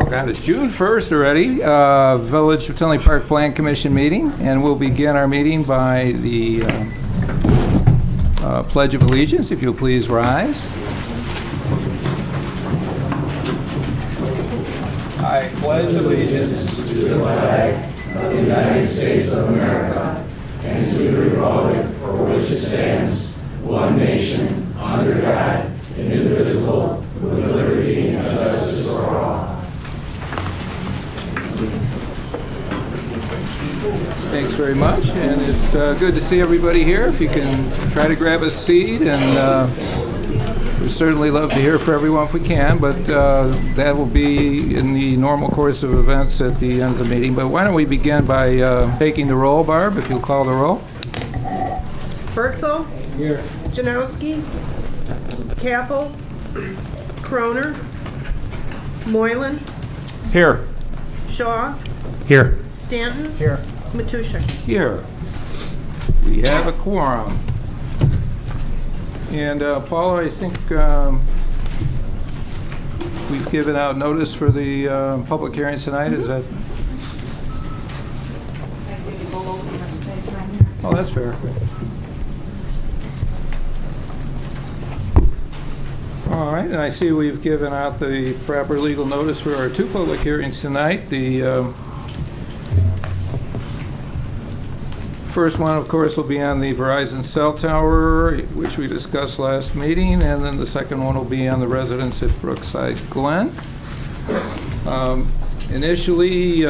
God, it's June 1st already, Village of Tinley Park Plan Commission meeting, and we'll begin our meeting by the Pledge of Allegiance. If you'll please rise. I pledge allegiance to the flag of the United States of America and to the republic for which it stands, one nation, under God, indivisible, with liberty and justice for all. Thanks very much, and it's good to see everybody here. If you can try to grab a seat, and we'd certainly love to hear from everyone if we can, but that will be in the normal course of events at the end of the meeting. But why don't we begin by taking the roll, Barb, if you'll call the roll. Berthel. Here. Janowski. Capel. Croner. Moylan. Here. Shaw. Here. Stanton. Here. Matusha. Here. We have a quorum. And Paula, I think we've given out notice for the public hearings tonight. Is that? Oh, that's fair. All right, and I see we've given out the proper legal notice for our two public hearings tonight. The first one, of course, will be on the Verizon cell tower, which we discussed last meeting, and then the second one will be on the residence at Brookside Glen. Initially,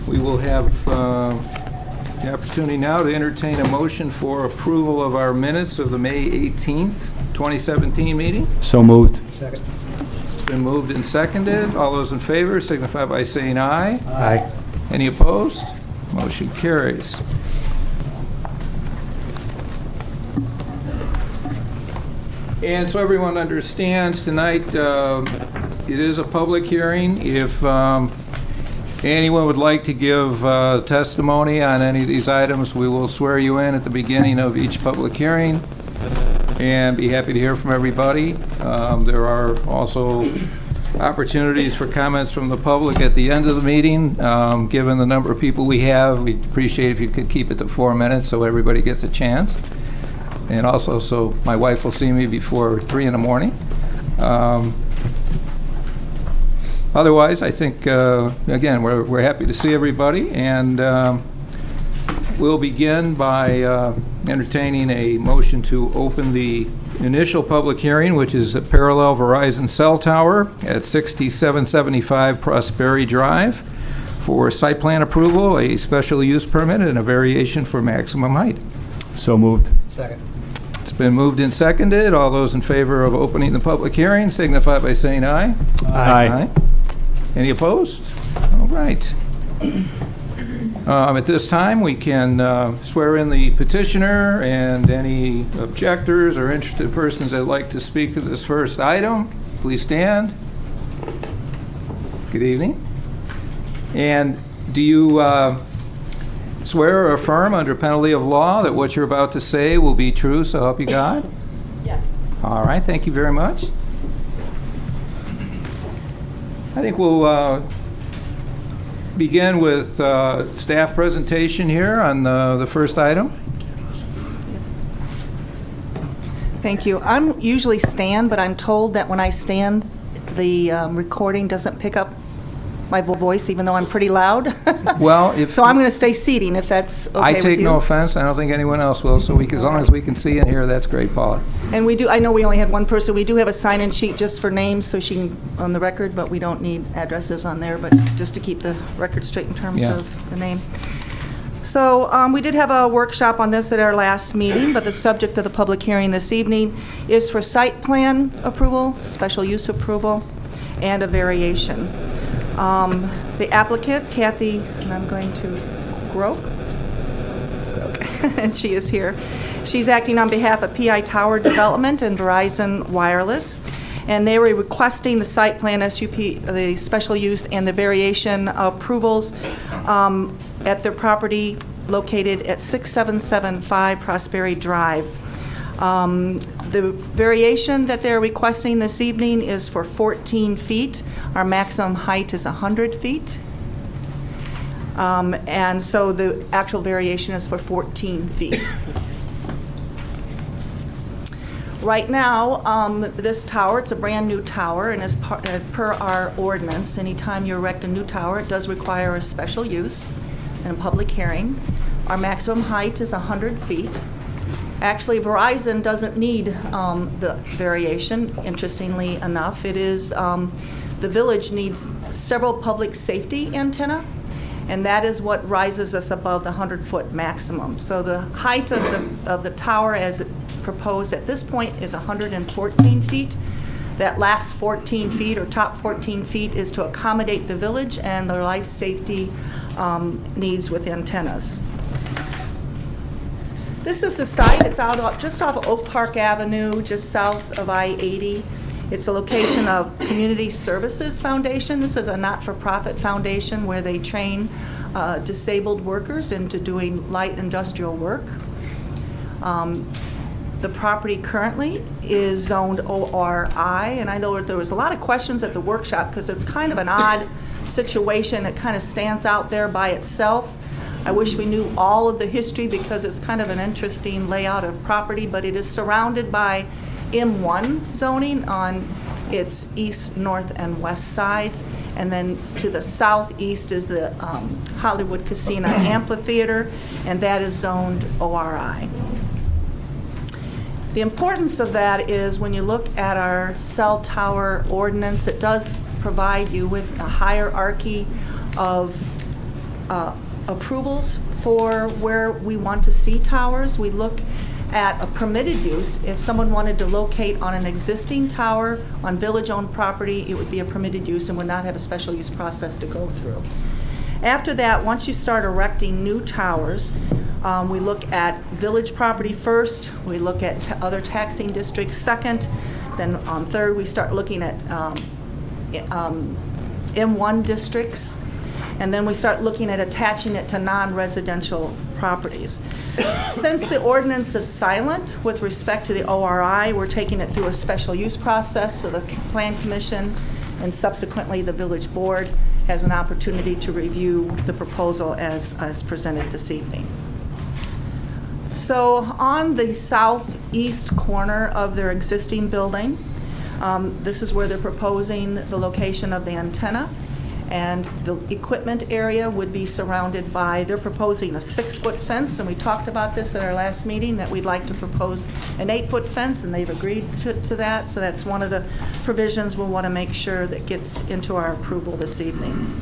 we will have the opportunity now to entertain a motion for approval of our minutes of the May 18th, 2017 meeting. So moved. Second. It's been moved and seconded. All those in favor signify by saying aye. Aye. Any opposed? Motion carries. And so everyone understands tonight it is a public hearing. If anyone would like to give testimony on any of these items, we will swear you in at the beginning of each public hearing and be happy to hear from everybody. There are also opportunities for comments from the public at the end of the meeting. Given the number of people we have, we'd appreciate if you could keep it to 4 minutes so everybody gets a chance. And also so my wife will see me before 3 in the morning. Otherwise, I think, again, we're happy to see everybody, and we'll begin by entertaining a motion to open the initial public hearing, which is a parallel Verizon cell tower at 6775 Prosperity Drive for site plan approval, a special use permit, and a variation for maximum height. So moved. Second. It's been moved and seconded. All those in favor of opening the public hearing signify by saying aye. Aye. Any opposed? All right. At this time, we can swear in the petitioner and any objectors or interested persons that would like to speak to this first item. Please stand. Good evening. And do you swear or affirm under penalty of law that what you're about to say will be true, so help you God? Yes. All right, thank you very much. I think we'll begin with staff presentation here on the first item. Thank you. I'm usually stand, but I'm told that when I stand, the recording doesn't pick up my voice, even though I'm pretty loud. Well, so I'm going to stay seating, if that's okay I with take you. no offense. I don't think anyone else will. So as long as we can see and hear, that's great, Paula. And we do. I know we only had one person. We do have a sign-in sheet just for names, so she can on the record, but we don't need addresses on there. But just to keep the record straight in terms of the name. So we did have a workshop on this at our last meeting, but the subject of the public hearing this evening is for site plan approval, special use approval, and a variation. The applicant, Kathy, and I'm going to Groke, and she is here. She's acting on behalf of PI Tower Development and Verizon Wireless, and they were requesting the site plan, SUP, the special use, and the variation approvals at their property located at 6775 Prosperity Drive. The variation that they're requesting this evening is for 14 feet. Our maximum height is 100 feet. And so the actual variation is for 14 feet. Right now, this tower, it's a brand-new tower, and as per our ordinance, anytime you erect a new tower, it does require a special use and a public hearing. Our maximum height is 100 feet. Actually, Verizon doesn't need the variation, interestingly enough. It is, the village needs several public safety antenna, and that is what rises us above the 100-foot maximum. So the height of the tower as proposed at this point is 114 feet. That last 14 feet or top 14 feet is to accommodate the village and their life safety needs with antennas. This is the site. It's just off of Oak Park Avenue, just south of I-80. It's a location of Community Services Foundation. This is a not-for-profit foundation where they train disabled workers into doing light industrial work. The property currently is zoned ORI, and I know there was a lot of questions at the workshop because it's kind of an odd situation. It kind of stands out there by itself. I wish we knew all of the history because it's kind of an interesting layout of property, but it is surrounded by M1 zoning on its east, north, and west sides. And then to the southeast is the Hollywood Casino Amphitheater, and that is zoned ORI. The importance of that is when you look at our cell tower ordinance, it does provide you with a hierarchy of approvals for where we want to see towers. We look at a permitted use. If someone wanted to locate on an existing tower on village-owned property, it would be a permitted use and would not have a special use process to go through. After that, once you start erecting new towers, we look at village property first, we look at other taxing districts second, then on third we start looking at M1 districts, and then we start looking at attaching it to non-residential properties. Since the ordinance is silent with respect to the ORI, we're taking it through a special use process, so the Plan Commission and subsequently the Village Board has an opportunity to review the proposal as presented this evening. So on the southeast corner of their existing building, this is where they're proposing the location of the antenna, and the equipment area would be surrounded by, they're proposing a 6-foot fence, and we talked about this at our last meeting, that we'd like to propose an 8-foot fence, and they've agreed to that, so that's one of the provisions we'll want to make sure that gets into our approval this evening.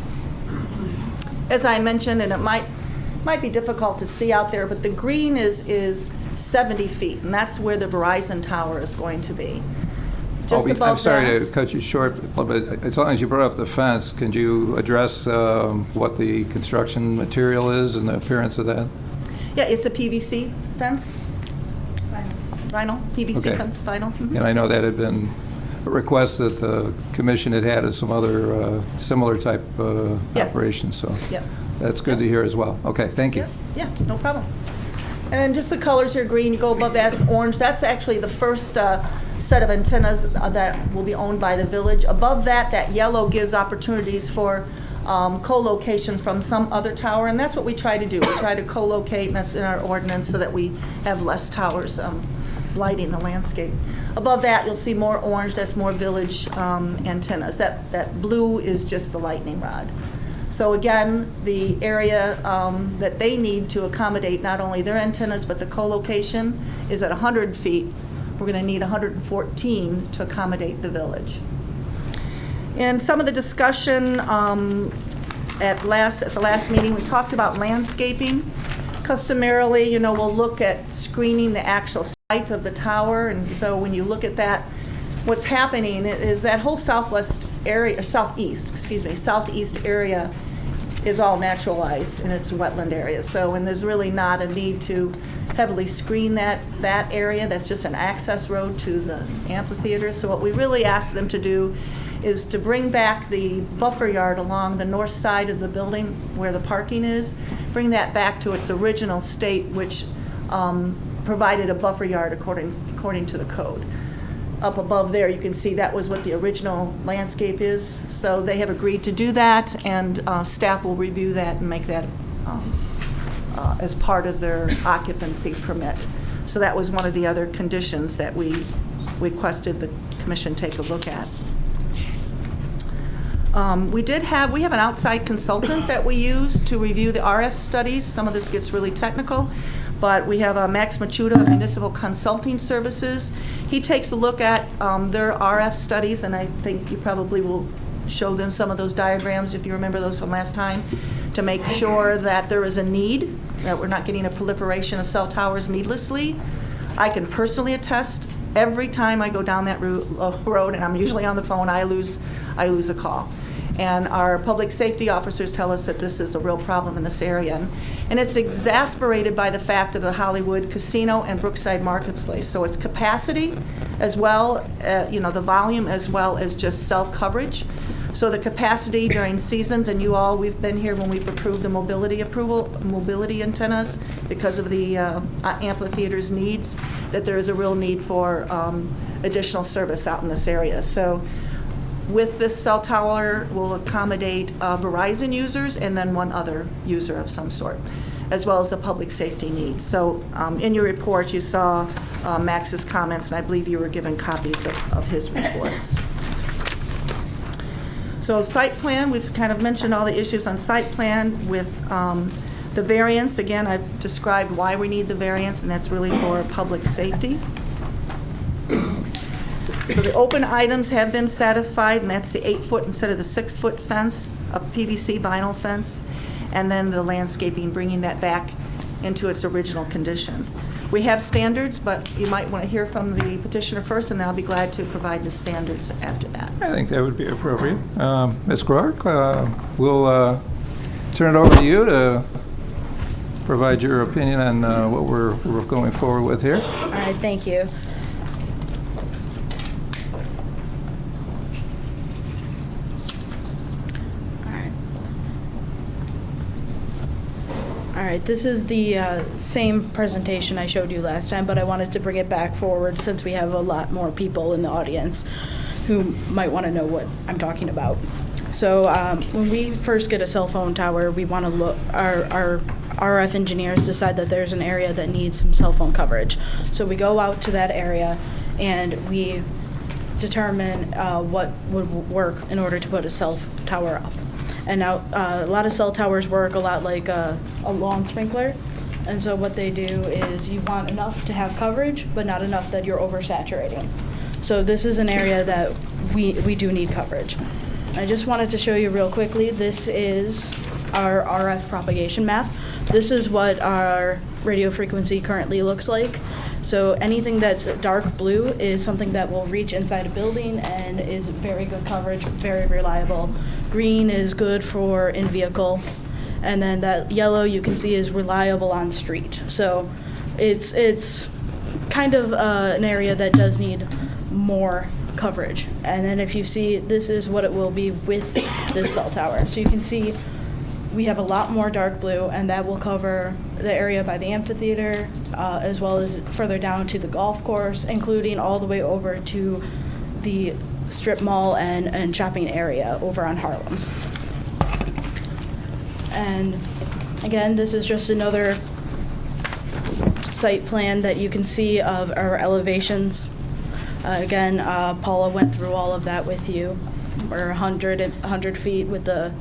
As I mentioned, and it might be difficult to see out there, but the green is 70 feet, and that's where the Verizon tower is going to be. Just above I'm sorry that. to cut you short, but as long as you brought up the fence, can you address what the construction material is and the appearance of that? Yeah, it's a PVC fence. Vinyl, PVC Okay. fence, vinyl. Mhm. And I know that had been a request that the commission had had of some other similar type Yes. operations, so Yep. that's good to hear as well. Okay, thank you. Yeah, no problem. And just the colors here, green, you go above that, orange, that's actually the first set of antennas that will be owned by the village. Above that, that yellow gives opportunities for co-location from some other tower, and that's what we try to do. We try to co-locate, and that's in our ordinance, so that we have less towers lighting the landscape. Above that, you'll see more orange, that's more village antennas. That blue is just the lightning rod. So again, the area that they need to accommodate not only their antennas, but the co-location is at 100 feet. We're going to need 114 to accommodate the village. And some of the discussion at the last meeting, we talked about landscaping. Customarily, we'll look at screening the actual site of the tower, and so when you look at that, what's happening is that whole southeast area is all naturalized, and it's a wetland area. So, and there's really not a need to heavily screen that area. That's just an access road to the amphitheater. So what we really ask them to do is to bring back the buffer yard along the north side of the building where the parking is, bring that back to its original state, which provided a buffer yard according to the code. Up above there, you can see that was what the original landscape is. So they have agreed to do that, and staff will review that and make that as part of their occupancy permit. So that was one of the other conditions that we requested the commission take a look at. We have an outside consultant that we use to review the RF studies. Some of this gets really technical, but we have Max Machuda of Municipal Consulting Services. He takes a look at their RF studies, and I think you probably will show them some of those diagrams, if you remember those from last time, to make sure that there is a need, that we're not getting a proliferation of cell towers needlessly. I can personally attest, every time I go down that road, and I'm usually on the phone, I lose a call. And our public safety officers tell us that this is a real problem in this area. And it's exasperated by the fact of the Hollywood Casino and Brookside Marketplace. So it's capacity as well, the volume as well as just cell coverage. So the capacity during seasons, and we've been here when we've approved the mobility antennas because of the amphitheater's needs, that there is a real need for additional service out in this area. So with this cell tower, we'll accommodate Verizon users and then one other user of some sort, as well as the public safety needs. So in your report, you saw Max's comments, and I believe you were given copies of his reports. So site plan, we've kind of mentioned all the issues on site plan. With the variance, again, I've described why we need the variance, and that's really for public safety. So the open items have been satisfied, and that's the 8-foot instead of the 6-foot fence, a PVC vinyl fence, and then the landscaping, bringing that back into its original condition. We have standards, but you might want to hear from the petitioner first, and then I'll be glad to provide the standards after that. I think that would be appropriate. Ms. Clark, we'll turn it over to you to provide your opinion on what we're going forward with here. All right, thank you. All right, this is the same presentation I showed you last time, but I wanted to bring it back forward since we have a lot more people in the audience who might want to know what I'm talking about. So when we first get a cell phone tower, we want to look, our RF engineers decide that there's an area that needs some cell phone coverage. So we go out to that area and we determine what would work in order to put a cell tower up. And now a lot of cell towers work a lot like a lawn sprinkler. And so what they do is you want enough to have coverage, but not enough that you're oversaturating. So this is an area that we do need coverage. I just wanted to show you real quickly, this is our RF propagation map. This is what our radio frequency currently looks like. So anything that's dark blue is something that will reach inside a building and is very good coverage, very reliable. Green is good for in-vehicle. And then that yellow you can see is reliable on street. So it's kind of an area that does need more coverage. And then if you see, this is what it will be with this cell tower. So you can see we have a lot more dark blue, and that will cover the area by the amphitheater, as well as further down to the golf course, including all the way over to the strip mall and shopping area over on Harlem. And again, this is just another site plan that you can see of our elevations. Again, Paula went through all of that with you. We're 100 feet with the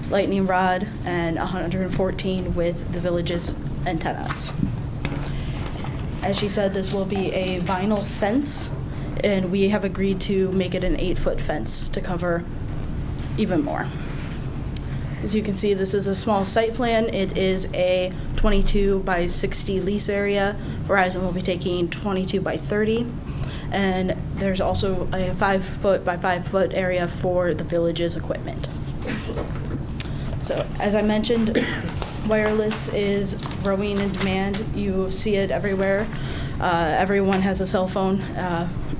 lightning rod and 114 with the village's antennas. As she said, this will be a vinyl fence, and we have agreed to make it an 8-foot fence to cover even more. As you can see, this is a small site plan. It is a 22 by 60 lease area. Verizon will be taking 22 by 30. And there's also a 5-foot by 5-foot area for the village's equipment. So as I mentioned, wireless is growing in demand. You see it everywhere. Everyone has a cell phone.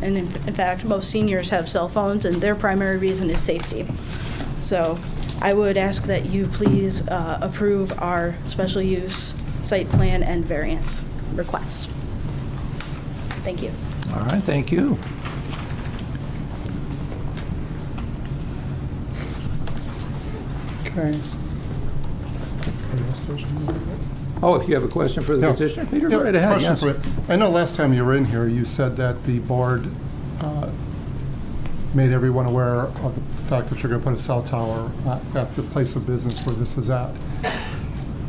And in fact, most seniors have cell phones, and their primary reason is safety. So I would ask that you please approve our special use site plan and variance request. Thank you. All right, thank you. Okay. Oh, if you have a question for the Yeah. petitioner, Peter, Yeah, go right ahead, question yes. for you. I know last time you were in here, you said that the board made everyone aware of the fact that you're going to put a cell tower at the place of business where this is at.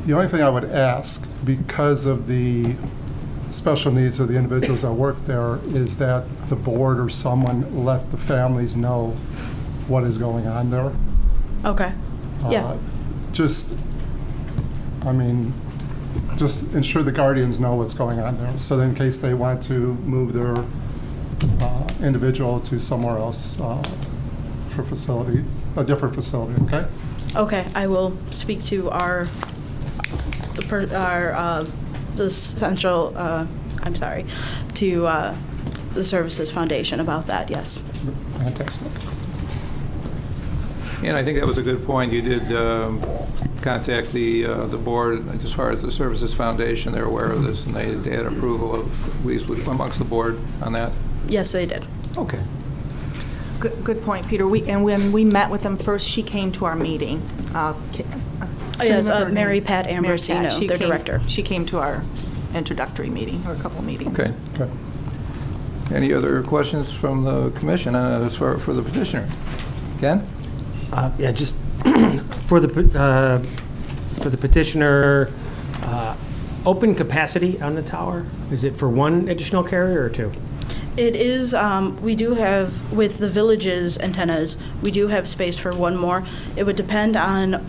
The only thing I would ask, because of the special needs of the individuals that work there, is that the board or someone let the families know what is going on there. Okay. Yeah. Just ensure the guardians know what's going on there. So then in case they want to move their individual to somewhere else for a different facility, okay? Okay, I will speak to the central, to the Services Foundation about that, yes. Fantastic. And I think that was a good point. You did contact the board as far as the Services Foundation. They're aware of this, and they had approval of, at least amongst the board on that. Yes, they did. Okay. Good point, Peter. And when we met with them first, she came to our meeting. Yes, Mary Pat Ambrosino, their director. She came to our introductory meeting, or a couple meetings. Okay. Okay. Any other questions from the commission as far for the petitioner? Ken? Yeah, just for the petitioner, open capacity on the tower, is it for one additional carrier or two? It is, we do have, with the village's antennas, we do have space for one more. It would depend on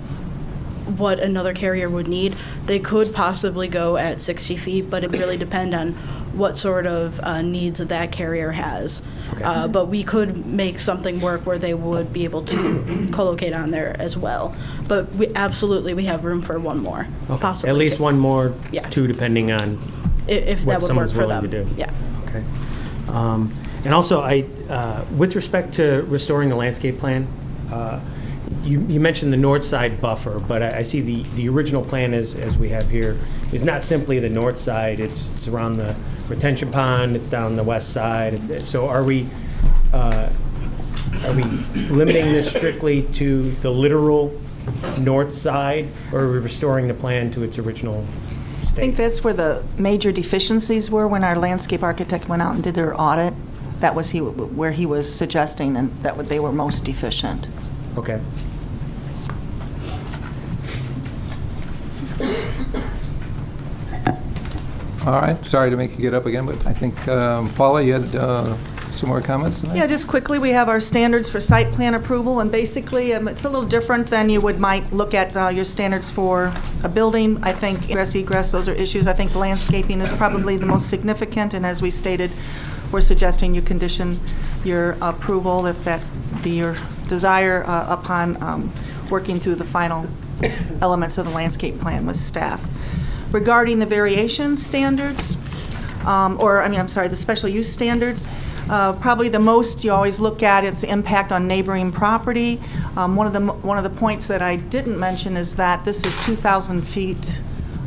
what another carrier would need. They could possibly go at 60 feet, but it really depend on what sort of needs that carrier has. Okay. But we could make something work where they would be able to co-locate on there as well. But we have room for one more, Okay. possibly. At least two. one more, Yeah. two, depending on If what that would work someone's for willing them. to do. Yeah. Okay. And also, with respect to restoring the landscape plan, you mentioned the north side buffer, but I see the original plan as we have here is not simply the north side. It's around the retention pond. It's down the west side. So are we limiting this strictly to the literal north side, or are we restoring the plan to its original state? I think that's where the major deficiencies were when our landscape architect went out and did their audit. That was where he was suggesting, and they were most deficient. Okay. All right. Sorry to make you get up again, but I think, Paula, you had some more comments tonight? Yeah, just quickly, we have our standards for site plan approval, and basically, it's a little different than you might look at your standards for a building. I think egress, those are issues. I think landscaping is probably the most significant, and as we stated, we're suggesting you condition your approval, if that be your desire, upon working through the final elements of the landscape plan with staff. Regarding the variation standards, the special use standards, probably the most you always look at is the impact on neighboring property. One of the points that I didn't mention is that this is 2,000 feet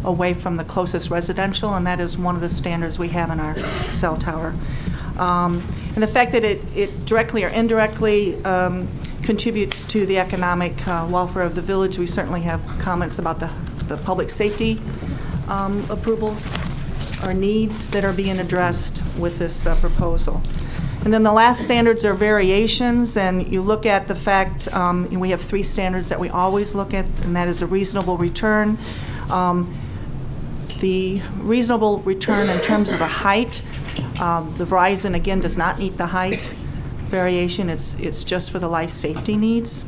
away from the closest residential, and that is one of the standards we have in our cell tower. And the fact that it directly or indirectly contributes to the economic welfare of the village, we certainly have comments about the public safety approvals or needs that are being addressed with this proposal. And then the last standards are variations, and you look at the fact, we have 3 standards that we always look at, and that is a reasonable return. The reasonable return in terms of the height, the Verizon, again, does not meet the height variation. It's just for the life safety needs.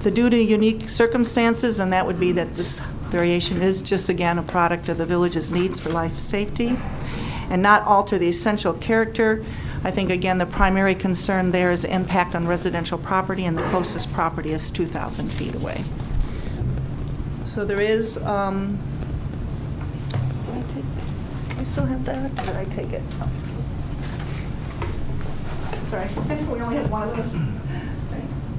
The due to unique circumstances, and that would be that this variation is just, again, a product of the village's needs for life safety, and not alter the essential character. I think, again, the primary concern there is impact on residential property, and the closest property is 2,000 feet away. So there is, did we still have that, or did I take it? Oh. Sorry, we only had one of those. Thanks.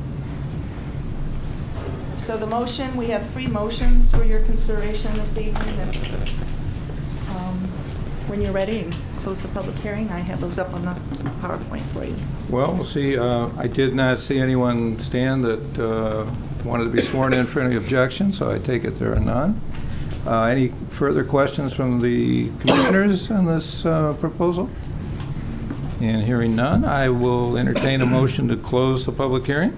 So the motion, we have 3 motions for your consideration this evening. And, when you're ready, close the public hearing. I have those up on the PowerPoint for you. Well, we'll see. I did not see anyone stand that wanted to be sworn in for any objections, so I take it there are none. Any further questions from the commissioners on this proposal? And hearing none, I will entertain a motion to close the public hearing.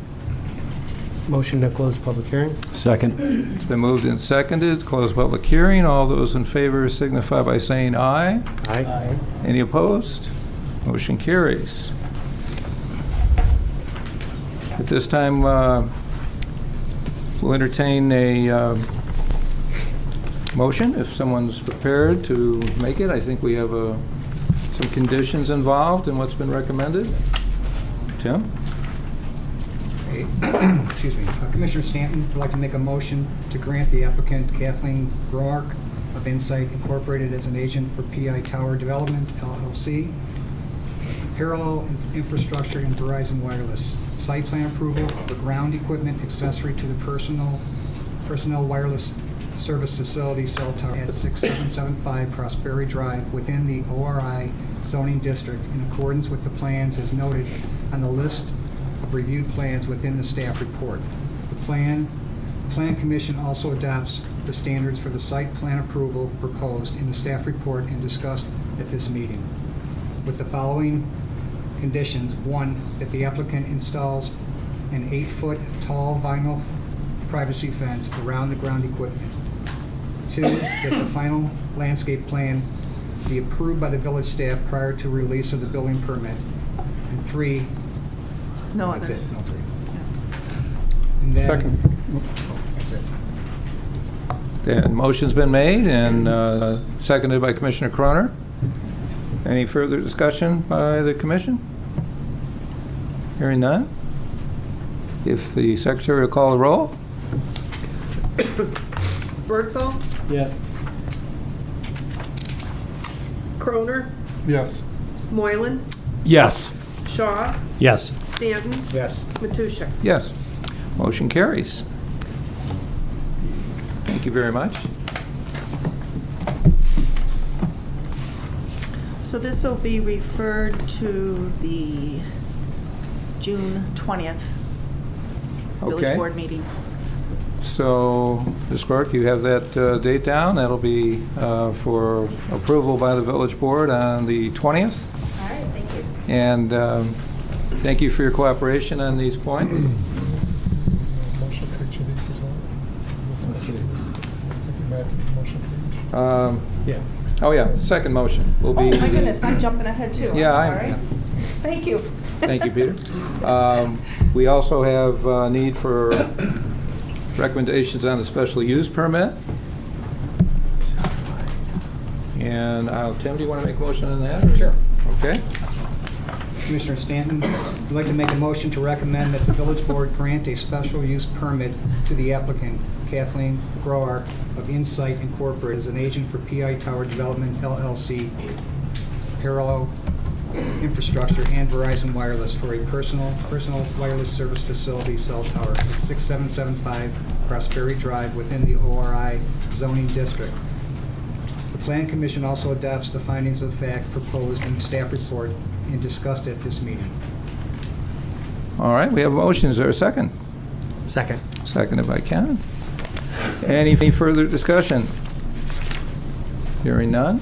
Motion to close the public hearing? Second. It's been moved and seconded. Close public hearing. All those in favor signify by saying aye. Aye. Any opposed? Motion carries. At this time, we'll entertain a motion if someone's prepared to make it. I think we have some conditions involved in what's been recommended. Tim? Excuse me. Commissioner Stanton would like to make a motion to grant the applicant Kathleen Groark of Insight Incorporated as an agent for PI Tower Development, LLC, Parallel Infrastructure and Verizon Wireless site plan approval for ground equipment accessory to the personnel wireless service facility cell tower at 6775 Prosperity Drive within the ORI zoning district in accordance with the plans as noted on the list of reviewed plans within the staff report. The Plan Commission also adopts the standards for the site plan approval proposed in the staff report and discussed at this meeting, with the following conditions. 1, that the applicant installs an 8-foot tall vinyl privacy fence around the ground equipment. 2, that the final landscape plan be approved by the village staff prior to release of the building permit. And 3, No that's others. it, no 3. And then, Second. That's it. The motion's been made and seconded by Commissioner Croner. Any further discussion by the commission? Hearing none. If the secretary will call the roll. Berthel, Yes. Croner, Yes. Moylan, Yes. Shaw, Yes. Stanton, Yes. Matusha. Yes. Motion carries. Thank you very much. So this will be referred to the June 20th Village Okay. Board meeting. So, Ms. Clark, you have that date down. That'll be for approval by the village board on the 20th. All right, thank you. And thank you for your cooperation on these points. Motion for each of these as well? Yeah. Oh, yeah, second motion will Oh, be... my goodness, I'm jumping ahead too. Yeah, I'm I'm- sorry. Thank you. Thank you, Peter. We also have need for recommendations on the special use permit. And Tim, do you want to make a motion on that? Sure. Okay. Commissioner Stanton would like to make a motion to recommend that the village board grant a special use permit to the applicant, Kathleen Groark of Insight Incorporated, as an agent for PI Tower Development, LLC, Parallel Infrastructure, and Verizon Wireless for a personal wireless service facility cell tower at 6775 Prosperity Drive within the ORI zoning district. The Plan Commission also adopts the findings of fact proposed in the staff report and discussed at this meeting. All right, we have a motion. Is there a second? Second. Seconded by Ken. Any further discussion? Hearing none.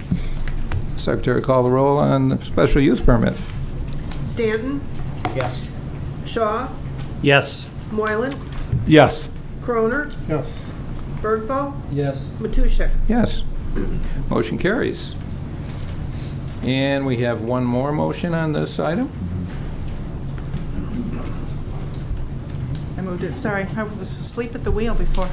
Secretary, call the roll on the special use permit. Stanton, Yes. Shaw, Yes. Moylan, Yes. Croner, Yes. Berthel, Yes. Matusha. Yes. Motion carries. And we have one more motion on this item. I moved it, sorry, I was asleep at the wheel before.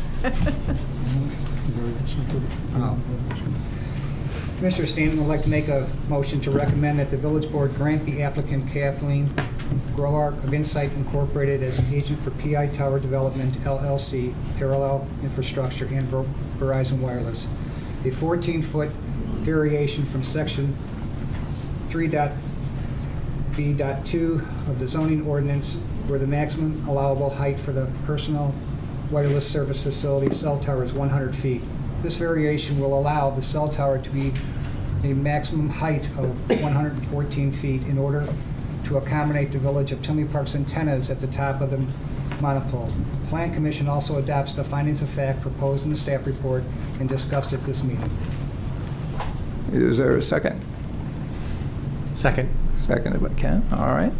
Commissioner Stanton would like to make a motion to recommend that the village board grant the applicant Kathleen Groark of Insight Incorporated as an agent for PI Tower Development, LLC, Parallel Infrastructure, and Verizon Wireless a 14-foot variation from section 3.B.2 of the zoning ordinance where the maximum allowable height for the personal wireless service facility cell tower is 100 feet. This variation will allow the cell tower to be a maximum height of 114 feet in order to accommodate the Village of Tinley Park's antennas at the top of the monopole. The Plan Commission also adopts the findings of fact proposed in the staff report and discussed at this meeting. Is there a second? Second. Seconded by Ken. All right.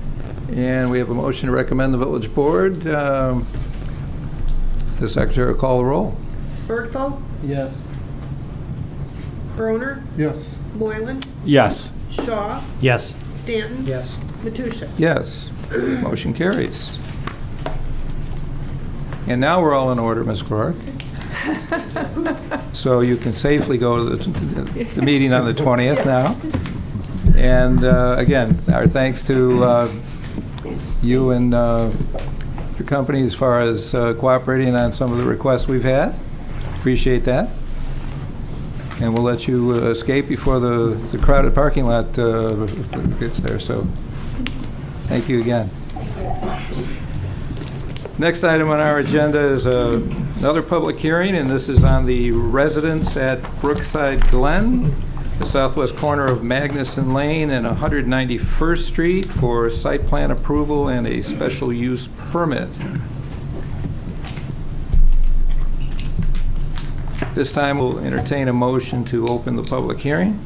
And we have a motion to recommend the village board. The secretary will call the roll. Bergfeld, Yes. Broner, Yes. Moylan, Yes. Shaw, Yes. Stanton, Yes. Matusha. Yes. Motion carries. And now we're all in order, Ms. Clark. So you can safely go to the meeting on the 20th now. And again, our thanks to you and your company as far as cooperating on some of the requests we've had. Appreciate that. And we'll let you escape before the crowded parking lot gets there. So thank you again. Next item on our agenda is another public hearing, and this is on the residence at Brookside Glen, the southwest corner of Magnuson Lane and 191st Street for site plan approval and a special use permit. This time we'll entertain a motion to open the public hearing.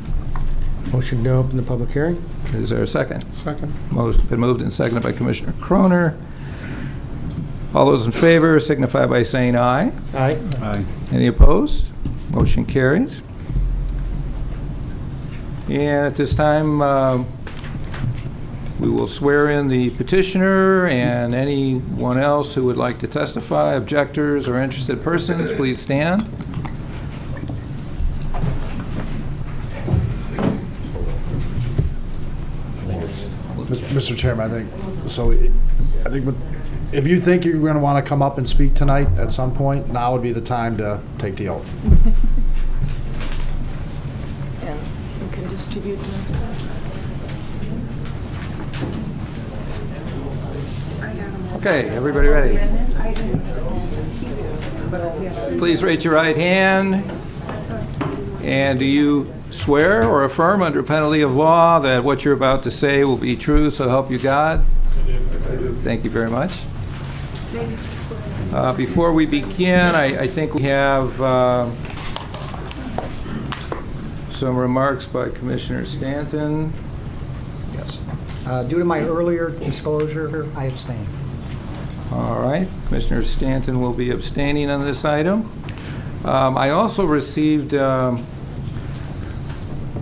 Motion to open the public hearing? Is there a second? Second. Been moved and seconded by Commissioner Croner. All those in favor signify by saying aye. Aye. Aye. Any opposed? Motion carries. And at this time, we will swear in the petitioner and anyone else who would like to testify, objectors or interested persons, please stand. Mr. Chairman, I think if you think you're going to want to come up and speak tonight at some point, now would be the time to take the oath. And we can distribute Okay, everybody ready? Please raise your right hand. And do you swear or affirm under penalty of law that what you're about to say will be true, so help you God? Thank you very much. Before we begin, I think we have some remarks by Commissioner Stanton. Yes. Due to my earlier disclosure, I abstain. All right. Commissioner Stanton will be abstaining on this item. I also received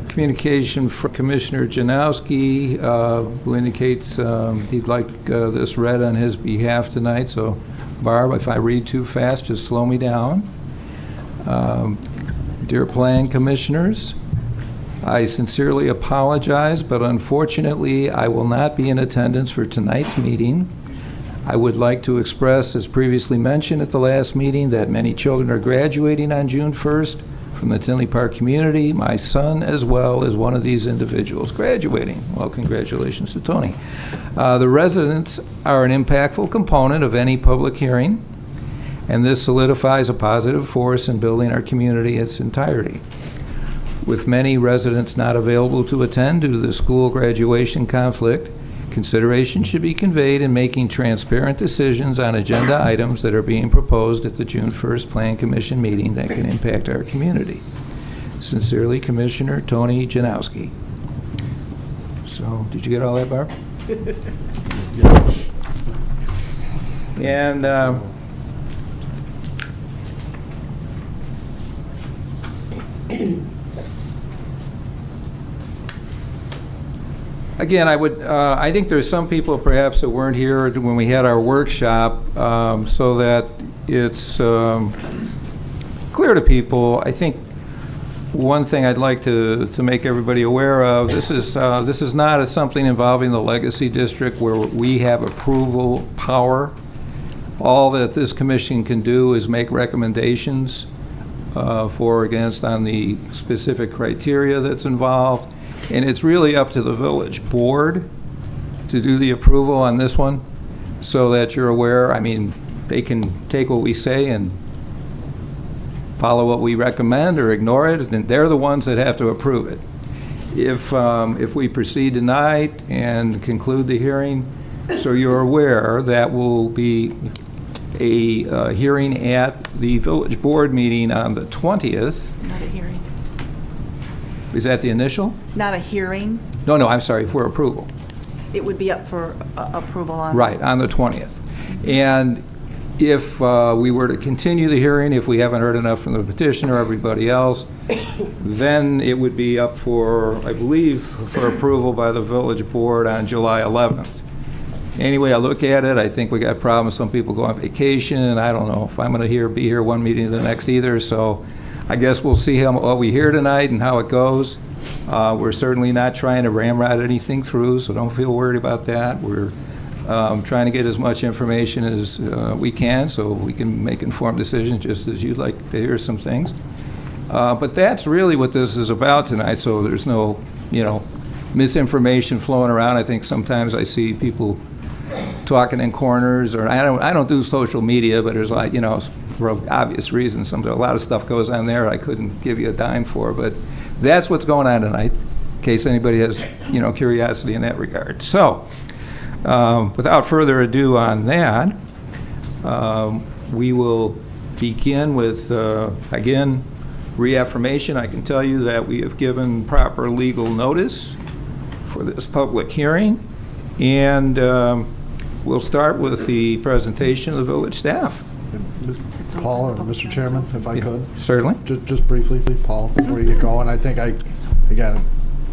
communication from Commissioner Janowski, who indicates he'd like this read on his behalf tonight. So, Barb, if I read too fast, just slow me down. Dear Plan Commissioners, I sincerely apologize, but unfortunately, I will not be in attendance for tonight's meeting. I would like to express, as previously mentioned at the last meeting, that many children are graduating on June 1st from the Tinley Park community. My son, as well, is one of these individuals graduating. Well, congratulations to Tony. The residents are an impactful component of any public hearing, and this solidifies a positive force in building our community in its entirety. With many residents not available to attend due to the school graduation conflict, consideration should be conveyed in making transparent decisions on agenda items that are being proposed at the June 1st Plan Commission meeting that can impact our community. Sincerely, Commissioner Tony Janowski. So, did you get all that, Barb? And again, I think there's some people perhaps that weren't here when we had our workshop, so that it's clear to people. I think one thing I'd like to make everybody aware of, this is not something involving the Legacy District where we have approval power. All that this commission can do is make recommendations for or against on the specific criteria that's involved. And it's really up to the village board to do the approval on this one, so that you're aware. I mean, they can take what we say and follow what we recommend or ignore it, and they're the ones that have to approve it. if we proceed tonight and conclude the hearing, so you're aware, that will be a hearing at the village board meeting on the 20th. Not a hearing. Is that the initial? Not a hearing. No, I'm sorry, for approval. It would be up for approval on. Right, on the 20th. And if we were to continue the hearing, if we haven't heard enough from the petitioner or everybody else, then it would be up for, I believe, for approval by the village board on July 11th. Anyway, I look at it, I think we got problems. Some people go on vacation, and I don't know if I'm going to be here one meeting to the next either, so I guess we'll see what we hear tonight and how it goes. We're certainly not trying to ramrod anything through, so don't feel worried about that. We're trying to get as much information as we can so we can make informed decisions, just as you'd like to hear some things. But that's really what this is about tonight, so there's no, misinformation flowing around. I think sometimes I see people talking in corners, or I don't do social media, but there's like, for obvious reasons, a lot of stuff goes on there I couldn't give you a dime for, but that's what's going on tonight, in case anybody has, curiosity in that regard. So, without further ado on that, we will begin with, again, reaffirmation. I can tell you that we have given proper legal notice for this public hearing, and we'll start with the presentation of the village staff. Paul, or Mr. Chairman, if I could? Certainly. Just briefly, Paul, before you get going. I think again,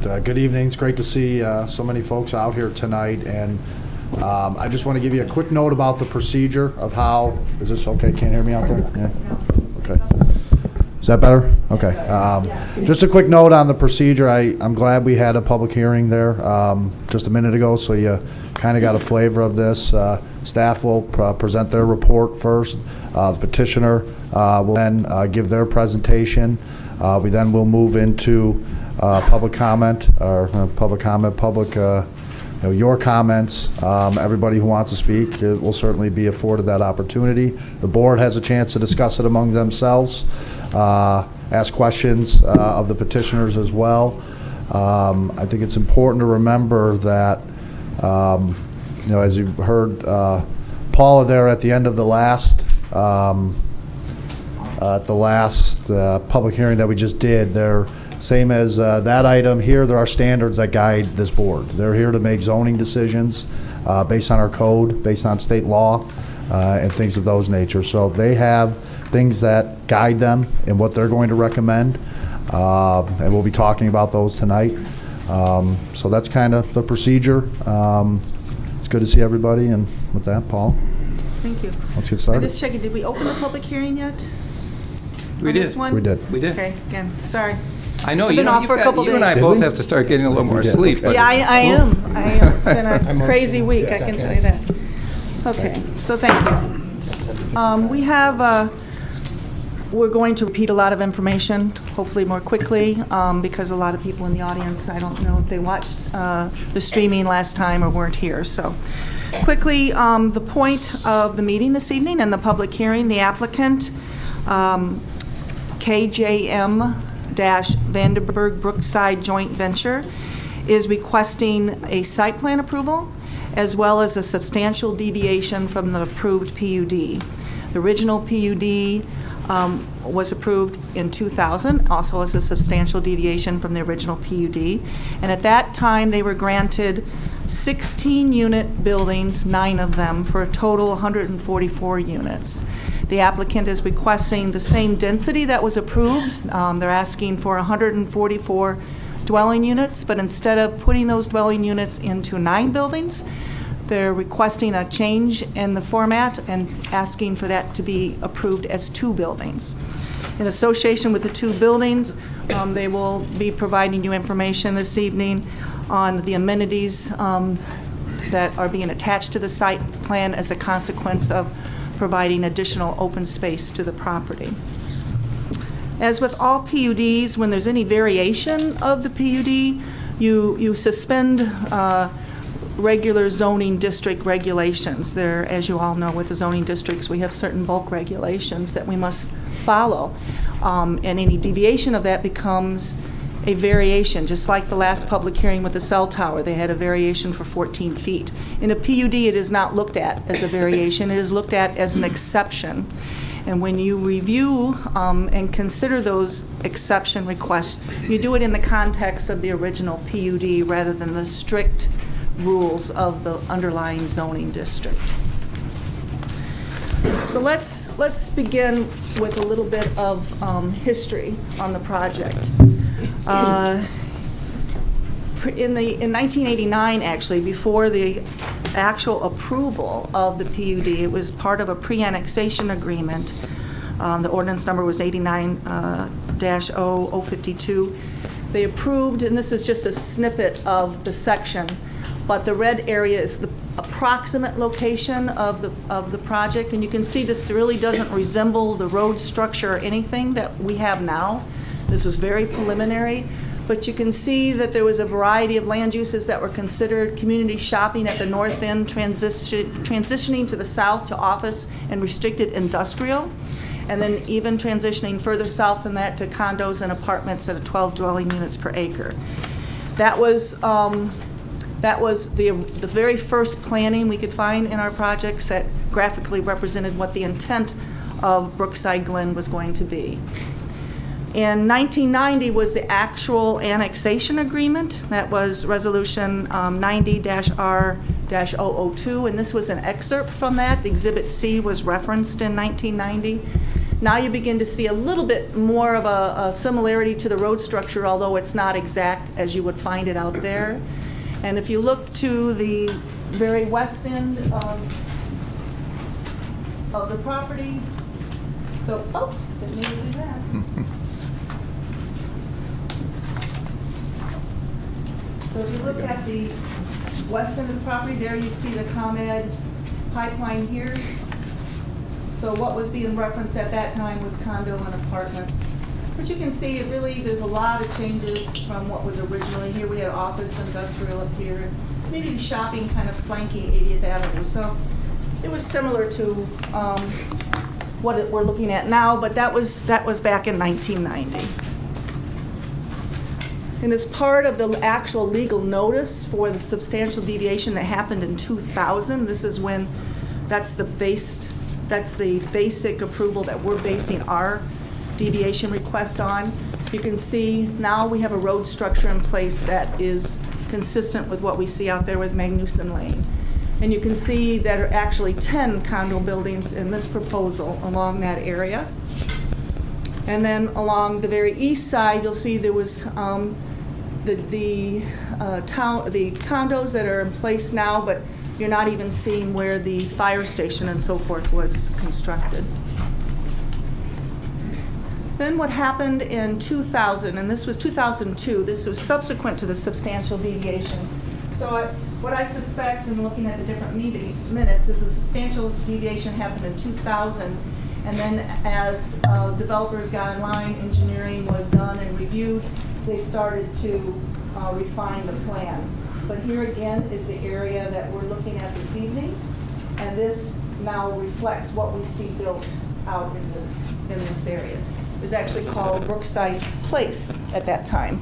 good evening. It's great to see so many folks out here tonight, and I just want to give you a quick note about the procedure of how, is this okay? Can't hear me out there? Yeah? Okay. Is that better? Okay. Just a quick note on the procedure. I'm glad we had a public hearing there just a minute ago, so you kind of got a flavor of this. Staff will present their report first. The petitioner will then give their presentation. We then will move into public comment, your comments. Everybody who wants to speak will certainly be afforded that opportunity. The board has a chance to discuss it among themselves, ask questions of the petitioners as well. I think it's important to remember that, as you heard Paula there at the end of the last public hearing that we just did, they're same as that item here. There are standards that guide this board. They're here to make zoning decisions based on our code, based on state law, and things of those nature. So they have things that guide them in what they're going to recommend, and we'll be talking about those tonight. So that's kind of the procedure. It's good to see everybody, and with that, Paul. Thank you. Let's get I'm started. just checking, did we open the public hearing yet? We On did. this one? We did. We did. Okay, again, sorry. I know, I've been off for a couple you and I days. both Did we? have to start getting a little more We did. sleep. but- Yeah, I am. It's been a crazy week, I can tell you that. Okay, so thank you. We have, we're going to repeat a lot of information, hopefully more quickly, because a lot of people in the audience, I don't know if they watched the streaming last time or weren't here. So quickly, the point of the meeting this evening and the public hearing, the applicant, KJM-Vandenberg Brookside Joint Venture, is requesting a site plan approval as well as a substantial deviation from the approved PUD. The original PUD was approved in 2000, also as a substantial deviation from the original PUD. And at that time, they were granted 16-unit buildings, 9 of them, for a total 144 units. The applicant is requesting the same density that was approved. They're asking for 144 dwelling units, but instead of putting those dwelling units into 9 buildings, they're requesting a change in the format and asking for that to be approved as 2 buildings. In association with the 2 buildings, they will be providing you information this evening on the amenities that are being attached to the site plan as a consequence of providing additional open space to the property. As with all PUDs, when there's any variation of the PUD, you suspend regular zoning district regulations. There, as you all know, with the zoning districts, we have certain bulk regulations that we must follow. And any deviation of that becomes a variation, just like the last public hearing with the cell tower. They had a variation for 14 feet. In a PUD, it is not looked at as a variation. It is looked at as an exception. And when you review and consider those exception requests, you do it in the context of the original PUD rather than the strict rules of the underlying zoning district. So let's begin with a little bit of history on the project. In 1989, actually, before the actual approval of the PUD, it was part of a pre-annexation agreement. The ordinance number was 89-0052. They approved, and this is just a snippet of the section, but the red area is the approximate location of the project, and you can see this really doesn't resemble the road structure or anything that we have now. This was very preliminary, but you can see that there was a variety of land uses that were considered: community shopping at the north end, transitioning to the south to office and restricted industrial, and then even transitioning further south than that to condos and apartments at 12 dwelling units per acre. That was the very first planning we could find in our projects that graphically represented what the intent of Brookside Glen was going to be. In 1990 was the actual annexation agreement. That was Resolution 90-R-002, and this was an excerpt from that. Exhibit C was referenced in 1990. Now you begin to see a little bit more of a similarity to the road structure, although it's not exact as you would find it out there. And if you look to the very west end of the property, didn't mean to do that. So if you look at the west end of the property, there you see the ComEd pipeline here. So what was being referenced at that time was condo and apartments. But you can see there's a lot of changes from what was originally here. We had office, industrial up here, community shopping kind of flanking 80th Avenue. So it was similar to what we're looking at now, but that was back in 1990. And as part of the actual legal notice for the substantial deviation that happened in 2000, this is when that's the basic approval that we're basing our deviation request on. You can see now we have a road structure in place that is consistent with what we see out there with Magnuson Lane. And you can see that are actually 10 condo buildings in this proposal along that area. And then along the very east side, you'll see there was the condos that are in place now, but you're not even seeing where the fire station and so forth was constructed. Then what happened in 2000, and this was 2002, this was subsequent to the substantial deviation. So what I suspect in looking at the different minutes is the substantial deviation happened in 2000, and then as developers got in line, engineering was done and reviewed, they started to refine the plan. But here again is the area that we're looking at this evening, and this now reflects what we see built out in this area. It was actually called Brookside Place at that time.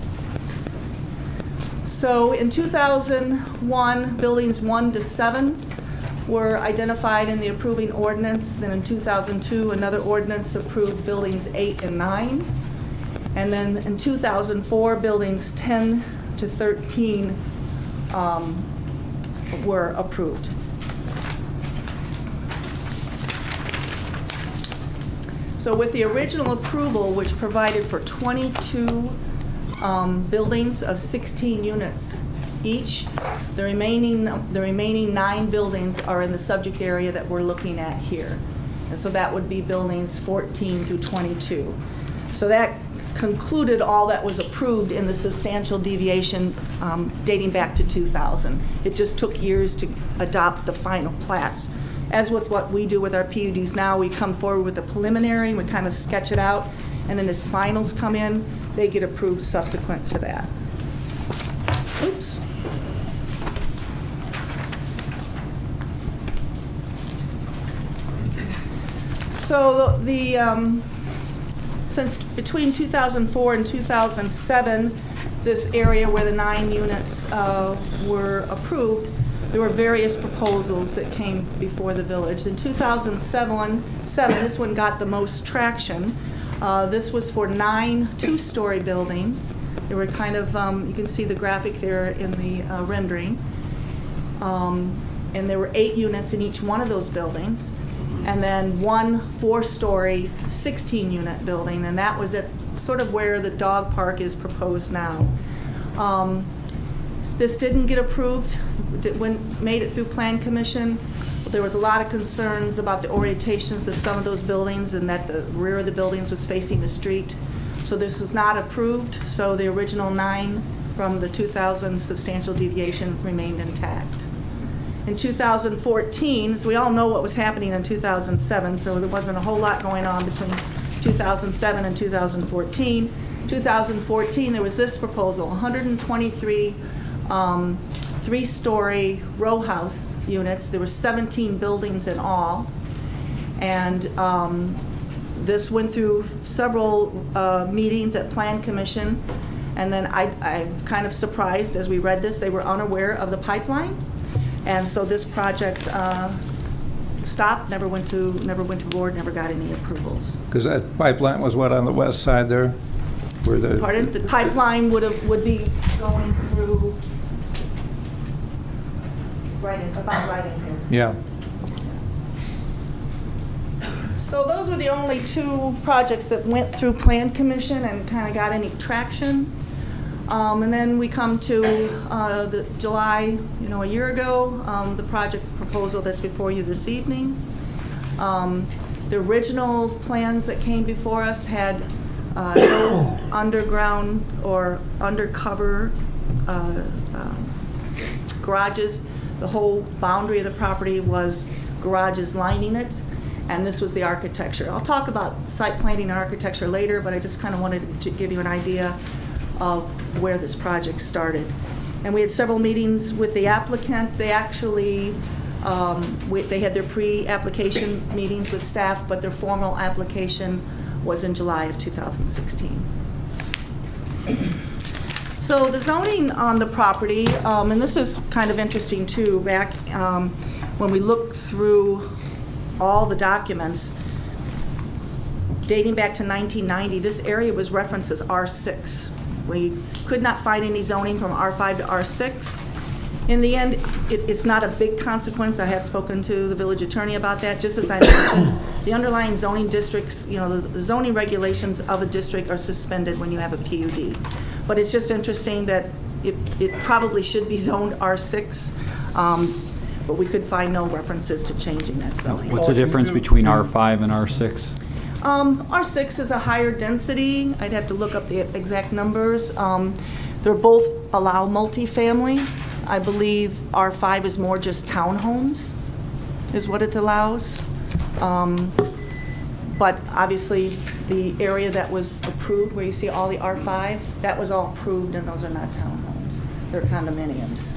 So in 2001, buildings 1 to 7 were identified in the approving ordinance. Then in 2002, another ordinance approved buildings 8 and 9. And then in 2004, buildings 10 to 13 were approved. So with the original approval, which provided for 22 buildings of 16 units each, the remaining 9 buildings are in the subject area that we're looking at here. And so that would be buildings 14 through 22. So that concluded all that was approved in the substantial deviation dating back to 2000. It just took years to adopt the final plats. As with what we do with our PUDs now, we come forward with a preliminary, we kind of sketch it out, and then as finals come in, they get approved subsequent to that. Oops. So Since between 2004 and 2007, this area where the 9 units were approved, there were various proposals that came before the village. In 2007, this one got the most traction. This was for 9 two-story buildings. They were kind of, you can see the graphic there in the rendering. And there were 8 units in each one of those buildings. And then 1 4-story, 16-unit building, and that was at sort of where the dog park is proposed now. This didn't get approved, made it through Plan Commission. There was a lot of concerns about the orientations of some of those buildings and that the rear of the buildings was facing the street. So this was not approved, so the original 9 from the 2000 substantial deviation remained intact. In 2014, so we all know what was happening in 2007, so there wasn't a whole lot going on between 2007 and 2014. 2014, there was this proposal, 123 3-story row house units. There were 17 buildings in all. And this went through several meetings at Plan Commission. And then I'm kind of surprised as we read this, they were unaware of the pipeline. And so this project stopped, never went to board, never got any approvals. Because that pipeline was what, on the west side there? Where the Pardon? The pipeline would be going through right in here. Yeah. So those were the only 2 projects that went through Plan Commission and kind of got any traction. And then we come to the July, a year ago, the project proposal that's before you this evening. The original plans that came before us had no underground or undercover garages. The whole boundary of the property was garages lining it, and this was the architecture. I'll talk about site planning and architecture later, but I just kind of wanted to give you an idea of where this project started. And we had several meetings with the applicant. They actually, they had their pre-application meetings with staff, but their formal application was in July of 2016. So the zoning on the property, and this is kind of interesting too, back when we look through all the documents, dating back to 1990, this area was referenced as R6. We could not find any zoning from R5 to R6. In the end, it's not a big consequence. I have spoken to the village attorney about that. Just as I mentioned, the underlying zoning districts, the zoning regulations of a district are suspended when you have a PUD. But it's just interesting that it probably should be zoned R6, but we could find no references to changing that zoning. What's the difference between R5 and R6? R6 is a higher density. I'd have to look up the exact numbers. They're both allow multifamily. I believe R5 is more just townhomes, is what it allows. But obviously, the area that was approved, where you see all the R5, that was all approved, and those are not townhomes. They're condominiums.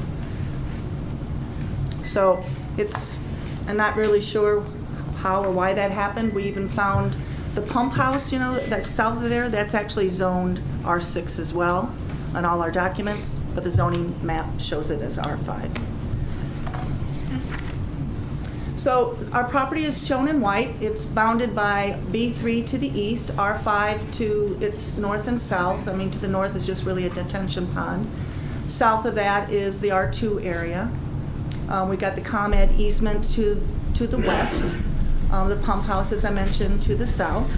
So I'm not really sure how or why that happened. We even found the pump house, that's south of there, that's actually zoned R6 as well on all our documents, but the zoning map shows it as R5. So our property is shown in white. It's bounded by B3 to the east, R5 to its north and south. To the north is just really a detention pond. South of that is the R2 area. We got the ComEd easement to the west. The pump house, as I mentioned, to the south.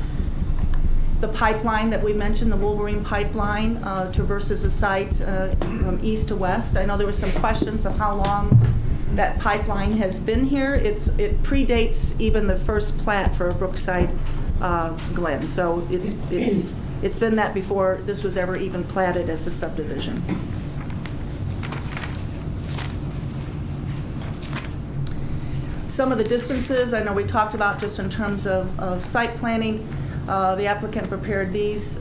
The pipeline that we mentioned, the Wolverine pipeline, traverses the site from east to west. I know there were some questions of how long that pipeline has been here. It predates even the first plat for Brookside Glen. So it's been that before this was ever even platted as a subdivision. Some of the distances, I know we talked about just in terms of site planning. The applicant prepared these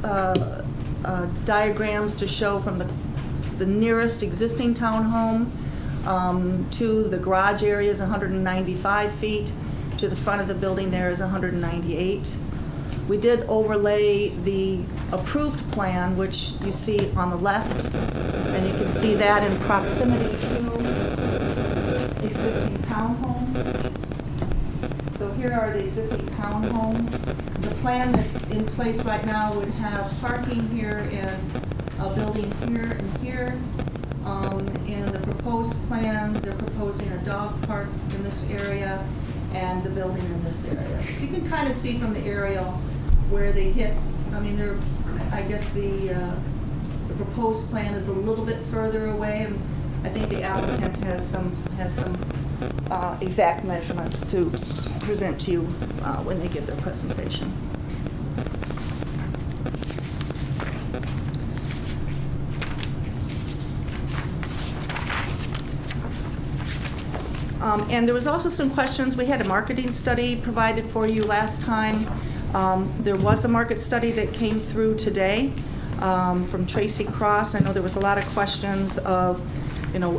diagrams to show from the nearest existing townhome to the garage area is 195 feet. To the front of the building there is 198. We did overlay the approved plan, which you see on the left, and you can see that in proximity to existing townhomes. So here are the existing townhomes. The plan that's in place right now would have parking here and a building here and here. In the proposed plan, they're proposing a dog park in this area and the building in this area. So you can kind of see from the aerial where they hit. I mean, I guess the proposed plan is a little bit further away, and I think the applicant has some exact measurements to present to you when they give their presentation. And there was also some questions. We had a marketing study provided for you last time. There was a market study that came through today from Tracy Cross. I know there was a lot of questions of,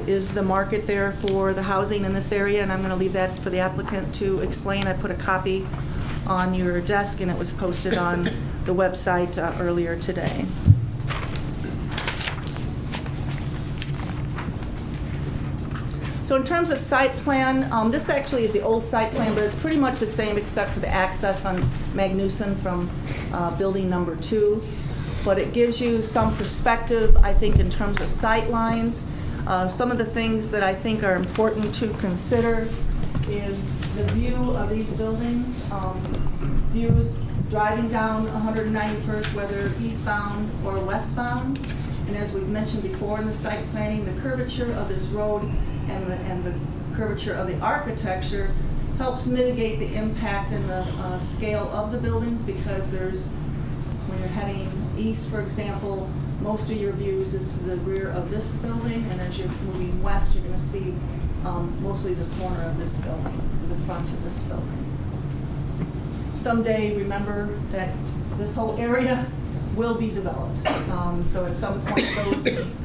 is the market there for the housing in this area? And I'm going to leave that for the applicant to explain. I put a copy on your desk, and it was posted on the website earlier today. So in terms of site plan, this actually is the old site plan, but it's pretty much the same except for the access on Magnuson from building number 2. But it gives you some perspective, I think, in terms of sight lines. Some of the things that I think are important to consider is the view of these buildings, views driving down 191st, whether eastbound or westbound. And as we've mentioned before in the site planning, the curvature of this road and the curvature of the architecture helps mitigate the impact and the scale of the buildings, because when you're heading east, for example, most of your views is to the rear of this building, and as you're moving west, you're going to see mostly the corner of this building, the front of this building. Someday, remember that this whole area will be developed. So at some point,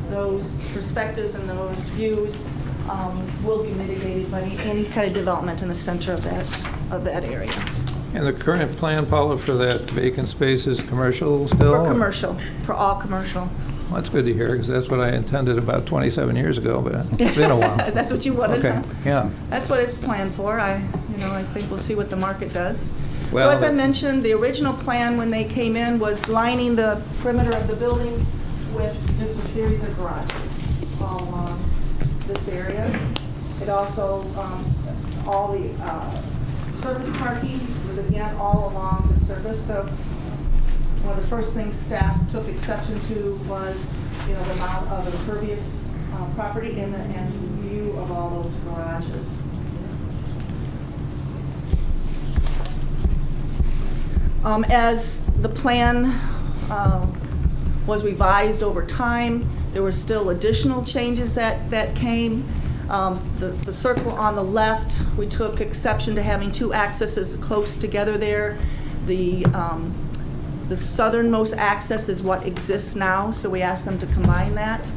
those perspectives and those views will be mitigated by any kind of development in the center of that area. And the current plan, Paula, for that vacant space is commercial still? For commercial, for all commercial. Well, that's good to hear, because that's what I intended about 27 years ago, but it's been a while. That's what you wanted? Okay, yeah. That's what it's planned for. I think we'll see what the market does. Well, so as I mentioned, the original plan when they came in was lining the perimeter of the building with just a series of garages all along this area. It also, all the surface parking was again all along the surface. So one of the first things staff took exception to was, the amount of impervious property and the view of all those garages. As the plan was revised over time, there were still additional changes that came. The circle on the left, we took exception to having 2 accesses close together there. The southernmost access is what exists now, so we asked them to combine that.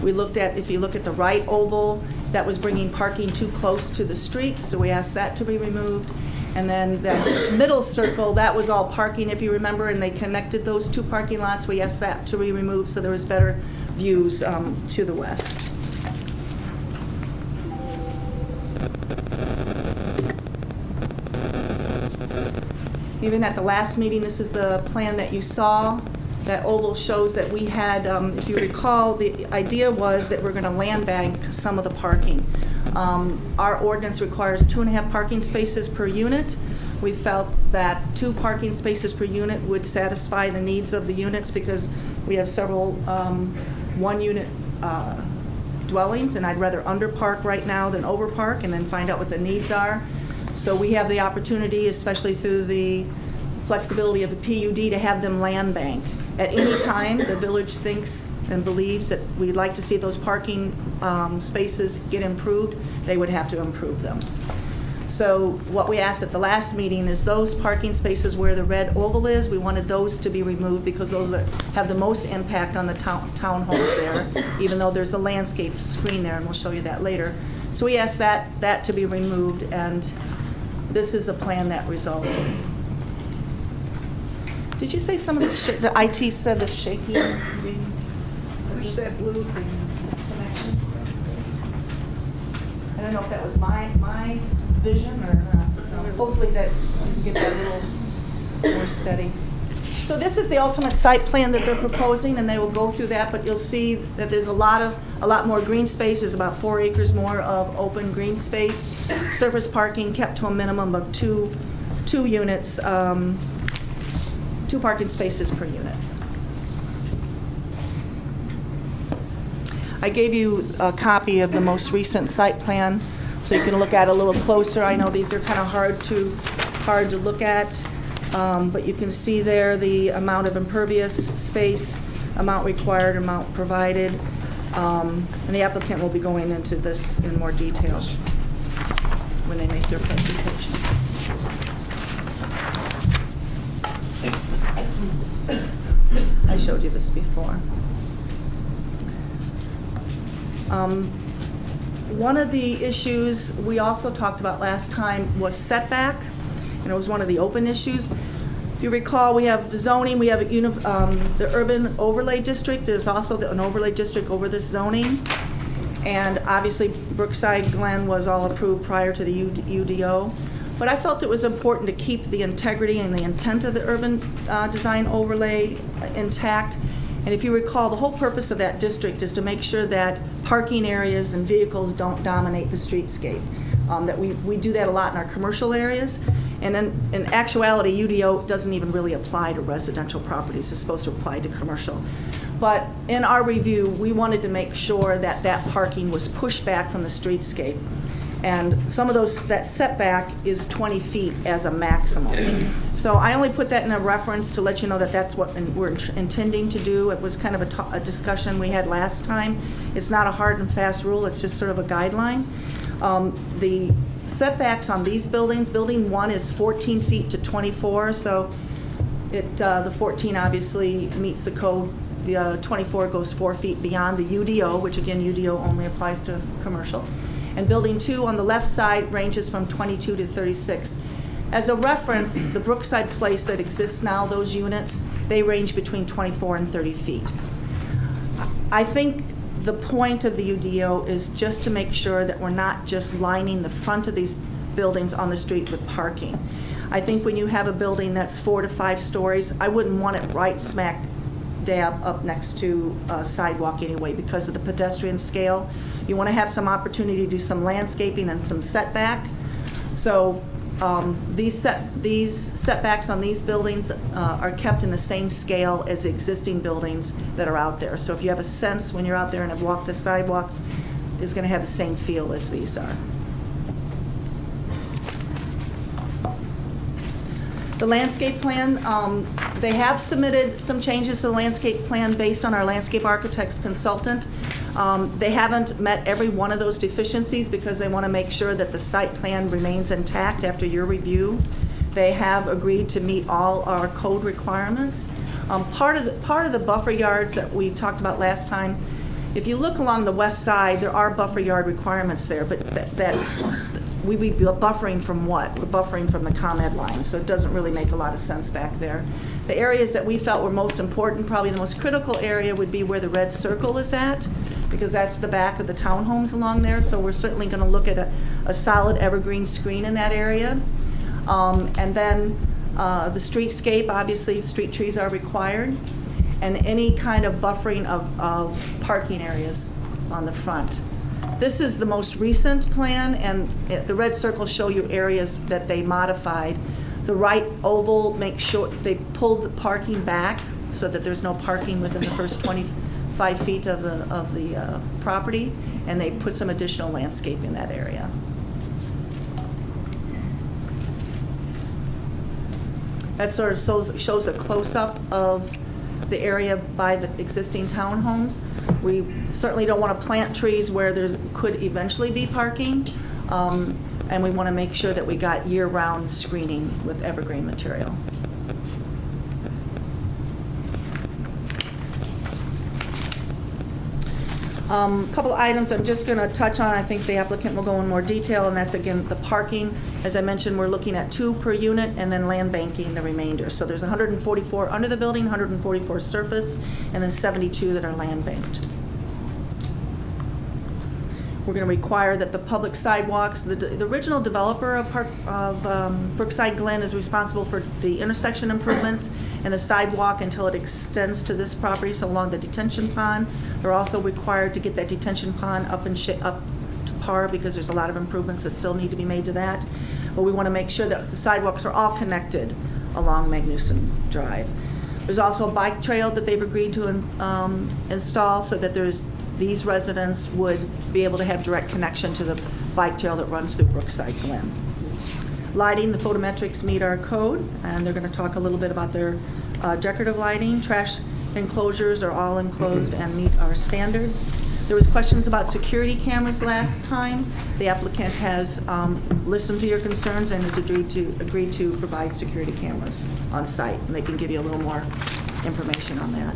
We looked at, if you look at the right oval, that was bringing parking too close to the street, so we asked that to be removed. And then that middle circle, that was all parking, if you remember, and they connected those 2 parking lots. We asked that to be removed so there was better views to the west. Even at the last meeting, this is the plan that you saw. That oval shows that we had, if you recall, the idea was that we're going to land bank some of the parking. Our ordinance requires 2.5 parking spaces per unit. We felt that 2 parking spaces per unit would satisfy the needs of the units, because we have several 1-unit dwellings, and I'd rather underpark right now than overpark and then find out what the needs are. So we have the opportunity, especially through the flexibility of the PUD, to have them land bank. At any time, the village thinks and believes that we'd like to see those parking spaces get improved, they would have to improve them. So what we asked at the last meeting is those parking spaces where the red oval is, we wanted those to be removed, because those have the most impact on the townhomes there, even though there's a landscape screen there, and we'll show you that later. So we asked that to be removed, and this is the plan that resulted. Did you say some of the IT said the shaky? Push that blue thing. Connection? I don't know if that was my vision or not. So hopefully that we can get that a little more steady. So this is the ultimate site plan that they're proposing, and they will go through that, but you'll see that there's a lot more green space. There's about 4 acres more of open green space. Surface parking kept to a minimum of two units, 2 parking spaces per unit. I gave you a copy of the most recent site plan, so you can look at it a little closer. I know these are kind of hard to look at, but you can see there the amount of impervious space, amount required, amount provided, and the applicant will be going into this in more detail when they make their presentation. I showed you this before. One of the issues we also talked about last time was setback, and it was one of the open issues. If you recall, we have zoning, we have the urban overlay district. There's also an overlay district over this zoning. And obviously, Brookside Glen was all approved prior to the UDO. But I felt it was important to keep the integrity and the intent of the urban design overlay intact. And if you recall, the whole purpose of that district is to make sure that parking areas and vehicles don't dominate the streetscape. That we do that a lot in our commercial areas. And in actuality, UDO doesn't even really apply to residential properties. It's supposed to apply to commercial. But in our review, we wanted to make sure that that parking was pushed back from the streetscape. And some of that setback is 20 feet as a maximum. So I only put that in a reference to let you know that that's what we're intending to do. It was kind of a discussion we had last time. It's not a hard and fast rule, it's just sort of a guideline. The setbacks on these buildings, building 1 is 14 feet to 24, so the 14 obviously meets the code. The 24 goes 4 feet beyond the UDO, which again, UDO only applies to commercial. And building 2 on the left side ranges from 22 to 36. As a reference, the Brookside place that exists now, those units, they range between 24 and 30 feet. I think the point of the UDO is just to make sure that we're not just lining the front of these buildings on the street with parking. I think when you have a building that's 4 to 5 stories, I wouldn't want it right smack dab up next to a sidewalk anyway because of the pedestrian scale. You want to have some opportunity to do some landscaping and some setback. So these setbacks on these buildings are kept in the same scale as existing buildings that are out there. So if you have a sense when you're out there and have walked the sidewalks, it's going to have the same feel as these are. The landscape plan, they have submitted some changes to the landscape plan based on our landscape architect's consultant. They haven't met every one of those deficiencies because they want to make sure that the site plan remains intact after your review. They have agreed to meet all our code requirements. Part of the buffer yards that we talked about last time, if you look along the west side, there are buffer yard requirements there, but we'd be buffering from what? We're buffering from the ComEd line, so it doesn't really make a lot of sense back there. The areas that we felt were most important, probably the most critical area would be where the red circle is at, because that's the back of the townhomes along there, so we're certainly going to look at a solid evergreen screen in that area. And then the streetscape, obviously street trees are required, and any kind of buffering of parking areas on the front. This is the most recent plan, and the red circles show you areas that they modified. The right oval makes sure they pulled the parking back so that there's no parking within the first 25 feet of the property, and they put some additional landscape in that area. That sort of shows a close-up of the area by the existing townhomes. We certainly don't want to plant trees where could eventually be parking, and we want to make sure that we got year-round screening with evergreen material. Couple items I'm just going to touch on. I think the applicant will go in more detail, and that's, again, the parking. As I mentioned, we're looking at 2 per unit and then land banking the remainder. So there's 144 under the building, 144 surface, and then 72 that are land banked. We're going to require that the public sidewalks, the original developer of Brookside Glen is responsible for the intersection improvements and the sidewalk until it extends to this property, so along the detention pond. They're also required to get that detention pond up to par because there's a lot of improvements that still need to be made to that. But we want to make sure that the sidewalks are all connected along Magnuson Drive. There's also a bike trail that they've agreed to install so that these residents would be able to have direct connection to the bike trail that runs through Brookside Glen. Lighting, the photometrics meet our code, and they're going to talk a little bit about their decorative lighting. Trash enclosures are all enclosed and meet our standards. There was questions about security cameras last time. The applicant has listened to your concerns and has agreed to provide security cameras on site, and they can give you a little more information on that.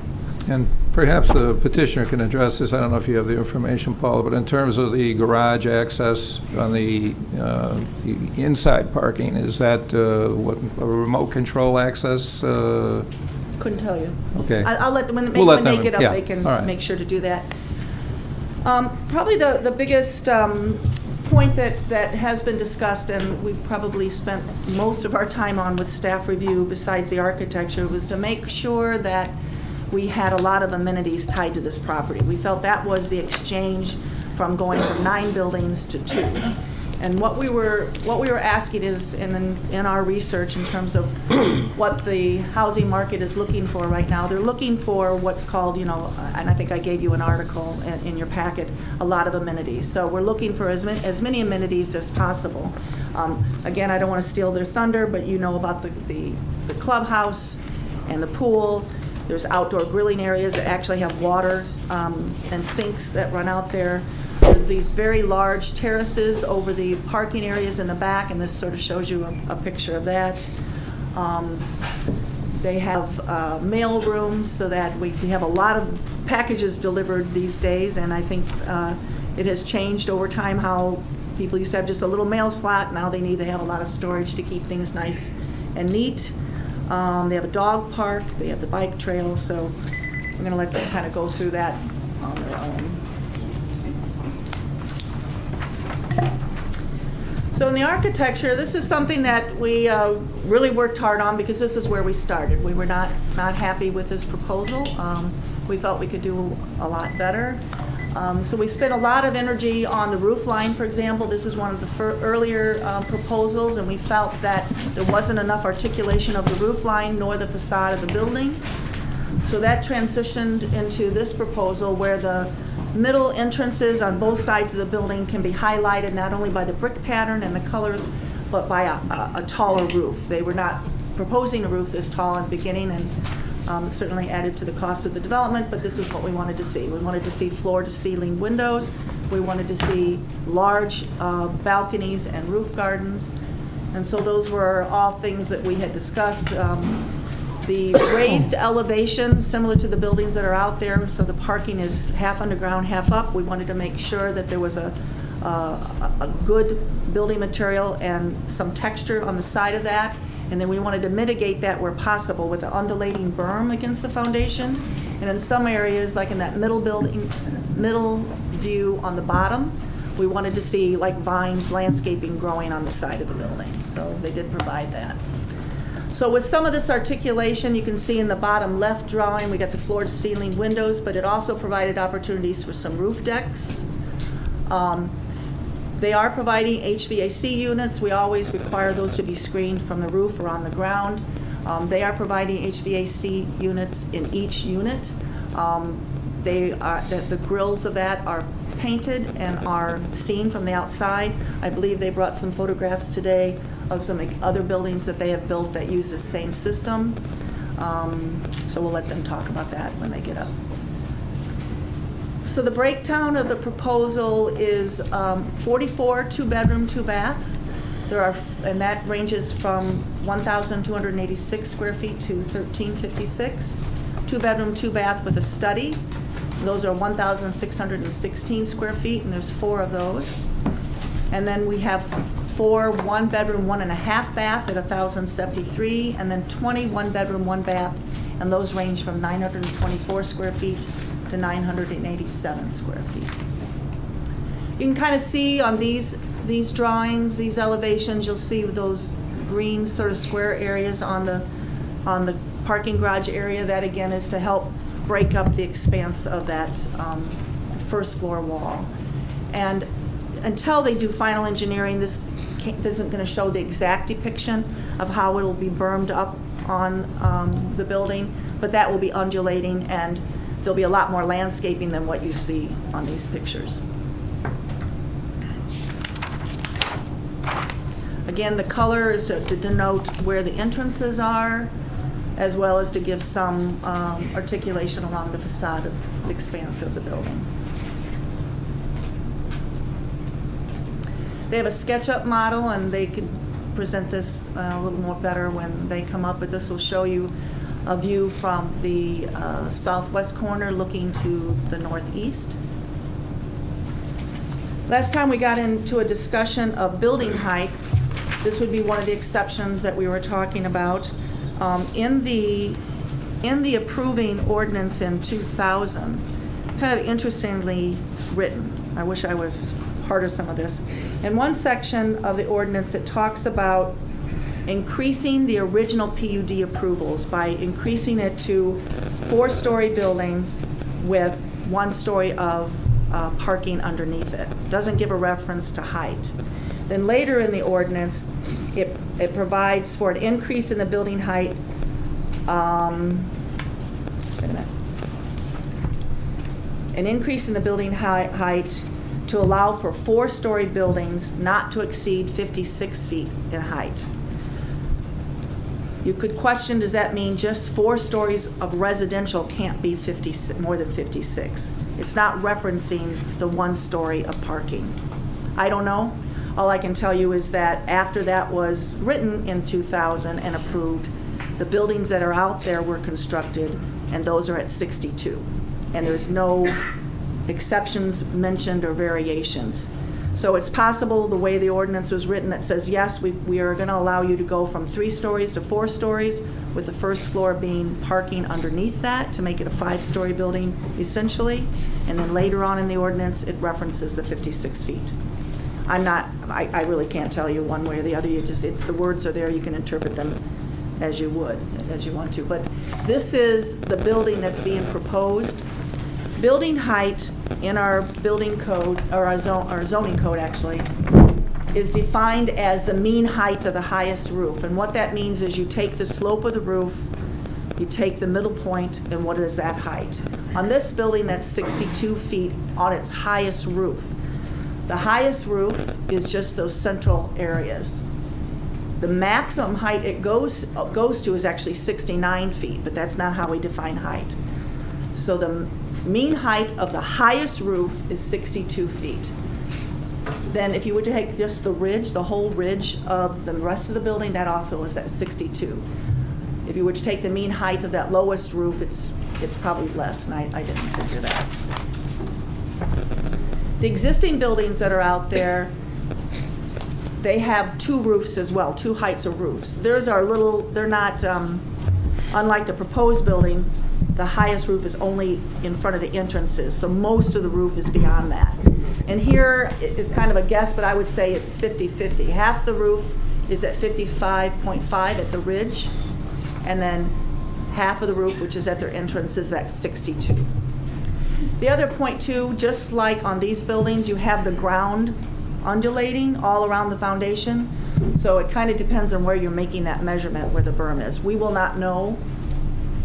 And perhaps the petitioner can address this. I don't know if you have the information, Paula, but in terms of the garage access on the inside parking, is that what, a remote control access? Couldn't tell you. Okay. I'll let them, when We'll let they them- get up, yeah, they can all right. make sure to do that. Probably the biggest point that has been discussed, and we've probably spent most of our time on with staff review besides the architecture, was to make sure that we had a lot of amenities tied to this property. We felt that was the exchange from going from 9 buildings to 2. And what we were asking is, in our research in terms of what the housing market is looking for right now, they're looking for what's called, and I think I gave you an article in your packet, a lot of amenities. So we're looking for as many amenities as possible. Again, I don't want to steal their thunder, but you know about the clubhouse and the pool. There's outdoor grilling areas that actually have water and sinks that run out there. There's these very large terraces over the parking areas in the back, and this sort of shows you a picture of that. They have mail rooms so that we have a lot of packages delivered these days, and I think it has changed over time how people used to have just a little mail slot. Now they need to have a lot of storage to keep things nice and neat. They have a dog park, they have the bike trail, so we're going to let them kind of go through that on their own. So in the architecture, this is something that we really worked hard on because this is where we started. We were not happy with this proposal. We felt we could do a lot better. So we spent a lot of energy on the roof line, for example. This is one of the earlier proposals, and we felt that there wasn't enough articulation of the roof line nor the facade of the building. So that transitioned into this proposal where the middle entrances on both sides of the building can be highlighted not only by the brick pattern and the colors, but by a taller roof. They were not proposing a roof this tall in the beginning, and certainly added to the cost of the development, but this is what we wanted to see. We wanted to see floor-to-ceiling windows. We wanted to see large balconies and roof gardens. And so those were all things that we had discussed. The raised elevation, similar to the buildings that are out there, so the parking is half underground, half up. We wanted to make sure that there was a good building material and some texture on the side of that. And then we wanted to mitigate that where possible with an undulating berm against the foundation. And in some areas, like in that middle view on the bottom, we wanted to see like vines, landscaping growing on the side of the buildings. So they did provide that. So with some of this articulation, you can see in the bottom left drawing, we got the floor-to-ceiling windows, but it also provided opportunities for some roof decks. They are providing HVAC units. We always require those to be screened from the roof or on the ground. They are providing HVAC units in each unit. The grills of that are painted and are seen from the outside. I believe they brought some photographs today of some other buildings that they have built that use the same system. So we'll let them talk about that when they get up. So the breakdown of the proposal is 44 2-bedroom, 2-bath. And that ranges from 1,286 square feet to 1,356. 2-bedroom, 2-bath with a study. Those are 1,616 square feet, and there's 4 of those. And then we have 4 one-bedroom, 1.5 bath at 1,073, and then 20 one-bedroom, 1 bath, and those range from 924 square feet to 987 square feet. You can kind of see on these drawings, these elevations, you'll see those green sort of square areas on the parking garage area. That again is to help break up the expanse of that first floor wall. And until they do final engineering, this isn't going to show the exact depiction of how it will be bermed up on the building, but that will be undulating, and there'll be a lot more landscaping than what you see on these pictures. Again, the color is to denote where the entrances are, as well as to give some articulation along the facade of the expanse of the building. They have a SketchUp model, and they can present this a little more better when they come up, but this will show you a view from the southwest corner looking to the northeast. Last time we got into a discussion of building height. This would be one of the exceptions that we were talking about. In the approving ordinance in 2000, kind of interestingly written. I wish I was part of some of this. In one section of the ordinance, it talks about increasing the original PUD approvals by increasing it to 4-story buildings with 1 story of parking underneath it. Doesn't give a reference to height. Then later in the ordinance, it provides for an increase in the building height. Wait a minute. An increase in the building height to allow for 4-story buildings not to exceed 56 feet in height. You could question, does that mean just 4 stories of residential can't be more than 56? It's not referencing the 1 story of parking. I don't know. All I can tell you is that after that was written in 2000 and approved, the buildings that are out there were constructed, and those are at 62. And there's no exceptions mentioned or variations. So it's possible, the way the ordinance was written, that says, yes, we are going to allow you to go from 3 stories to 4 stories, with the first floor being parking underneath that to make it a 5-story building, essentially. And then later on in the ordinance, it references the 56 feet. I really can't tell you one way or the other. It's the words are there. You can interpret them as you want to. But this is the building that's being proposed. Building height in our building code, or our zoning code actually, is defined as the mean height of the highest roof. And what that means is you take the slope of the roof, you take the middle point, and what is that height? On this building, that's 62 feet on its highest roof. The highest roof is just those central areas. The maximum height it goes to is actually 69 feet, but that's not how we define height. So the mean height of the highest roof is 62 feet. Then if you were to take just the ridge, the whole ridge of the rest of the building, that also is at 62. If you were to take the mean height of that lowest roof, it's probably less, and I didn't figure that. The existing buildings that are out there, they have 2 roofs as well, 2 heights of roofs. Theirs are they're not, unlike the proposed building, the highest roof is only in front of the entrances, so most of the roof is beyond that. And here, it's kind of a guess, but I would say it's 50-50. Half the roof is at 55.5 at the ridge, and then half of the roof, which is at their entrance, is at 62. The other point too, just like on these buildings, you have the ground undulating all around the foundation. So it kind of depends on where you're making that measurement, where the berm is. We will not know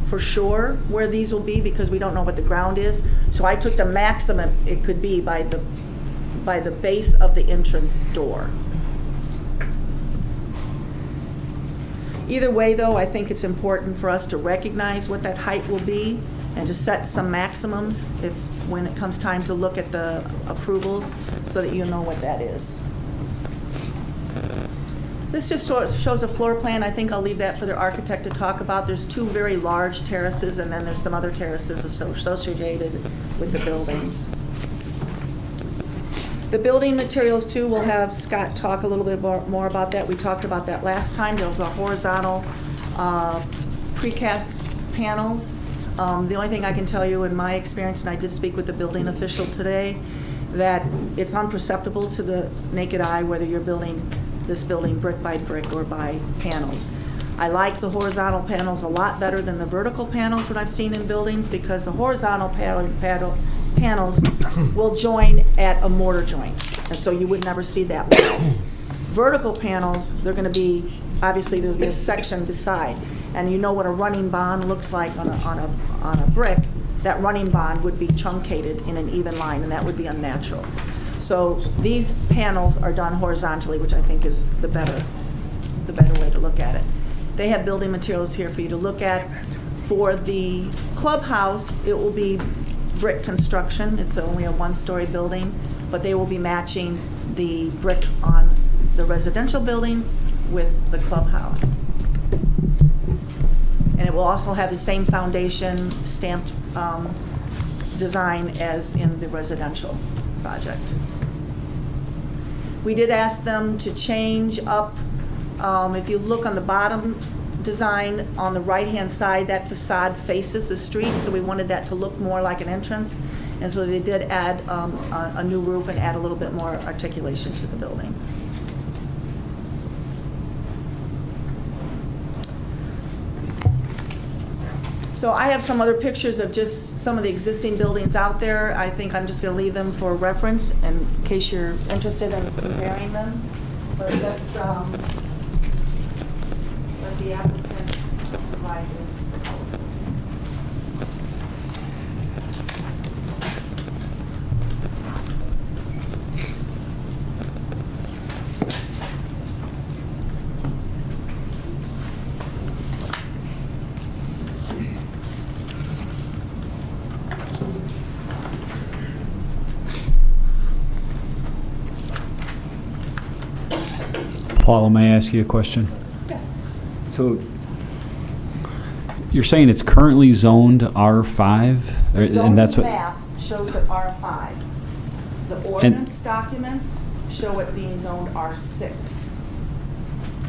for sure where these will be because we don't know what the ground is. So I took the maximum it could be by the base of the entrance door. Either way though, I think it's important for us to recognize what that height will be and to set some maximums when it comes time to look at the approvals so that you know what that is. This just shows a floor plan. I think I'll leave that for the architect to talk about. There's two very large terraces, and then there's some other terraces associated with the buildings. The building materials, too, we'll have Scott talk a little bit more about that. We talked about that last time. Those are horizontal precast panels. The only thing I can tell you in my experience, and I did speak with the building official today, that it's unperceptible to the naked eye whether you're building this building brick by brick or by panels. I like the horizontal panels a lot better than the vertical panels that I've seen in buildings, because the horizontal panels will join at a mortar joint, and so you would never see that well. Vertical panels, they're going to be, obviously there'll be a section beside, and you know what a running bond looks like on a brick. That running bond would be truncated in an even line, and that would be unnatural. So these panels are done horizontally, which I think is the better way to look at it. They have building materials here for you to look at. For the clubhouse, it will be brick construction. It's only a one-story building, but they will be matching the brick on the residential buildings with the clubhouse. And it will also have the same foundation stamped design as in the residential project. We did ask them to change up, if you look on the bottom design on the right-hand side, that facade faces the street, so we wanted that to look more like an entrance. And so they did add a new roof and add a little bit more articulation to the building. So I have some other pictures of just some of the existing buildings out there. I think I'm just going to leave them for reference in case you're interested in comparing them. But that's what the applicant provided. Paula, may I ask you a question? Yes. So you're saying it's currently zoned R5? The And that's zoning what? map shows it R5. The ordinance documents show it being zoned R6.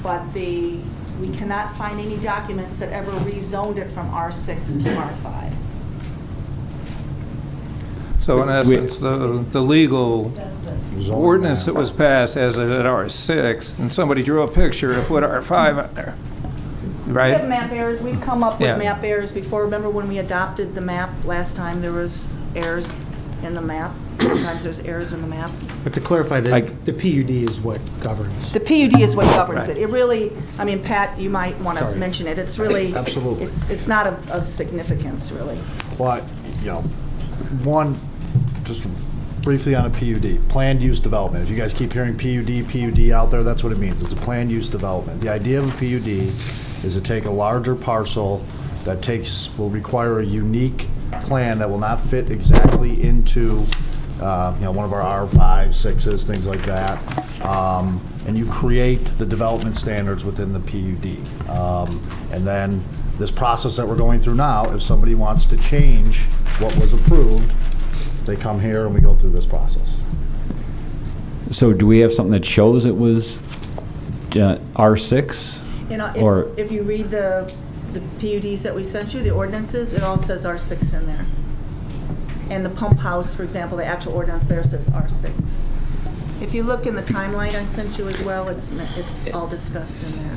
But we cannot find any documents that ever rezoned it from R6 to R5. So in essence, the legal ordinance that was passed has it at R6, and somebody drew a picture and put R5 on there, We have right? map errors. We've come up Yeah. with map errors before. Remember when we adopted the map last time, there was errors in the map? Sometimes there's errors in the map. But to clarify, the PUD is what governs. The PUD is what governs Right. it. It really, I mean, Pat, you might want to Sorry. mention it. It's really, Absolutely. it's not of significance, really. But, one, just briefly on a PUD, planned use development. If you guys keep hearing PUD out there, that's what it means. It's a planned use development. The idea of a PUD is to take a larger parcel that will require a unique plan that will not fit exactly into, one of our R5, 6s, things like that. And you create the development standards within the PUD. And then this process that we're going through now, if somebody wants to change what was approved, they come here and we go through this process. So do we have something that shows it was R6? Or- If you read the PUDs that we sent you, the ordinances, it all says R6 in there. And the pump house, for example, the actual ordinance there says R6. If you look in the timeline I sent you as well, it's all discussed in there.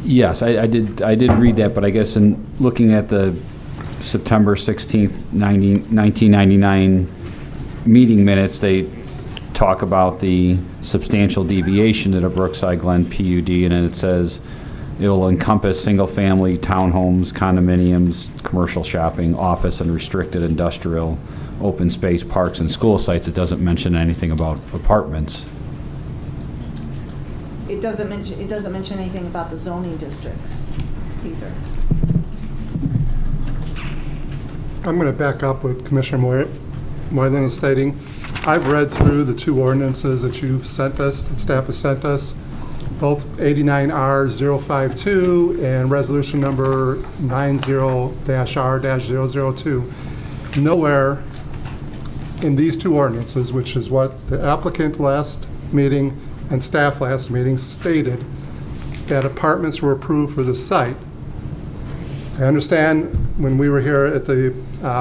Yes, I did read that, but I guess in looking at the September 16th, 1999 meeting minutes, they talk about the substantial deviation at a Brookside Glen PUD, and then it says it'll encompass single-family townhomes, condominiums, commercial shopping, office, and restricted industrial, open space, parks, and school sites. It doesn't mention anything about apartments. It doesn't mention anything about the zoning districts either. I'm going to back up with Commissioner Moylan is stating. I've read through the two ordinances that you've sent us, that staff has sent us. both 89R052 and resolution number 90-R-002. Nowhere in these two ordinances, which is what the applicant last meeting and staff last meeting stated, that apartments were approved for the site. I understand when we were here at the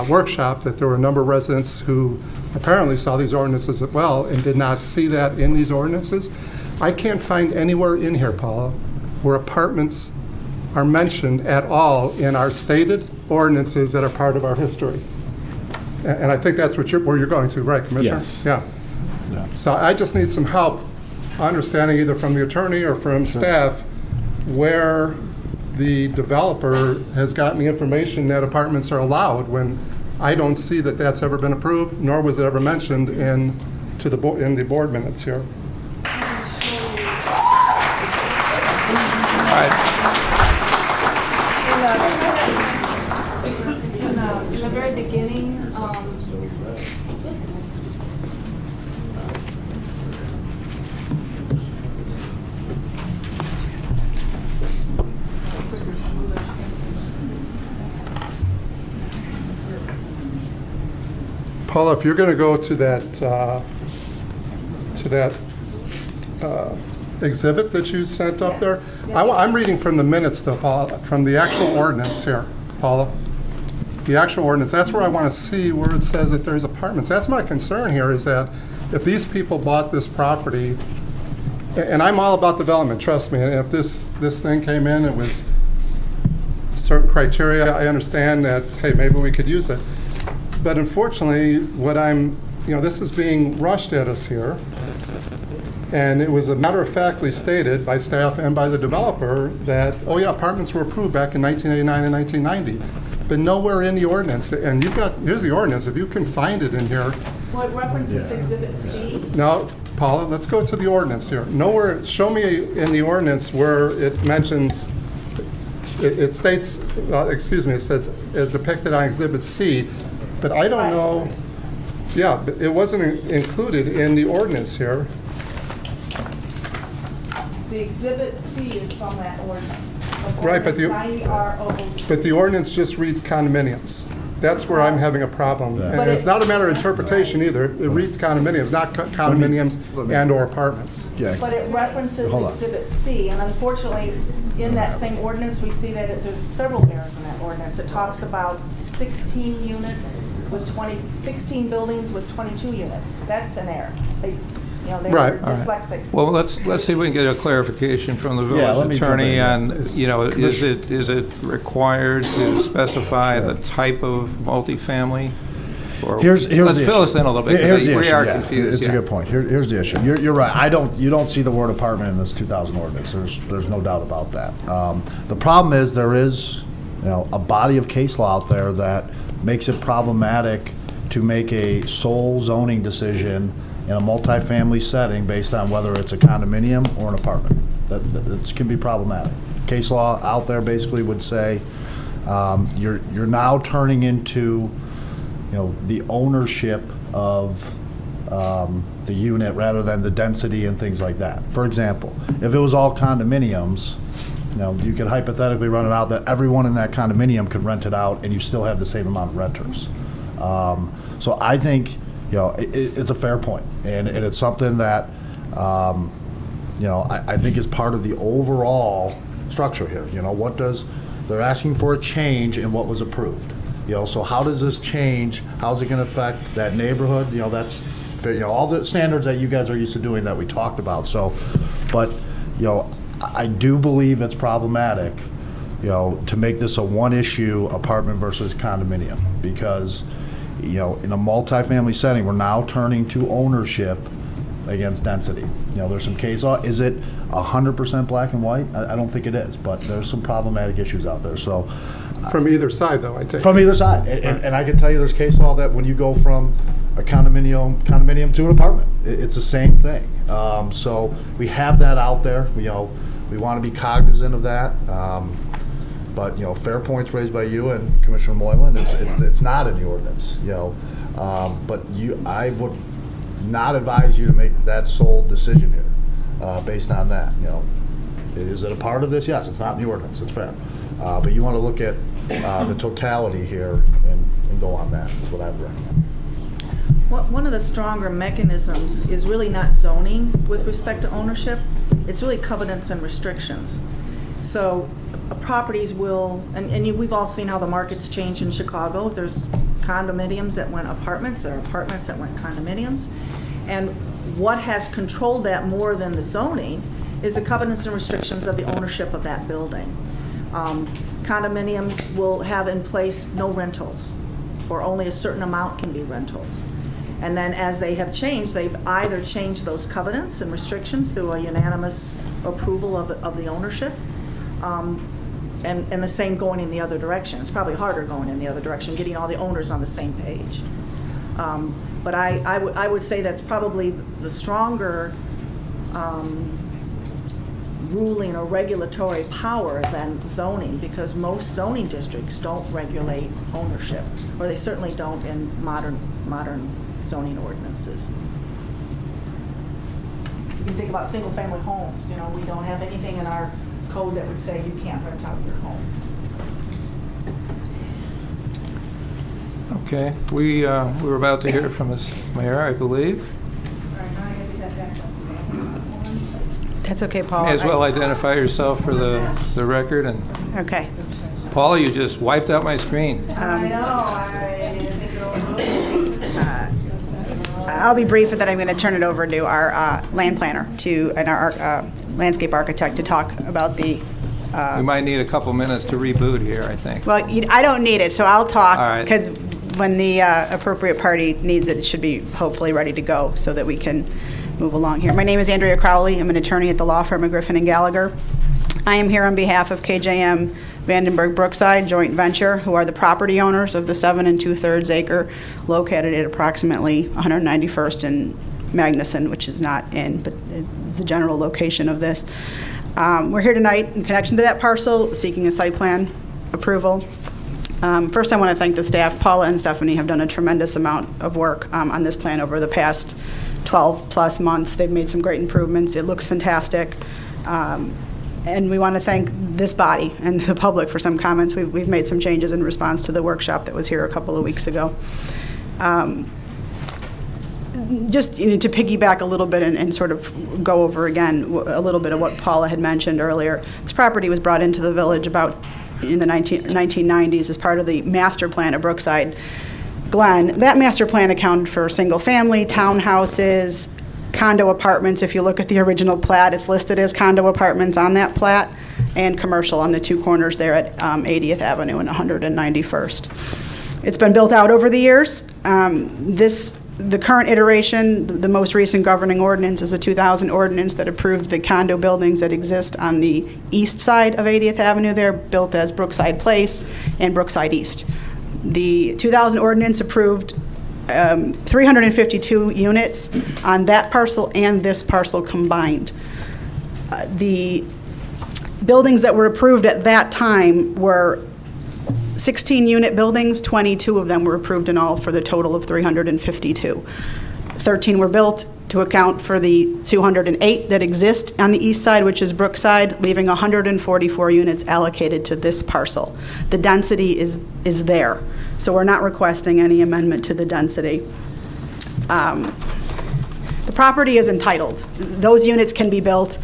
workshop that there were a number of residents who apparently saw these ordinances as well and did not see that in these ordinances. I can't find anywhere in here, Paula, where apartments are mentioned at all in our stated ordinances that are part of our history. And I think that's what where you're going to, right, Commissioner? Yes. Yeah. So I just need some help understanding either from the attorney or from staff where the developer has gotten the information that apartments are allowed when I don't see that that's ever been approved, nor was it ever mentioned in the board minutes here. All right. In the very beginning, Paula, if you're going to go to that exhibit that you sent up there, I'm reading from the minutes, though, Paula, from the actual ordinance here, Paula. The actual ordinance, that's where I want to see where it says that there's apartments. That's my concern here, is that if these people bought this property, and I'm all about development, trust me, and if this thing came in, it was certain criteria, I understand that, hey, maybe we could use it. But unfortunately, this is being rushed at us here. And it was a matter-of-factly stated by staff and by the developer that, oh yeah, apartments were approved back in 1989 and 1990. But nowhere in the ordinance, and here's the ordinance, if you can find it in here. well, it references Exhibit C. Now, Paula, let's go to the ordinance here. Nowhere, show me in the ordinance where it mentions, it states, it says, as depicted on Exhibit C, but I don't know, yeah, but it wasn't included in the ordinance here. The Exhibit C is from that ordinance. Right, but the- 90R002. But the ordinance just reads condominiums. That's where I'm having a problem. And But it's it- not a matter of interpretation either. It reads condominiums, not condominiums and/or apartments. Yeah. But it references Hold on. Exhibit C, and unfortunately, in that same ordinance, we see that there's several errors in that ordinance. It talks about 16 units with 16 buildings with 22 units. That's an error. They Right. were dyslexic. Well, let's see if we can get a clarification from the Yeah, let village me jump attorney in. on, is it required to specify the type of multifamily? Or- Here's Let's the fill issue. us in a little bit, Here's because the we issue, are yeah. confused. It's a yeah. good point. Here's the issue. You're right. You don't see the word apartment in this 2000 ordinance. There's no doubt about that. The problem is there is, a body of case law out there that makes it problematic to make a sole zoning decision in a multifamily setting based on whether it's a condominium or an apartment. That can be problematic. Case law out there basically would say you're now turning into the ownership of the unit rather than the density and things like that. For example, if it was all condominiums, you could hypothetically run it out that everyone in that condominium could rent it out and you still have the same amount of renters. So I think it's a fair point, and it's something that I think is part of the overall structure here. They're asking for a change in what was approved. So how does this change? How's it going to affect that neighborhood? That's all the standards that you guys are used to doing that we talked about. So, but I do believe it's problematic, to make this a one-issue apartment versus condominium, because in a multifamily setting, we're now turning to ownership against density. There's some case law. Is it 100% black and white? I don't think it is, but there's some problematic issues out there. So, From either side, though, I take it. from either side, and I can tell you, there's case law that when you go from a condominium to an apartment, it's the same thing. So we have that out there. We want to be cognizant of that. But fair points raised by you and Commissioner Moylan. It's not in the ordinance. But I would not advise you to make that sole decision here based on that. Is it a part of this? Yes, it's not in the ordinance, it's fair. But you want to look at the totality here and go on that, is what I would recommend. One of the stronger mechanisms is really not zoning with respect to ownership. It's really covenants and restrictions. So properties will, and we've all seen how the markets change in Chicago. There's condominiums that went apartments, there are apartments that went condominiums. And what has controlled that more than the zoning is the covenants and restrictions of the ownership of that building. Condominiums will have in place no rentals, or only a certain amount can be rentals. And then as they have changed, they've either changed those covenants and restrictions through a unanimous approval of the ownership, and the same going in the other direction. It's probably harder going in the other direction, getting all the owners on the same page. But I would say that's probably the stronger ruling or regulatory power than zoning, because most zoning districts don't regulate ownership, or they certainly don't in modern zoning ordinances. You can think about single-family homes. You know, we don't have anything in our code that would say you can't rent out your home. Okay, we were about to hear from Ms. Mayor, I believe. That's okay, Paul. May as well identify yourself for the record. And Okay. Paula, you just wiped out my screen. I know. I'll be brief, and then I'm going to turn it over to our land planner and our landscape architect to talk about the. We might need a couple minutes to reboot here, I think. Well, I don't need it, so I'll talk, All right. because when the appropriate party needs it, it should be hopefully ready to go so that we can move along here. My name is Andrea Crowley. I'm an attorney at the law firm of Griffin & Gallagher. I am here on behalf of KJM Vandenberg Brookside Joint Venture, who are the property owners of the 7 2/3 acre located at approximately 191st and Magnuson, which is not in, but it's the general location of this. We're here tonight in connection to that parcel, seeking a site plan approval. First, I want to thank the staff. Paula and Stephanie have done a tremendous amount of work on this plan over the past 12-plus months. They've made some great improvements. It looks fantastic. And we want to thank this body and the public for some comments. We've made some changes in response to the workshop that was here a couple of weeks ago. Just to piggyback a little bit and sort of go over again a little bit of what Paula had mentioned earlier. This property was brought into the village about in the 1990s as part of the master plan of Brookside Glen. That master plan accounted for single-family, townhouses, condo apartments. If you look at the original plat, it's listed as condo apartments on that plat, and commercial on the two corners there at 80th Avenue and 191st. It's been built out over the years. The current iteration, the most recent governing ordinance, is a 2000 ordinance that approved the condo buildings that exist on the east side of 80th Avenue there, built as Brookside Place and Brookside East. The 2000 ordinance approved 352 units on that parcel and this parcel combined. The buildings that were approved at that time were 16-unit buildings. 22 of them were approved in all for the total of 352. 13 were built to account for the 208 that exist on the east side, which is Brookside, leaving 144 units allocated to this parcel. The density is there, so we're not requesting any amendment to the density. The property is entitled. Those units can be built.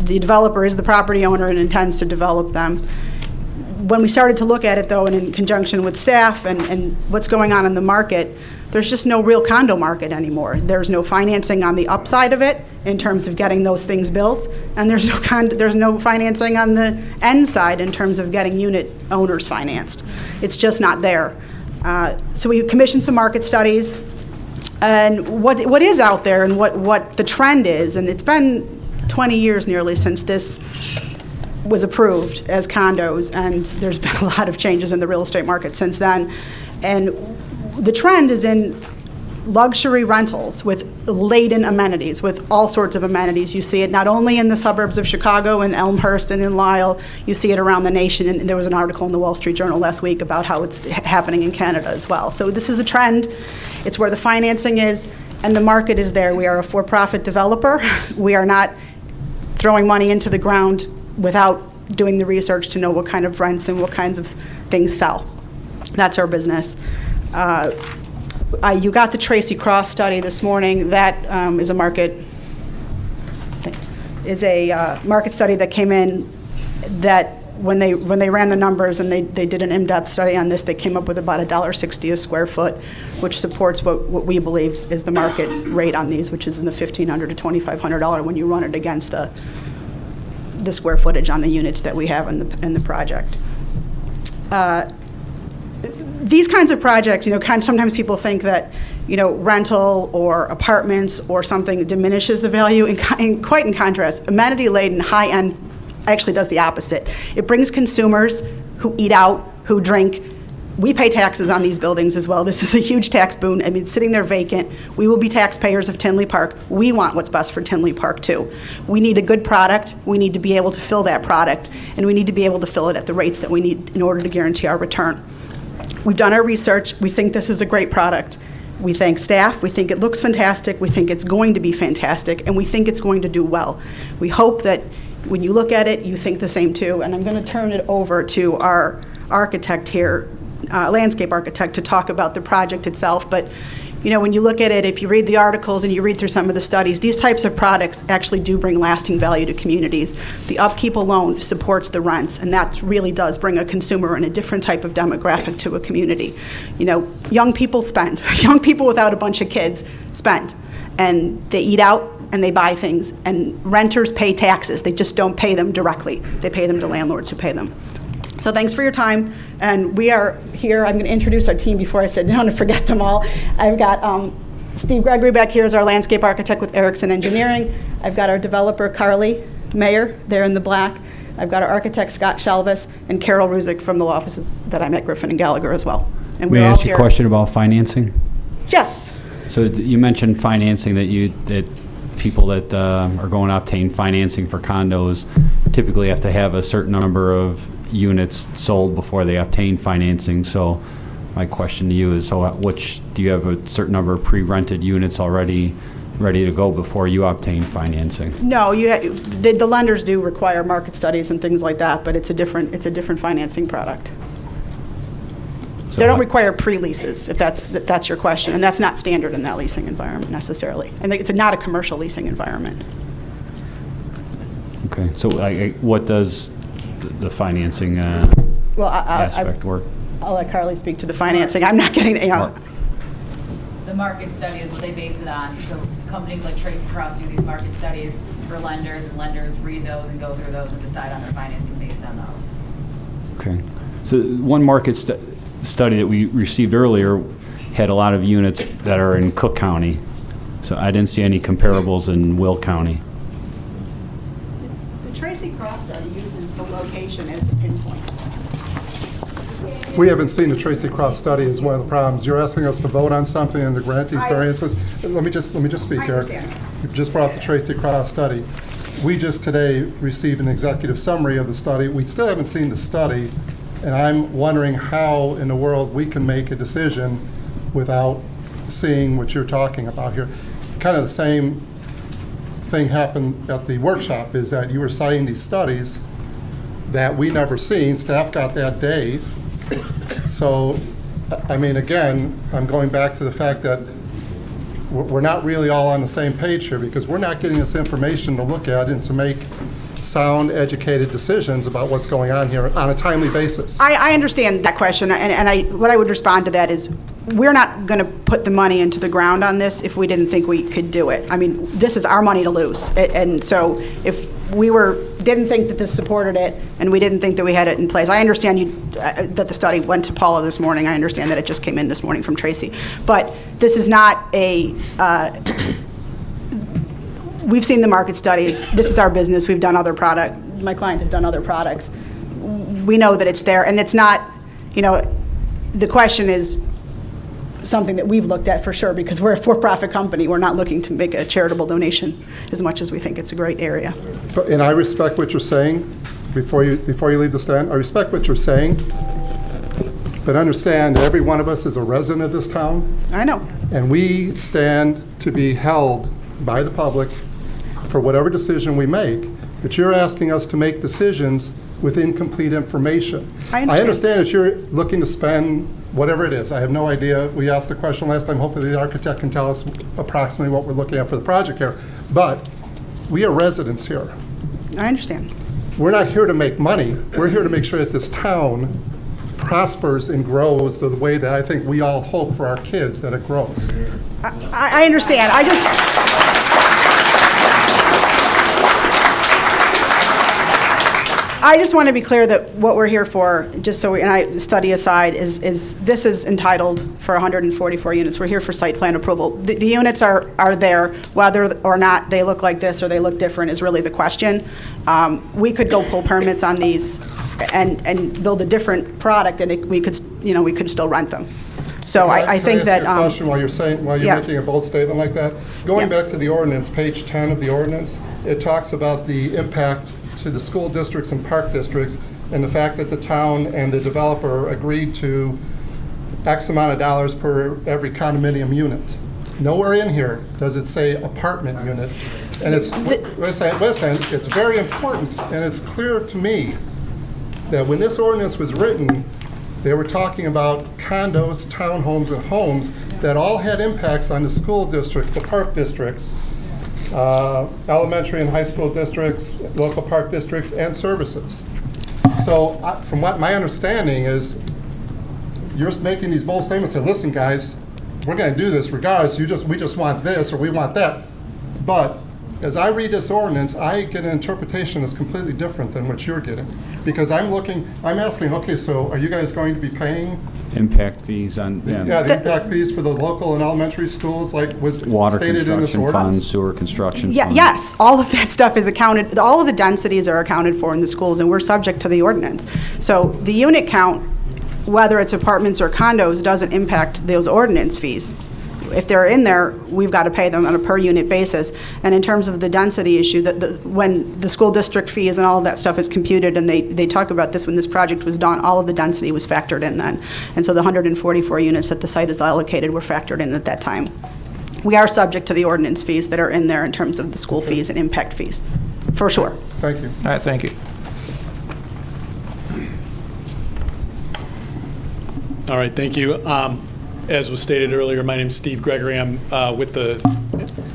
The developer is the property owner and intends to develop them. When we started to look at it, though, and in conjunction with staff and what's going on in the market, there's just no real condo market anymore. There's no financing on the upside of it in terms of getting those things built, and there's no financing on the end side in terms of getting unit owners financed. It's just not there. So we commissioned some market studies, and what is out there and what the trend is, and it's been 20 years nearly since this was approved as condos, and there's been a lot of changes in the real estate market since then. And the trend is in luxury rentals with laden amenities, with all sorts of amenities. You see it not only in the suburbs of Chicago, in Elmhurst and in Lisle, you see it around the nation, and there was an article in the Wall Street Journal last week about how it's happening in Canada as well. So this is a trend. It's where the financing is, and the market is there. We are a for-profit developer. We are not throwing money into the ground without doing the research to know what kind of rents and what kinds of things sell. That's our business. You got the Tracy Cross study this morning. That is a market study that came in that when they ran the numbers and they did an in-depth study on this, they came up with about $1.60 a square foot, which supports what we believe is the market rate on these, which is in the $1,500 to $2,500 when you run it against the square footage on the units that we have in the project. These kinds of projects, sometimes people think that, rental or apartments or something diminishes the value. And quite in contrast, amenity-laden, high-end actually does the opposite. It brings consumers who eat out, who drink. We pay taxes on these buildings as well. This is a huge tax boon. I mean, sitting there vacant, we will be taxpayers of Tinley Park. We want what's best for Tinley Park, too. We need a good product. We need to be able to fill that product, and we need to be able to fill it at the rates that we need in order to guarantee our return. We've done our research. We think this is a great product. We thank staff. We think it looks fantastic. We think it's going to be fantastic, and we think it's going to do well. We hope that when you look at it, you think the same, too. And I'm going to turn it over to our architect here, landscape architect, to talk about the project itself. But when you look at it, if you read the articles and you read through some of the studies, these types of products actually do bring lasting value to communities. The upkeep alone supports the rents, and that really does bring a consumer and a different type of demographic to a community. Young people spend. Young people without a bunch of kids spend, and they eat out and they buy things, and renters pay taxes. They just don't pay them directly. They pay them to landlords who pay them. So thanks for your time, and we are here. I'm going to introduce our team before I sit down and forget them all. I've got Steve Gregory back here as our landscape architect with Erickson Engineering. I've got our developer, Carly Mayer, there in the black. I've got our architect, Scott Shelvis, and Carol Ruzick from the law offices that I'm at Griffin and Gallagher as well. And May we're I all ask you here. a question about financing? Yes. So you mentioned financing, that people that are going to obtain financing for condos typically have to have a certain number of units sold before they obtain financing. So my question to you is, do you have a certain number of pre-rented units already ready to go before you obtain financing? No, the lenders do require market studies and things like that, but it's a different financing product. So They don't require pre-leases, if that's your question, and that's not standard in that leasing environment necessarily. And it's not a commercial leasing environment. Okay, so what does the financing aspect work? I'll let Carly speak to the financing. I'm not getting, The market study is what they base it on. So companies like Tracy Cross do these market studies for lenders, and lenders read those and go through those and decide on their financing based on those. Okay, so one market study that we received earlier had a lot of units that are in Cook County, so I didn't see any comparables in Will County. The Tracy Cross study uses the location as the pinpoint. We haven't seen the Tracy Cross study is one of the problems. You're asking us to vote on something and to grant these variances. Let me just speak, I Eric. understand. You just brought up the Tracy Cross study. We just today received an executive summary of the study. We still haven't seen the study, and I'm wondering how in the world we can make a decision without seeing what you're talking about here. Kind of the same thing happened at the workshop, is that you were citing these studies that we never seen. Staff got that day. So, I mean, again, I'm going back to the fact that we're not really all on the same page here, because we're not getting this information to look at and to make sound, educated decisions about what's going on here on a timely basis. I understand that question, and what I would respond to that is, we're not going to put the money into the ground on this if we didn't think we could do it. I mean, this is our money to lose, and so if we didn't think that this supported it, and we didn't think that we had it in place. I understand that the study went to Paula this morning. I understand that it just came in this morning from Tracy, but this is not we've seen the market studies. This is our business. We've done other product. My client has done other products. We know that it's there, and it's not, the question is something that we've looked at for sure, because we're a for-profit company. We're not looking to make a charitable donation as much as we think it's a great area. And I respect what you're saying. Before you leave the stand, I respect what you're saying, but understand that every one of us is a resident of this town. I know. And we stand to be held by the public for whatever decision we make. But you're asking us to make decisions with incomplete information. I understand. I understand that you're looking to spend whatever it is. I have no idea. We asked the question last time. Hopefully the architect can tell us approximately what we're looking at for the project here. But we are residents here. I understand. We're not here to make money. We're here to make sure that this town prospers and grows the way that I think we all hope for our kids that it grows. I understand. I just want to be clear that what we're here for, just so and I study aside, is this is entitled for 144 units. We're here for site plan approval. The units are there. Whether or not they look like this or they look different is really the question. We could go pull permits on these and build a different product, and we could still rent them. So I think that. Can I ask you a question while you're making a bold statement like that? Going Yeah. back to the ordinance, page 10 of the ordinance, it talks about the impact to the school districts and park districts, and the fact that the town and the developer agreed to X amount of dollars per every condominium unit. Nowhere in here does it say apartment unit. And it's, listen, it's very important, and it's clear to me that when this ordinance was written, they were talking about condos, townhomes, and homes that all had impacts on the school district, the park districts, elementary and high school districts, local park districts, and services. So from what my understanding is, you're making these bold statements and listen, guys, we're going to do this regardless. We just want this or we want that. But as I read this ordinance, I get an interpretation that's completely different than what you're getting. Because I'm asking, okay, so are you guys going to be paying Impact fees on, the impact fees for the local and elementary schools like was water stated in this construction ordinance? funds, sewer construction Yeah, funds. yes, all of that stuff is accounted, all of the densities are accounted for in the schools, and we're subject to the ordinance. So the unit count, whether it's apartments or condos, doesn't impact those ordinance fees. If they're in there, we've got to pay them on a per-unit basis. And in terms of the density issue, when the school district fees and all of that stuff is computed, and they talk about this when this project was done, all of the density was factored in then. And so the 144 units that the site is allocated were factored in at that time. We are subject to the ordinance fees that are in there in terms of the school fees and impact fees, for sure. Thank you. All right, thank you. All right, thank you. As was stated earlier, my name is Steve Gregory. I'm with the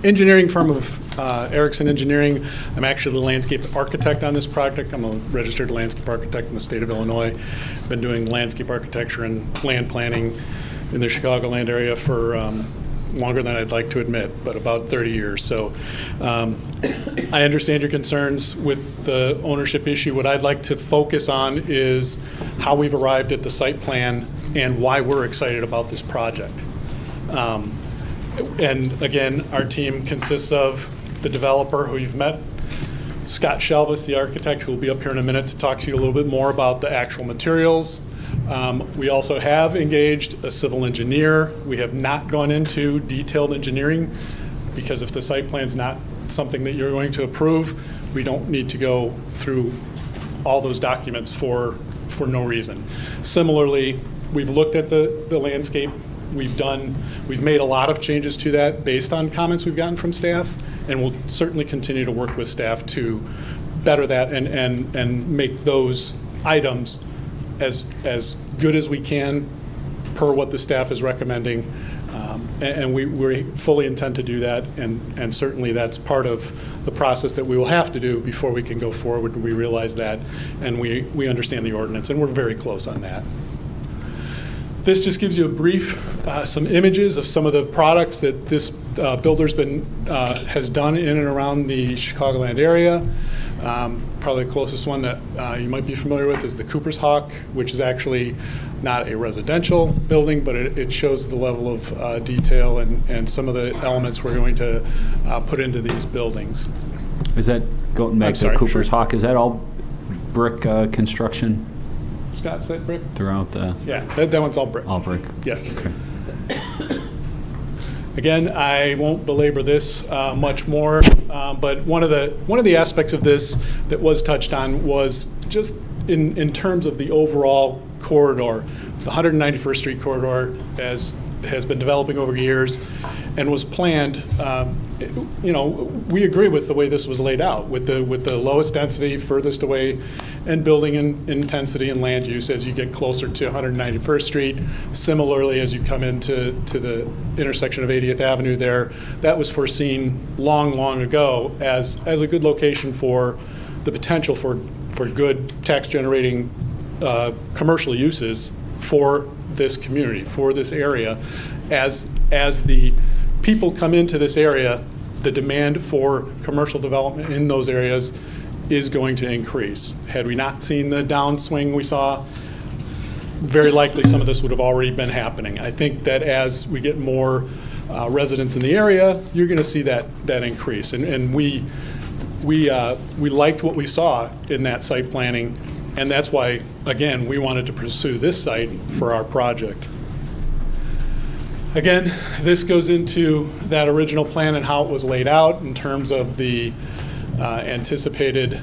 engineering firm of Erickson Engineering. I'm actually the landscape architect on this project. I'm a registered landscape architect in the state of Illinois. I've been doing landscape architecture and land planning in the Chicagoland area for longer than I'd like to admit, but about 30 years. So I understand your concerns with the ownership issue. What I'd like to focus on is how we've arrived at the site plan and why we're excited about this project. And again, our team consists of the developer who you've met, Scott Shelvis, the architect, who will be up here in a minute to talk to you a little bit more about the actual materials. We also have engaged a civil engineer. We have not gone into detailed engineering because if the site plan is not something that you're going to approve, we don't need to go through all those documents for no reason. Similarly, we've looked at the landscape. We've made a lot of changes to that based on comments we've gotten from staff, and we'll certainly continue to work with staff to better that and make those items as good as we can per what the staff is recommending. And we fully intend to do that, and certainly that's part of the process that we will have to do before we can go forward. We realize that, and we understand the ordinance, and we're very close on that. This just gives you a brief, some images of some of the products that this builder's has done in and around the Chicagoland area. Probably the closest one that you might be familiar with is the Cooper's Hawk, which is actually not a residential building, but it shows the level of detail and some of the elements we're going to put into these buildings. Is that, going back to Cooper's Hawk, is that all brick construction Scott, is that brick? throughout the? Yeah, that one's all brick. All brick? Yes. Okay. Again, I won't belabor this much more, but one of the aspects of this that was touched on was just in terms of the overall corridor. the 191st Street corridor has been developing over years and was planned, we agree with the way this was laid out, with the lowest density, furthest away, and building intensity and land use as you get closer to 191st Street. Similarly, as you come into the intersection of 80th Avenue there, that was foreseen long, long ago as a good location for the potential for good tax-generating commercial uses for this community, for this area. As the people come into this area, the demand for commercial development in those areas is going to increase. Had we not seen the downswing we saw, very likely some of this would have already been happening. I think that as we get more residents in the area, you're going to see that increase. And we liked what we saw in that site planning, and that's why, again, we wanted to pursue this site for our project. Again, this goes into that original plan and how it was laid out in terms of the anticipated,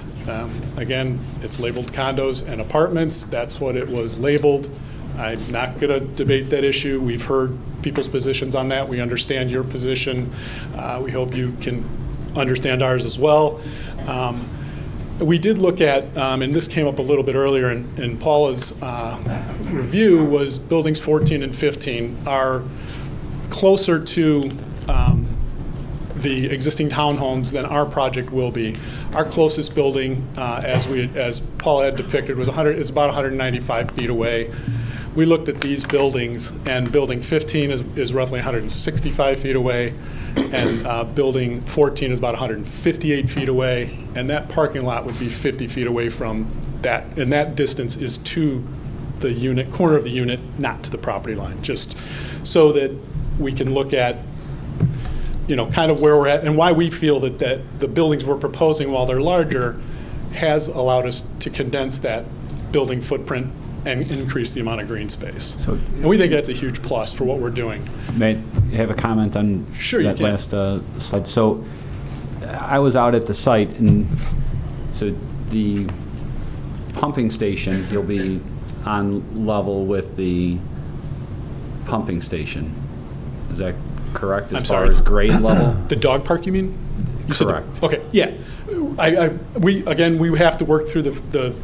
again, it's labeled condos and apartments. That's what it was labeled. I'm not going to debate that issue. We've heard people's positions on that. We understand your position. We hope you can understand ours as well. We did look at, and this came up a little bit earlier in Paula's review, was buildings 14 and 15 are closer to the existing townhomes than our project will be. Our closest building, as Paula had depicted, was it's about 195 feet away. We looked at these buildings, and building 15 is roughly 165 feet away, and building 14 is about 158 feet away, and that parking lot would be 50 feet away from that, and that distance is to the corner of the unit, not to the property line, just so that we can look at kind of where we're at and why we feel that the buildings we're proposing, while they're larger, has allowed us to condense that building footprint and increase the amount of green space. And we think that's a huge plus for what we're doing. May I have a comment on Sure, that you can. last slide? So I was out at the site, and so the pumping station, you'll be on level with the pumping station. Is that correct as I'm far sorry. as grade level? The dog park, you mean? You said Correct. okay, yeah. We have to work through the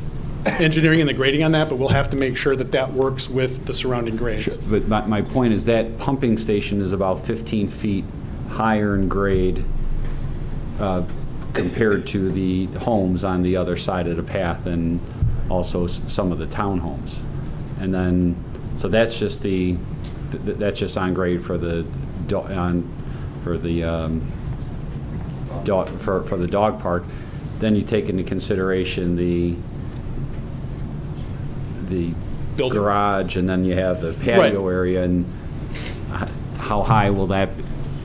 engineering and the grading on that, but we'll have to make sure that works with the surrounding grades. Sure, but my point is that pumping station is about 15 feet higher in grade compared to the homes on the other side of the path and also some of the townhomes. And then, so that's just on grade for the dog park. Then you take into consideration the Building. garage, and then you have the patio Right. area, and how high will that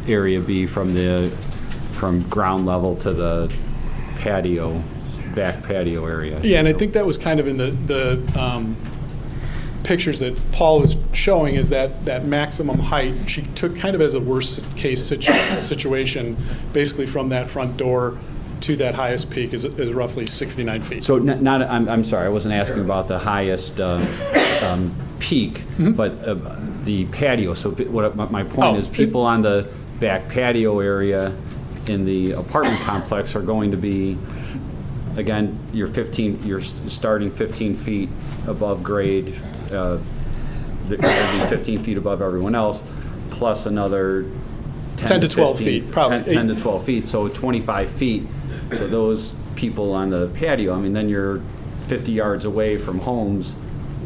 area be from ground level to the back patio area? Yeah, and I think that was kind of in the pictures that Paul was showing, is that maximum height. She took kind of as a worst case situation, basically from that front door to that highest peak is roughly 69 feet. So I'm sorry, I wasn't asking about the highest peak, but the patio. So my point is, people on the back patio area in the apartment complex are going to be, again, you're starting 15 feet above grade. They're going to be 15 feet above everyone else, plus another 10 to 12 15 feet, probably. 10 to 12 feet, so 25 feet. So those people on the patio, I mean, then you're 50 yards away from homes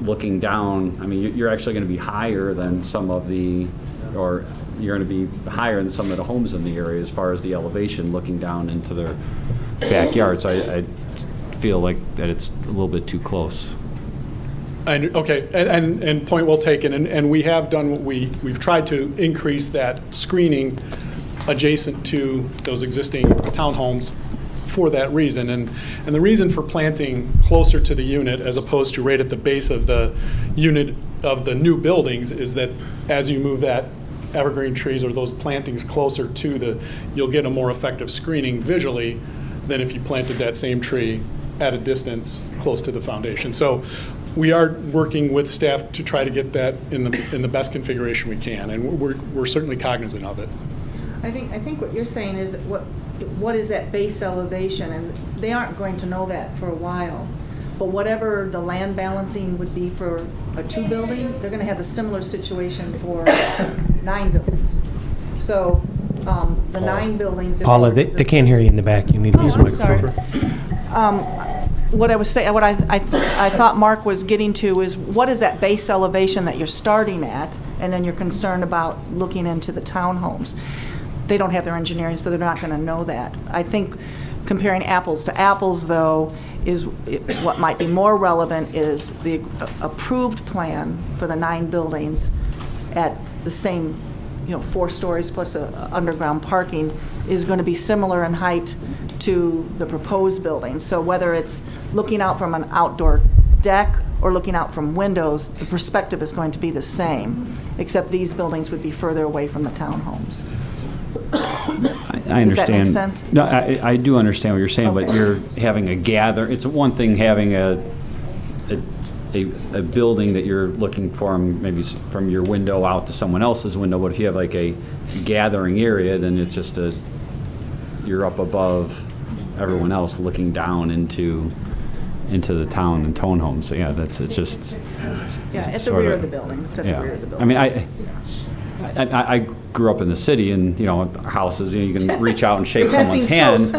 looking down. I mean, you're actually going to be higher than you're going to be higher than some of the homes in the area as far as the elevation looking down into their backyard. So I feel like that it's a little bit too close. Okay, and point well taken. And we have done what we've tried to increase that screening adjacent to those existing townhomes for that reason. And the reason for planting closer to the unit as opposed to right at the base of the unit of the new buildings is that as you move that evergreen trees or those plantings closer to you'll get a more effective screening visually than if you planted that same tree at a distance close to the foundation. So we are working with staff to try to get that in the best configuration we can, and we're certainly cognizant of it. I think what you're saying is what is that base elevation, and they aren't going to know that for a while. But whatever the land balancing would be for a 2-building, they're going to have a similar situation for 9 buildings. So the 9 buildings. Paula, they can't hear you in the back. You need to use a I'm sorry. microphone. What I was saying, what I thought Mark was getting to is what is that base elevation that you're starting at, and then you're concerned about looking into the townhomes. They don't have their engineering, so they're not going to know that. I think comparing apples to apples, though, is what might be more relevant is the approved plan for the 9 buildings at the same, 4 stories plus underground parking is going to be similar in height to the proposed building. So whether it's looking out from an outdoor deck or looking out from windows, the perspective is going to be the same, except these buildings would be further away from the townhomes. I understand. Does that make sense? No, I do understand what you're saying, but Okay. you're having a it's one thing having a building that you're looking from, maybe from your window out to someone else's window, but if you have like a gathering area, then it's just you're up above everyone else looking down into the town and townhomes. So yeah, it's just. Yeah, at the sort rear of the building. It's at the rear of the building. I mean, I grew up in the city, and houses, you can reach out and shake someone's hand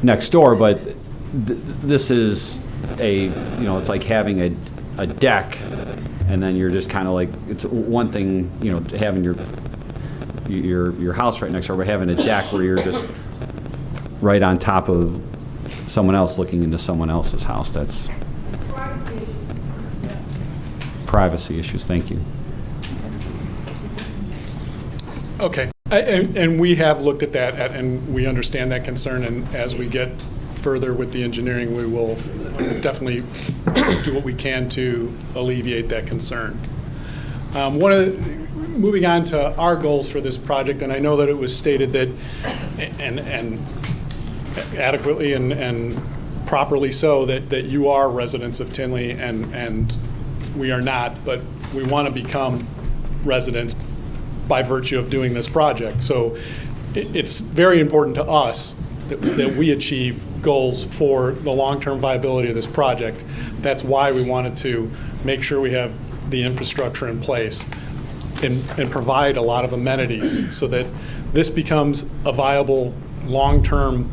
next door, but this is it's like having a deck, and then you're just kind of like, it's one thing, having your house right next door, but having a deck where you're just right on top of someone else looking into someone else's house. That's privacy issues. Thank you. Okay, and we have looked at that, and we understand that concern, and as we get further with the engineering, we will definitely do what we can to alleviate that concern. Moving on to our goals for this project, and I know that it was stated that, and adequately and properly so, that you are residents of Tinley, and we are not, but we want to become residents by virtue of doing this project. So it's very important to us that we achieve goals for the long-term viability of this project. That's why we wanted to make sure we have the infrastructure in place and provide a lot of amenities so that this becomes a viable long-term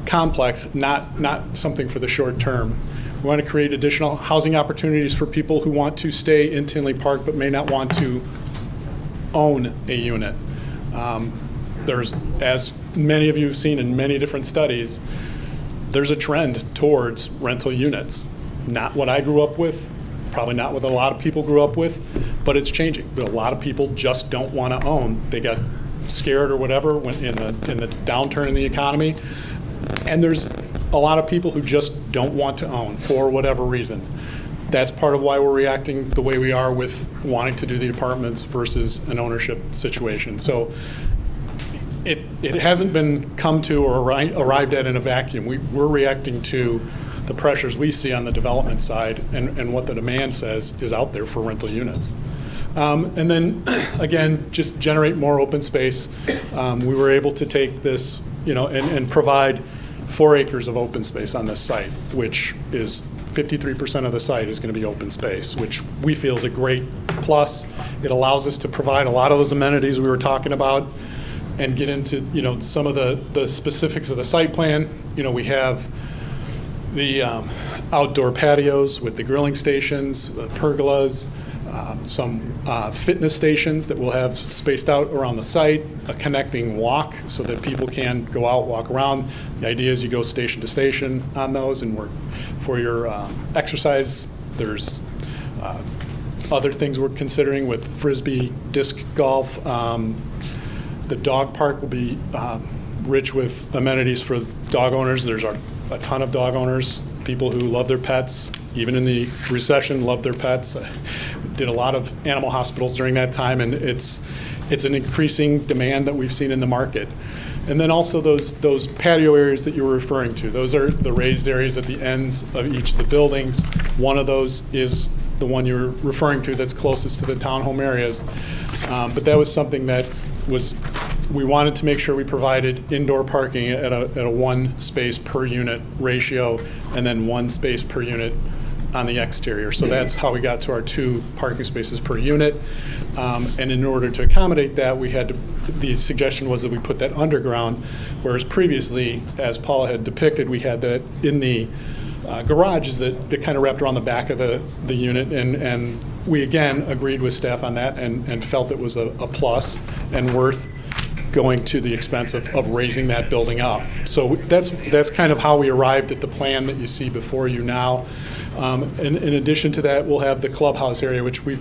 complex, not something for the short term. We want to create additional housing opportunities for people who want to stay in Tinley Park but may not want to own a unit. There's, as many of you have seen in many different studies, there's a trend towards rental units. Not what I grew up with, probably not what a lot of people grew up with, but it's changing. But a lot of people just don't want to own. They got scared or whatever when in the downturn in the economy. And there's a lot of people who just don't want to own for whatever reason. That's part of why we're reacting the way we are with wanting to do the apartments versus an ownership situation. So it hasn't been come to or arrived at in a vacuum. We're reacting to the pressures we see on the development side and what the demand says is out there for rental units. And then, again, just generate more open space. We were able to take this, and provide 4 acres of open space on this site, which is 53% of the site is going to be open space, which we feel is a great plus. It allows us to provide a lot of those amenities we were talking about and get into, some of the specifics of the site plan. We have the outdoor patios with the grilling stations, the pergolas, some fitness stations that we'll have spaced out around the site, a connecting walk so that people can go out, walk around. The idea is you go station to station on those, and for your exercise, there's other things we're considering with Frisbee, disc golf. The dog park will be rich with amenities for dog owners. There's a ton of dog owners, people who love their pets, even in the recession, love their pets. did a lot of animal hospitals during that time, and it's an increasing demand that we've seen in the market. And then also those patio areas that you were referring to. Those are the raised areas at the ends of each of the buildings. One of those is the one you were referring to that's closest to the townhome areas. But that was something that we wanted to make sure we provided indoor parking at a 1 space per unit ratio, and then 1 space per unit on the exterior. So that's how we got to our 2 parking spaces per unit. And in order to accommodate that, the suggestion was that we put that underground, whereas previously, as Paula had depicted, we had that in the garages that kind of wrapped around the back of the unit. And we, again, agreed with staff on that and felt it was a plus and worth going to the expense of raising that building up. So that's kind of how we arrived at the plan that you see before you now. In addition to that, we'll have the clubhouse area, which we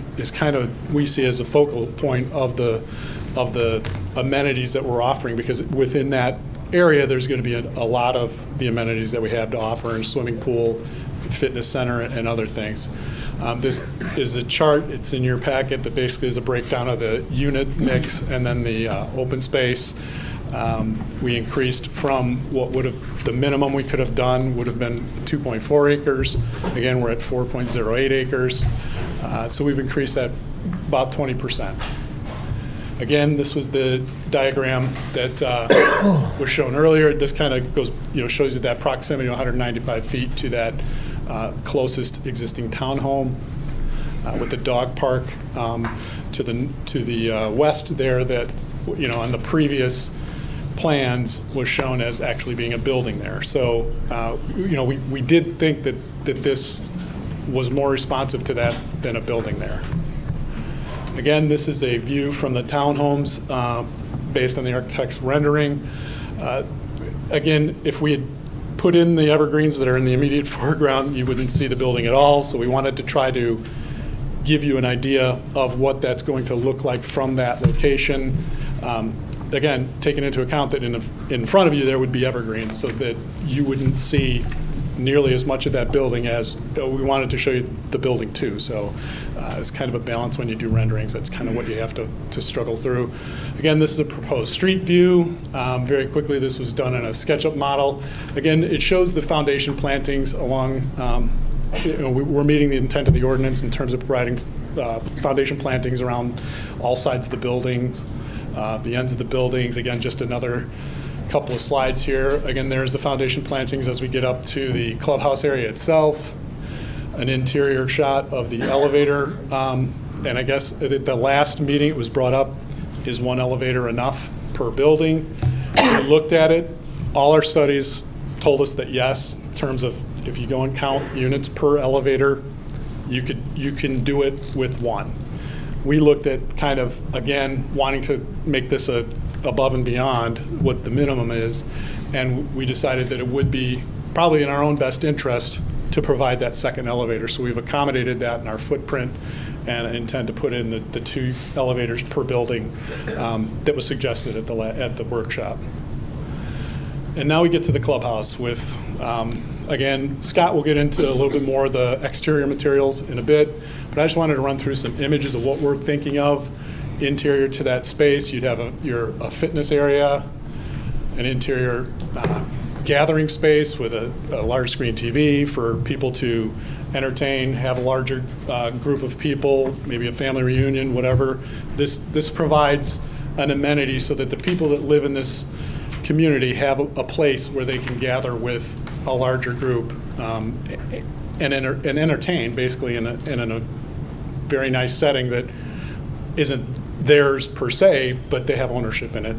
see as a focal point of the amenities that we're offering, because within that area, there's going to be a lot of the amenities that we have to offer, in swimming pool, fitness center, and other things. This is a chart, it's in your packet, that basically is a breakdown of the unit mix and then the open space. We increased from the minimum we could have done would have been 2.4 acres. Again, we're at 4.08 acres. So we've increased that about 20%. Again, this was the diagram that was shown earlier. This kind of goes, shows you that proximity, 195 feet to that closest existing townhome, with the dog park to the west there, that on the previous plans was shown as actually being a building there. So we did think that this was more responsive to that than a building there. Again, this is a view from the townhomes based on the architect's rendering. Again, if we had put in the evergreens that are in the immediate foreground, you wouldn't see the building at all. So we wanted to try to give you an idea of what that's going to look like from that location. Again, taking into account that in front of you there would be evergreens, so that you wouldn't see nearly as much of that building as we wanted to show you the building too. So it's kind of a balance when you do renderings. That's kind of what you have to struggle through. Again, this is a proposed street view. Very quickly, this was done in a SketchUp model. Again, it shows the foundation plantings along, we're meeting the intent of the ordinance in terms of providing foundation plantings around all sides of the buildings, the ends of the buildings. Again, just another couple of slides here. Again, there's the foundation plantings as we get up to the clubhouse area itself, an interior shot of the elevator. And I guess at the last meeting it was brought up, is 1 elevator enough per building? We looked at it. All our studies told us that yes, in terms of if you go and count units per elevator, you can do it with 1. We looked at kind of, again, wanting to make this above and beyond what the minimum is, and we decided that it would be probably in our own best interest to provide that second elevator. So we've accommodated that in our footprint and intend to put in the 2 elevators per building that was suggested at the workshop. And now we get to the clubhouse with, again, Scott will get into a little bit more of the exterior materials in a bit, but I just wanted to run through some images of what we're thinking of interior to that space. You'd have a fitness area, an interior gathering space with a large screen TV for people to entertain, have a larger group of people, maybe a family reunion, whatever. This provides an amenity so that the people that live in this community have a place where they can gather with a larger group and entertain, basically in a very nice setting that isn't theirs per se, but they have ownership in it.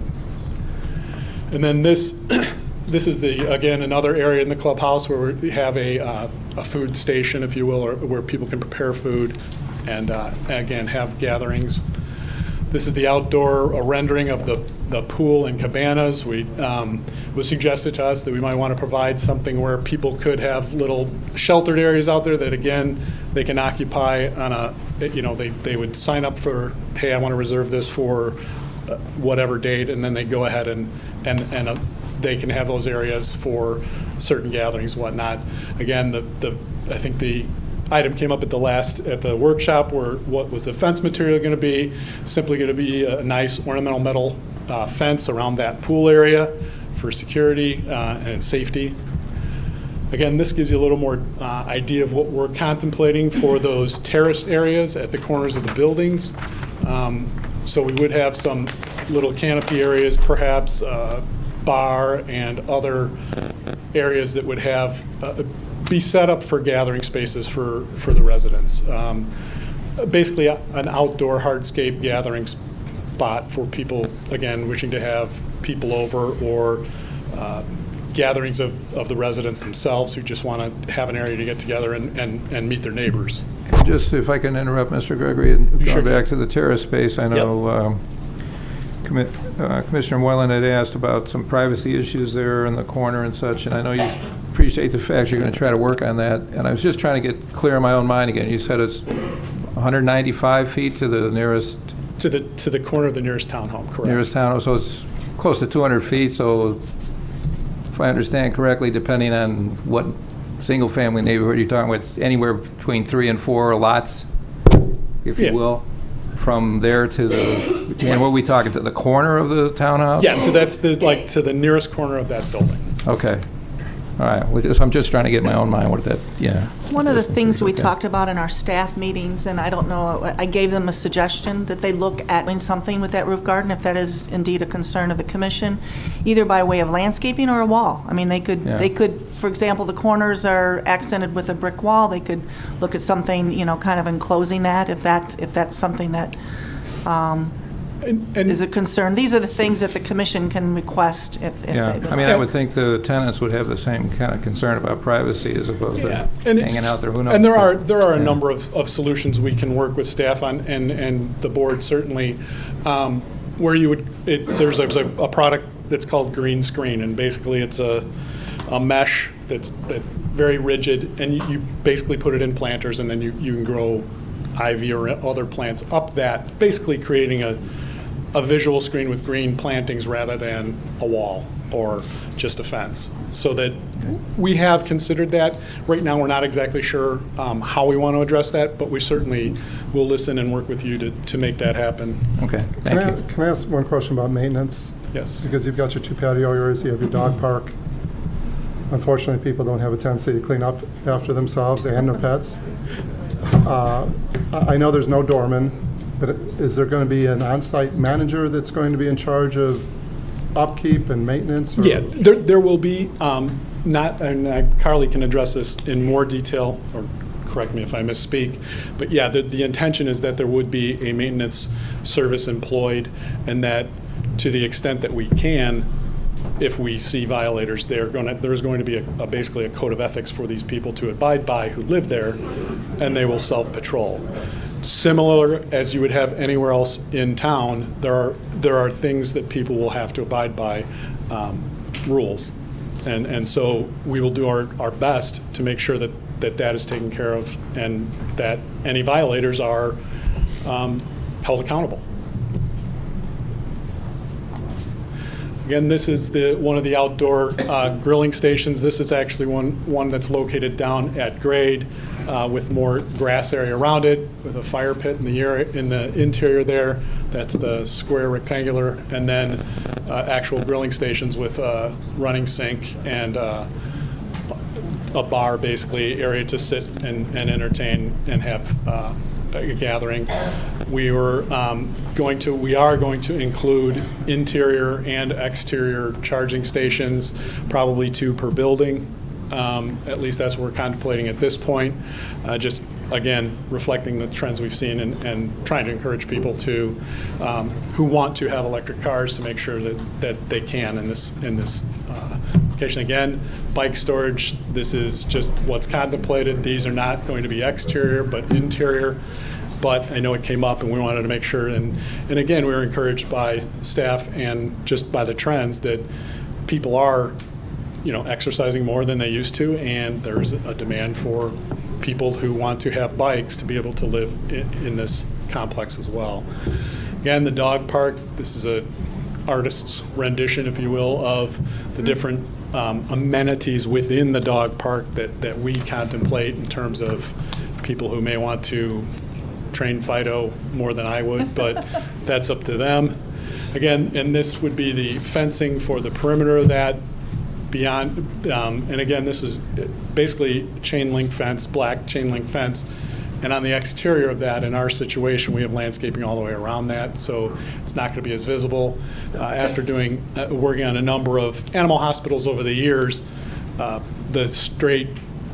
And then this is again another area in the clubhouse where we have a food station, if you will, or where people can prepare food and again have gatherings. This is the outdoor rendering of the pool and cabanas. It was suggested to us that we might want to provide something where people could have little sheltered areas out there that, again, they can occupy on they would sign up for, hey, I want to reserve this for whatever date, and then they go ahead and they can have those areas for certain gatherings, whatnot. Again, I think the item came up at the workshop, were what was the fence material going to be? Simply going to be a nice ornamental metal fence around that pool area for security and safety. Again, this gives you a little more idea of what we're contemplating for those terrace areas at the corners of the buildings. So we would have some little canopy areas, perhaps bar and other areas that would have be set up for gathering spaces for the residents. Basically, an outdoor hardscape gathering spot for people, again, wishing to have people over, or gatherings of the residents themselves who just want to have an area to get together and meet their neighbors. Just if I can interrupt, Mr. Gregory, and Sure. go back to the terrace space, I know Commissioner Moylan had asked about some privacy issues there in the corner and such, and I know you appreciate the fact you're going to try to work on that, and I was just trying to get clear in my own mind again. You said it's 195 feet to the nearest... To the corner of the nearest townhome, correct. Nearest townhome, so it's close to 200 feet, so if I understand correctly, depending on what single-family neighborhood you're talking about, it's anywhere between 3 and 4 lots, if Yeah. you will, from there to the, and what are we talking, to the corner of the townhouse? Yeah, so that's to the nearest corner of that building. Okay. All right, well, I'm just trying to get in my own mind what that, yeah. One of the things we Okay. talked about in our staff meetings, and I don't know, I gave them a suggestion that they look at doing something with that roof garden, if that is indeed a concern of the commission, either by way of landscaping or a wall. I mean, they could, for example, the corners are accented with a brick wall. They could look at something, kind of enclosing that, if that's something that is a concern. These are the things that the commission can request if Yeah, they I mean, I would think the tenants would have the same kind of concern about privacy as opposed to hanging out there, who knows? And there are a number of solutions we can work with staff on, and the board certainly, where you would, there's a product that's called green screen, and basically it's a mesh that's very rigid, and you basically put it in planters, and then you can grow ivy or other plants up that, basically creating a visual screen with green plantings rather than a wall or just a fence. So that we have considered that. Right now, we're not exactly sure how we want to address that, but we certainly will listen and work with you to make that happen. Okay, thank you. Can I ask one question about maintenance? Yes. Because you've got your 2 patio areas, you have your dog park. Unfortunately, people don't have a tendency to clean up after themselves and their pets. I know there's no doorman, but is there going to be an on-site manager that's going to be in charge of upkeep and maintenance? Or? Yeah, there will be, and Carly can address this in more detail, or correct me if I misspeak, but yeah, the intention is that there would be a maintenance service employed, and that to the extent that we can, if we see violators, there's going to be basically a code of ethics for these people to abide by who live there, and they will self-patrol. Similar as you would have anywhere else in town, there are things that people will have to abide by, rules. And so we will do our best to make sure that is taken care of, and that any violators are held accountable. Again, this is one of the outdoor grilling stations. This is actually one that's located down at grade with more grass area around it, with a fire pit in the interior there. That's the square rectangular, and then actual grilling stations with a running sink and a bar, basically, area to sit and entertain and have a gathering. We are going to include interior and exterior charging stations, probably 2 per building. At least that's what we're contemplating at this point. Just again, reflecting the trends we've seen and trying to encourage people to who want to have electric cars to make sure that they can in this location. Again, bike storage, this is just what's contemplated. These are not going to be exterior but interior. But I know it came up, and we wanted to make sure. And again, we were encouraged by staff and just by the trends that people are, exercising more than they used to, and there's a demand for people who want to have bikes to be able to live in this complex as well. Again, the dog park, this is a artist's rendition, if you will, of the different amenities within the dog park that we contemplate in terms of people who may want to train Fido more than I would, but that's up to them. Again, and this would be the fencing for the perimeter of that beyond, and again, this is basically chain link fence, black chain link fence. And on the exterior of that, in our situation, we have landscaping all the way around that, so it's not going to be as visible. After working on a number of animal hospitals over the years, the straight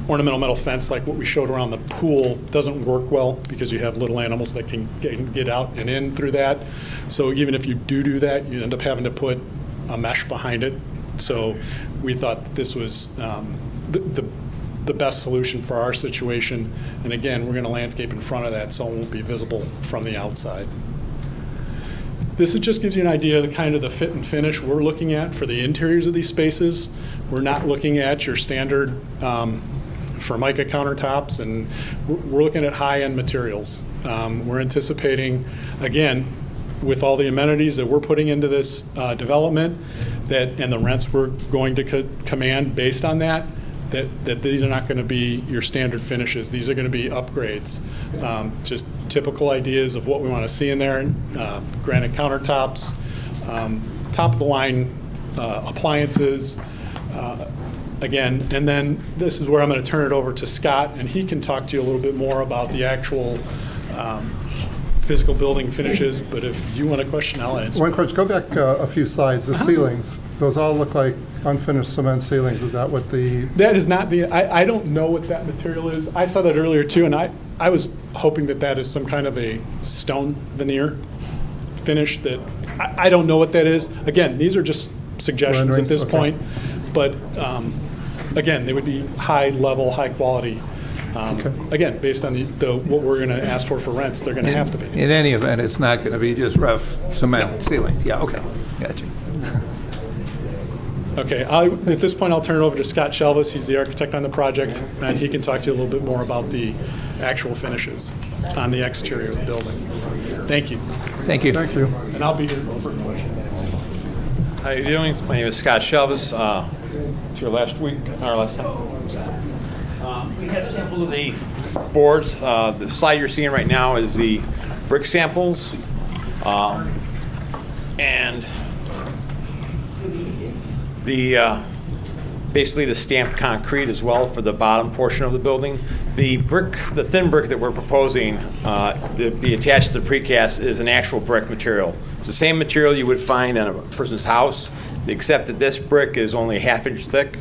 ornamental metal fence, like what we showed around the pool, doesn't work well because you have little animals that can get out and in through that. So even if you do that, you end up having to put a mesh behind it. So we thought that this was the best solution for our situation. And again, we're going to landscape in front of that so it won't be visible from the outside. This just gives you an idea of the kind of the fit and finish we're looking at for the interiors of these spaces. We're not looking at your standard Formica countertops, and we're looking at high-end materials. We're anticipating, again, with all the amenities that we're putting into this development, and the rents we're going to command based on that these are not going to be your standard finishes. These are going to be upgrades. Just typical ideas of what we want to see in there. Granite countertops, top-of-the-line appliances, again, and then this is where I'm going to turn it over to Scott, and he can talk to you a little bit more about the actual physical building finishes, but if you want a question, I'll answer. One question, go back a few slides, the ceilings, those all look like unfinished cement ceilings, is that what the? That is not I don't know what that material is. I saw that earlier too, and I was hoping that is some kind of a stone veneer finish that, I don't know what that is. Again, these are just suggestions at this point, but again, they would be high level, high quality. Again, based on what we're going to ask for rents, they're going to have to be. In any event, it's not going to be just rough cement ceilings. Yeah, okay, gotcha. Okay, at this point, I'll turn it over to Scott Shelvis. He's the architect on the project, and he can talk to you a little bit more about the actual finishes on the exterior of the building. Thank you. Thank you. Thank you. And I'll be here for questions. How are you doing? My name is Scott Shelvis. It's your last week, our last time. We have samples of the boards. The slide you're seeing right now is the brick samples. And basically the stamped concrete as well for the bottom portion of the building. The thin brick that we're proposing to be attached to the precast is an actual brick material. It's the same material you would find on a person's house, except that this brick is only a half-inch thick,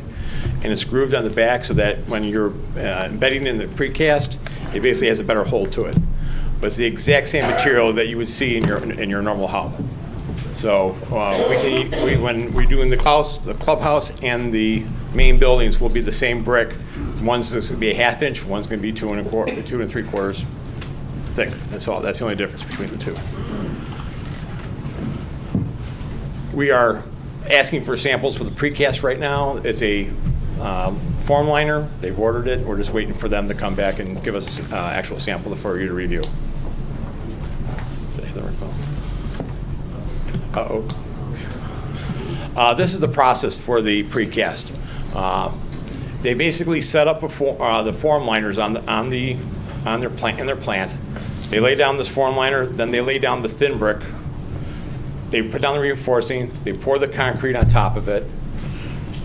and it's grooved on the back so that when you're embedding in the precast, it basically has a better hold to it. But it's the exact same material that you would see in your normal house. So when we're doing the clubhouse and the main buildings will be the same brick. One's going to be a half-inch, one's going to be 2 3/4 thick. That's all. That's the only difference between the two. We are asking for samples for the precast right now. It's a form liner. They've ordered it. We're just waiting for them to come back and give us actual sample for you to review. This is the process for the precast. They basically set up the form liners in their plant. They lay down this form liner, then they lay down the thin brick. They put down the reinforcing. They pour the concrete on top of it.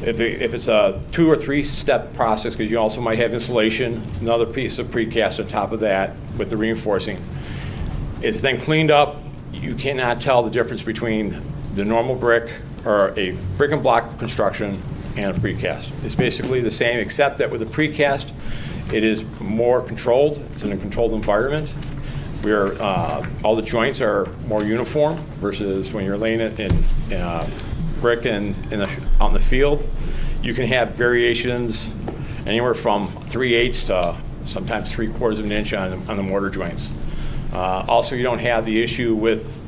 If it's a 2 or 3 step process, because you also might have insulation, another piece of precast on top of that with the reinforcing. It's then cleaned up. You cannot tell the difference between the normal brick or a brick and block construction and a precast. It's basically the same, except that with a precast, it is more controlled. It's in a controlled environment where all the joints are more uniform versus when you're laying it in brick out in the field. You can have variations anywhere from 3/8 to sometimes 3/4 of an inch on the mortar joints. Also, you don't have the issue with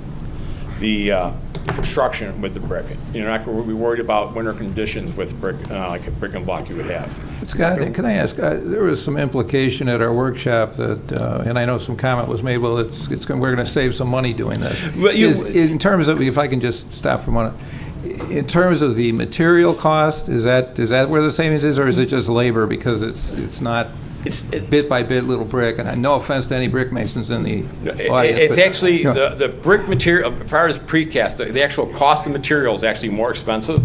the construction with the brick. You're not going to be worried about winter conditions with brick, like a brick and block you would have. Scott, can I ask, there was some implication at our workshop that, and I know some comment was made, well, we're going to save some money doing this. In terms of, if I can just stop for a moment, in terms of the material cost, is that where the savings is, or is it just labor because it's not It's, bit by bit, little brick, and no offense to any brick masons in the audience. It's but, actually, you know, the brick material, as far as precast, the actual cost of the material is actually more expensive.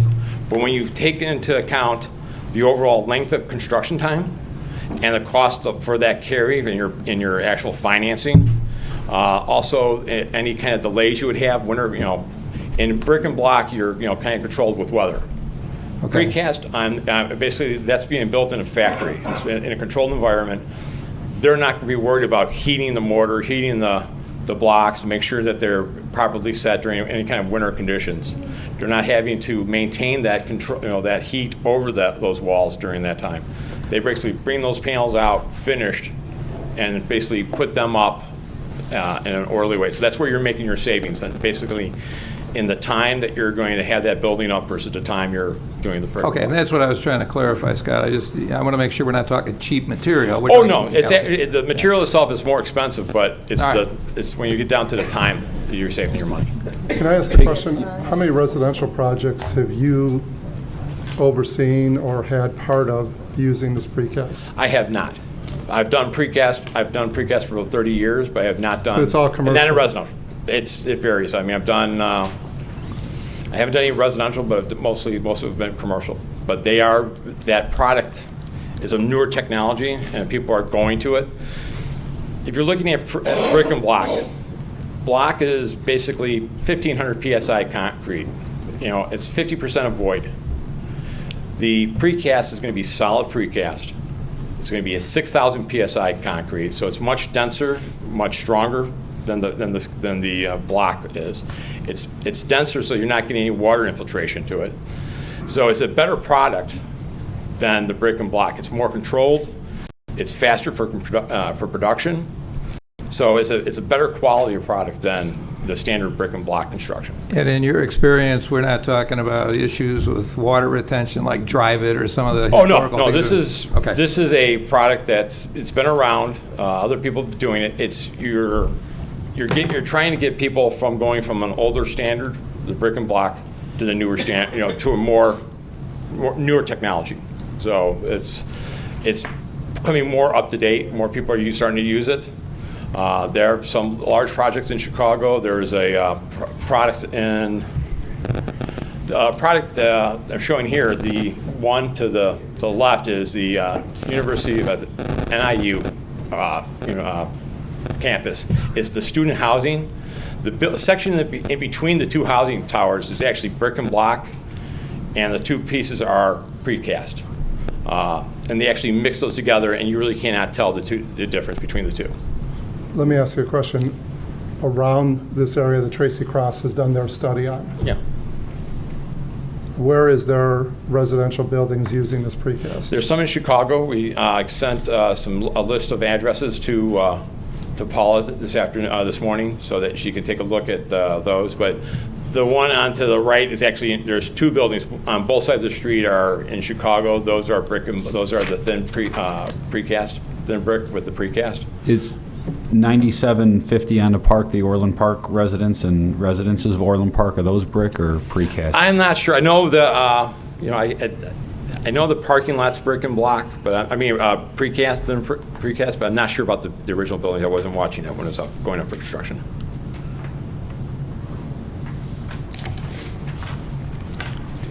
But when you take into account the overall length of construction time and the cost for that carry in your actual financing, also any kind of delays you would have, winter, in brick and block, you're kind of controlled with weather. Okay. Precast, basically, that's being built in a factory. It's in a controlled environment. They're not going to be worried about heating the mortar, heating the blocks, to make sure that they're properly set during any kind of winter conditions. They're not having to maintain that control, that heat over those walls during that time. They basically bring those panels out finished and basically put them up in an orderly way. So that's where you're making your savings, and basically in the time that you're going to have that building up versus the time you're doing the brick. Okay, and that's what I was trying to clarify, Scott. I want to make sure we're not talking cheap material. Oh, no, the material itself is more expensive, but it's when you get down to the time that you're saving your money. Can I ask a question? How many residential projects have you overseen or had part of using this precast? I have not. I've done precast for about 30 years, but I have not done. But it's all commercial? And then residential. It varies. I mean, I've done, I haven't done any residential, but most of it have been commercial. But that product is a newer technology, and people are going to it. If you're looking at brick and block is basically 1,500 PSI concrete. It's 50% of void. The precast is going to be solid precast. It's going to be a 6,000 PSI concrete, so it's much denser, much stronger than the block is. It's denser, so you're not getting any water infiltration to it. So it's a better product than the brick and block. It's more controlled. It's faster for production. So it's a better quality of product than the standard brick and block construction. And in your experience, we're not talking about issues with water retention like Drive It or some of the historical no. things. This is a product it's been around. Other people doing it. You're trying to get people from going from an older standard, the brick and block, to the newer standard, to a more newer technology. So it's becoming more up to date. More people are starting to use it. There are some large projects in Chicago. There's a product I'm showing here. The one to the left is the University of NIU campus. It's the student housing. The section in between the two housing towers is actually brick and block, and the two pieces are precast. And they actually mix those together, and you really cannot tell the difference between the two. Let me ask you a question. Around this area that Tracy Cross has done their study on, Yeah. where is there residential buildings using this precast? There's some in Chicago. We sent a list of addresses to Paula this morning, so that she can take a look at those. But the one on to the right is actually, there's two buildings on both sides of the street are in Chicago. Those are the thin precast, thin brick with the precast. Is 9750 on the park, the Orland Park residence and residences of Orland Park, are those brick or precast? I'm not sure. I know I know the parking lot's brick and block, but precast, thin precast, but I'm not sure about the original building. I wasn't watching it when it was going up for construction.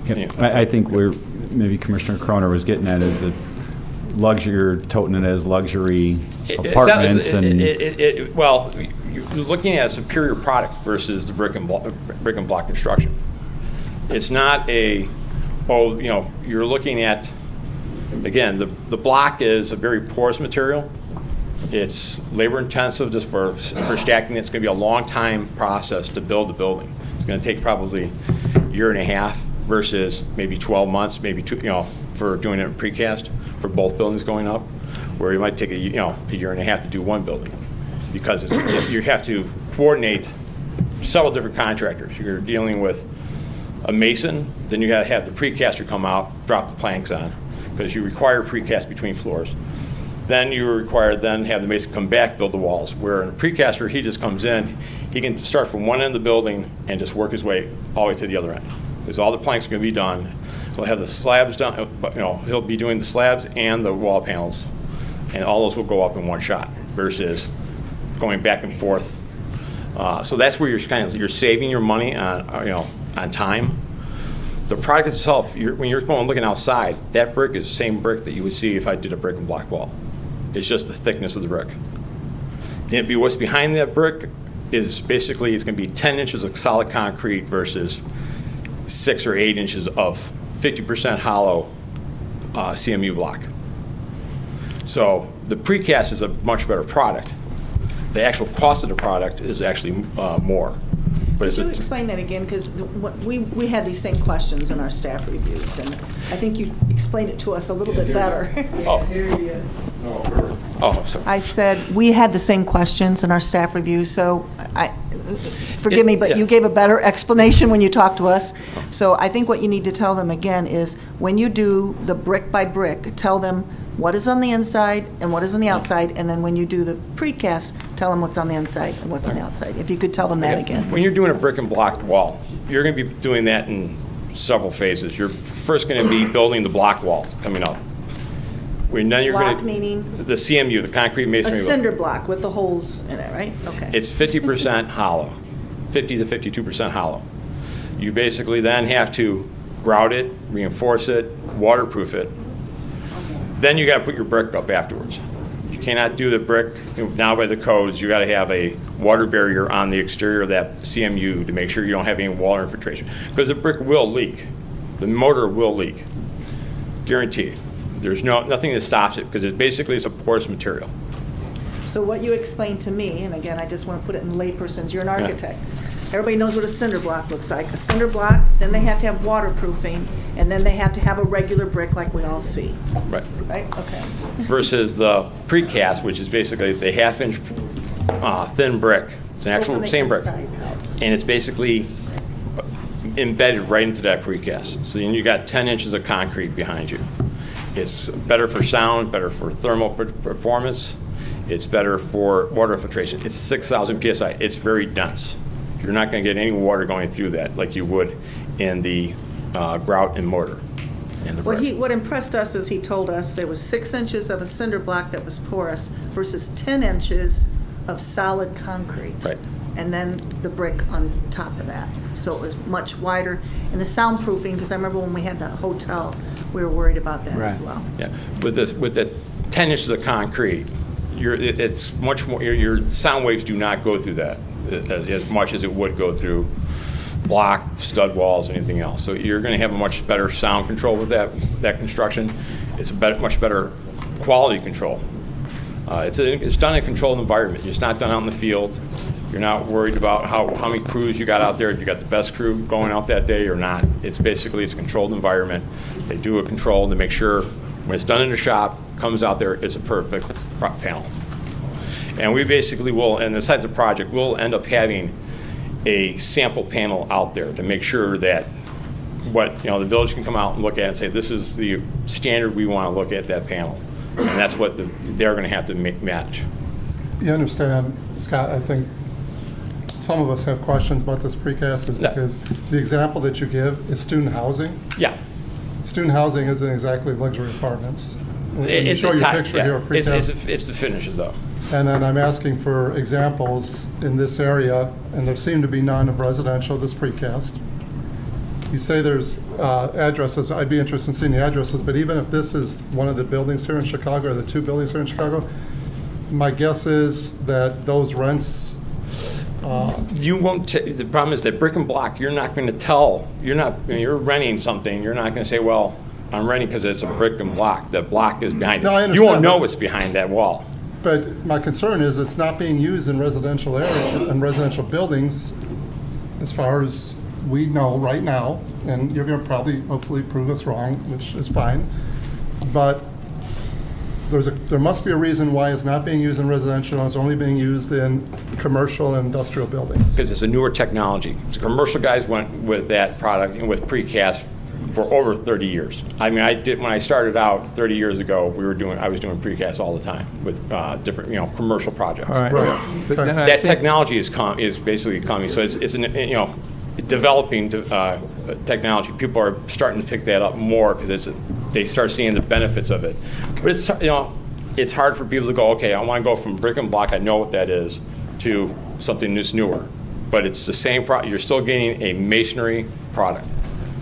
Yeah, I think maybe Commissioner Croner was getting at is that you're toting it as luxury apartments well, you're looking at a superior product versus the brick and block construction. It's not you're looking at, again, the block is a very porous material. It's labor intensive just for stacking. It's going to be a long time process to build the building. It's going to take probably a year and a half versus maybe 12 months, maybe 2, for doing it in precast for both buildings going up, where you might take a year and a half to do one building, because you have to coordinate several different contractors. You're dealing with a mason, then you got to have the precaster come out, drop the planks on, because you require precast between floors. Then you require have the mason come back, build the walls. Where in a precaster, he just comes in, he can start from one end of the building and just work his way all the way to the other end. Because all the planks are going to be done. So he'll have the slabs done, he'll be doing the slabs and the wall panels and all those will go up in one shot versus going back and forth. So that's where you're saving your money on time. The product itself, when you're going looking outside, that brick is the same brick that you would see if I did a brick and block wall. It's just the thickness of the brick. What's behind that brick is basically it's going to be 10 inches of solid concrete versus 6 or 8 inches of 50% hollow CMU block. So the precast is a much better product. The actual cost of the product is actually more. But Could you explain that again? Because we had these same questions in our staff reviews, and I think you explained it to us a little bit better. Oh, sorry. I said, we had the same questions in our staff review, so forgive me, but you gave a better explanation when you talked to us. So I think what you need to tell them again is, when you do the brick by brick, tell them what is on the inside and what is on the outside, and then when you do the precast, tell them what's on the inside and what's on the outside. If you could tell them that again. When you're doing a brick and block wall, you're going to be doing that in several phases. You're first going to be building the block wall coming up. Block meaning? The CMU, the concrete A masonry. cinder block with the holes in it, right? Okay. It's 50% hollow, 50 to 52% hollow. You basically then have to grout it, reinforce it, waterproof it. Then you got to put your brick up afterwards. You cannot do the brick, now by the codes, you got to have a water barrier on the exterior of that CMU to make sure you don't have any water infiltration. Because the brick will leak. The mortar will leak. Guaranteed. There's nothing that stops it because it's a porous material. So what you explained to me, and again, I just want to put it in laypersons, you're an architect. Everybody knows what a cinder block looks like. A cinder block, then they have to have waterproofing, and then they have to have a regular brick like we all see. Right. Right? Okay. Versus the precast, which is basically the half-inch thin brick. It's an actual same brick. And it's basically embedded right into that precast. So then you got 10 inches of concrete behind you. It's better for sound, better for thermal performance. It's better for water filtration. It's 6,000 PSI. It's very dense. You're not going to get any water going through that like you would in the grout and mortar. What impressed us is he told us there was 6 inches of a cinder block that was porous versus 10 inches of solid concrete. Right. And then the brick on top of that. So it was much wider. And the soundproofing, because I remember when we had the hotel, we were worried about that as well. Yeah. With the 10 inches of concrete, it's much more. Your sound waves do not go through that as much as it would go through block, stud walls, anything else. So you're going to have a much better sound control with that construction. It's a much better quality control. It's done in a controlled environment. It's not done out in the field. You're not worried about how many crews you got out there, if you got the best crew going out that day or not. It's a controlled environment. They do a control to make sure when it's done in the shop, comes out there, it's a perfect panel. And we basically will, and the size of the project, we'll end up having a sample panel out there to make sure that the village can come out and look at it and say, this is the standard we want to look at that panel. And that's what they're going to have to match. You understand, Scott, I think some of us have questions about this precast is because the example that you give is student housing. Yeah. Student housing isn't exactly luxury apartments. It's show your picture here, precast. It's the finishes, though. And then I'm asking for examples in this area, and there seem to be none of residential, this precast. You say there's addresses. I'd be interested in seeing the addresses, but even if this is one of the buildings here in Chicago, or the 2 buildings here in Chicago, my guess is that those rents... You won't. The problem is that brick and block. You're not going to tell. You're renting something. You're not going to say, "Well, I'm renting because it's a brick and block." That block is behind it. No, I understand, you won't know what's behind that wall. But my concern is it's not being used in residential area and residential buildings, as far as we know right now. And you're going to probably, hopefully, prove us wrong, which is fine. But there must be a reason why it's not being used in residential and it's only being used in commercial and industrial buildings. Because it's a newer technology. The commercial guys went with that product and with precast for over 30 years. I mean, when I started out 30 years ago, I was doing precast all the time with different, commercial projects. All right. Right. But then I That think- technology is basically coming. So it's developing technology. People are starting to pick that up more because they start seeing the benefits of it. But it's it's hard for people to go, okay, I want to go from brick and block, I know what that is, to something that's newer. But it's the same product. You're still getting a masonry product.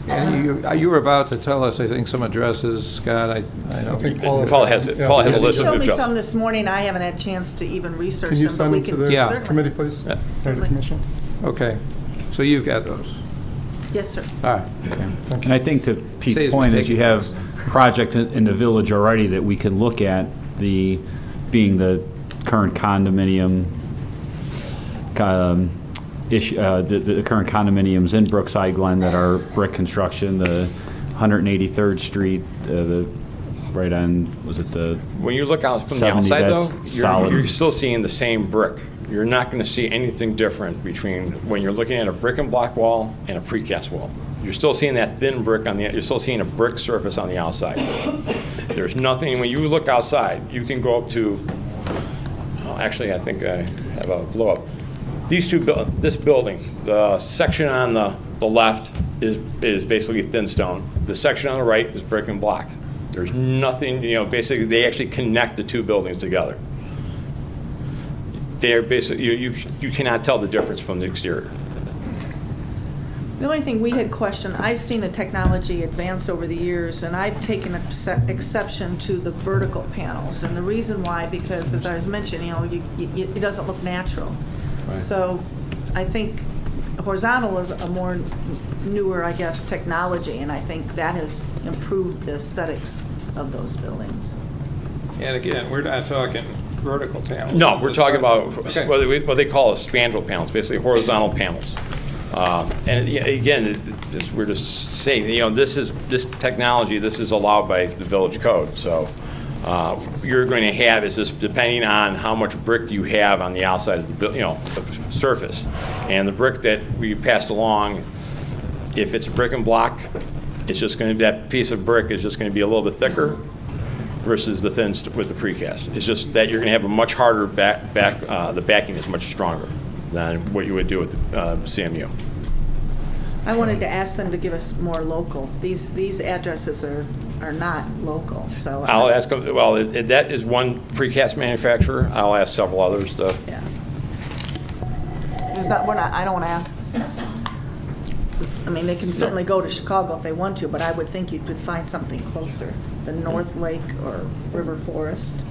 And you were about to tell us, I think, some addresses, Scott. I know. I think Paul Paul has it. yeah. Paul has a You list of showed me addresses. some this morning, I haven't had a chance to even research Can you them, but send we them can. to the Yeah. certainly. committee, please? Yeah. Or the Certainly. commission? Okay, so you've got those. Yes, sir. All right. And I think to Pete's Saves me point is taking you have projects in the village already that we can look at, being the current condominium, the current condominiums in Brookside Glen that are brick construction, the 183rd Street, right on, was it the, When you look out from the 70, outside, though, that's solid. you're still seeing the same brick. You're not going to see anything different between when you're looking at a brick and block wall and a precast wall. You're still seeing that thin brick you're still seeing a brick surface on the outside. There's nothing, when you look outside, you can go up to, actually, I think I have a blow up. This building, the section on the left is basically thin stone. The section on the right is brick and block. There's nothing, basically they actually connect the two buildings together. They're basically, you cannot tell the difference from the exterior. The only thing we had questioned, I've seen the technology advance over the years, and I've taken exception to the vertical panels. And the reason why, because as I was mentioning, it doesn't look natural. Right. So I think horizontal is a more newer, I guess, technology, and I think that has improved the aesthetics of those buildings. And again, we're not talking vertical panels. No, we're talking about Okay. what they call spandrel panels, basically horizontal panels. And again, we're just saying, this technology, this is allowed by the village code. So you're going to have is this depending on how much brick you have on the outside of the surface, and the brick that we passed along. If it's a brick and block, it's just going to that piece of brick is just going to be a little bit thicker versus the thin with the precast. It's just that you're going to have a much harder back. The backing is much stronger than what you would do with the CMU. I wanted to ask them to give us more local. These addresses are not local, so. I'll ask them, well, that is one precast manufacturer. I'll ask several others to. Yeah. I don't want to ask, I mean, they can certainly go to Chicago if they want to, but I would think you could find something closer, the North Lake or River Forest.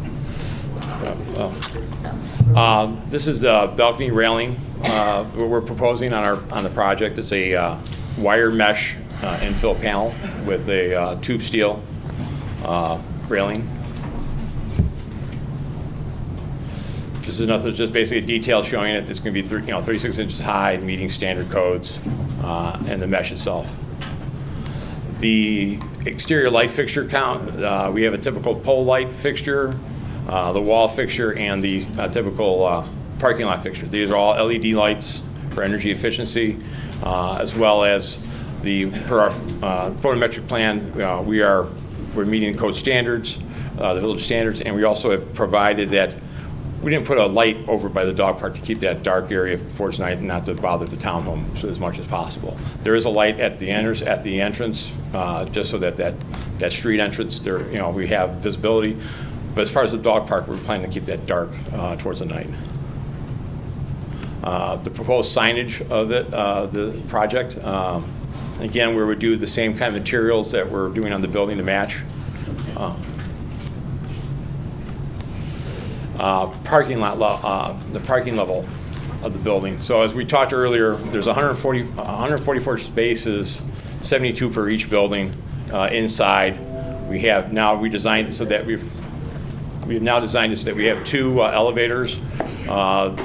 This is the balcony railing we're proposing on the project. It's a wire mesh infill panel with a tube steel railing. This is nothing, just basically a detail showing it. It's going to be 36 inches high, meeting standard codes, and the mesh itself. The exterior light fixture count, we have a typical pole light fixture, the wall fixture, and the typical parking lot fixture. These are all LED lights for energy efficiency, as well as per our photometric plan, we're meeting code standards, the village standards, and we also have provided that we didn't put a light over by the dog park to keep that dark area towards night and not to bother the townhome as much as possible. There is a light at the entrance, just so that street entrance there, we have visibility. But as far as the dog park, we're planning to keep that dark towards the night. The proposed signage of the project, again, we would do the same kind of materials that we're doing on the building to match. Parking lot, the parking level of the building. So as we talked earlier, there's 144 spaces, 72 per each building inside. We have now redesigned it so that we've now designed it so that we have two elevators, a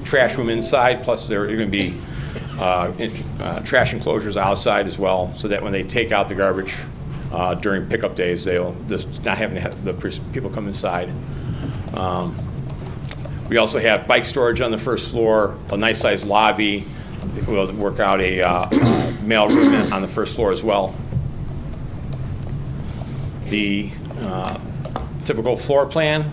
trash room inside, plus there are going to be trash enclosures outside as well, so that when they take out the garbage during pickup days, they'll just not having to have the people come inside. We also have bike storage on the first floor, a nice sized lobby. We'll work out a mail room on the first floor as well. The typical floor plan.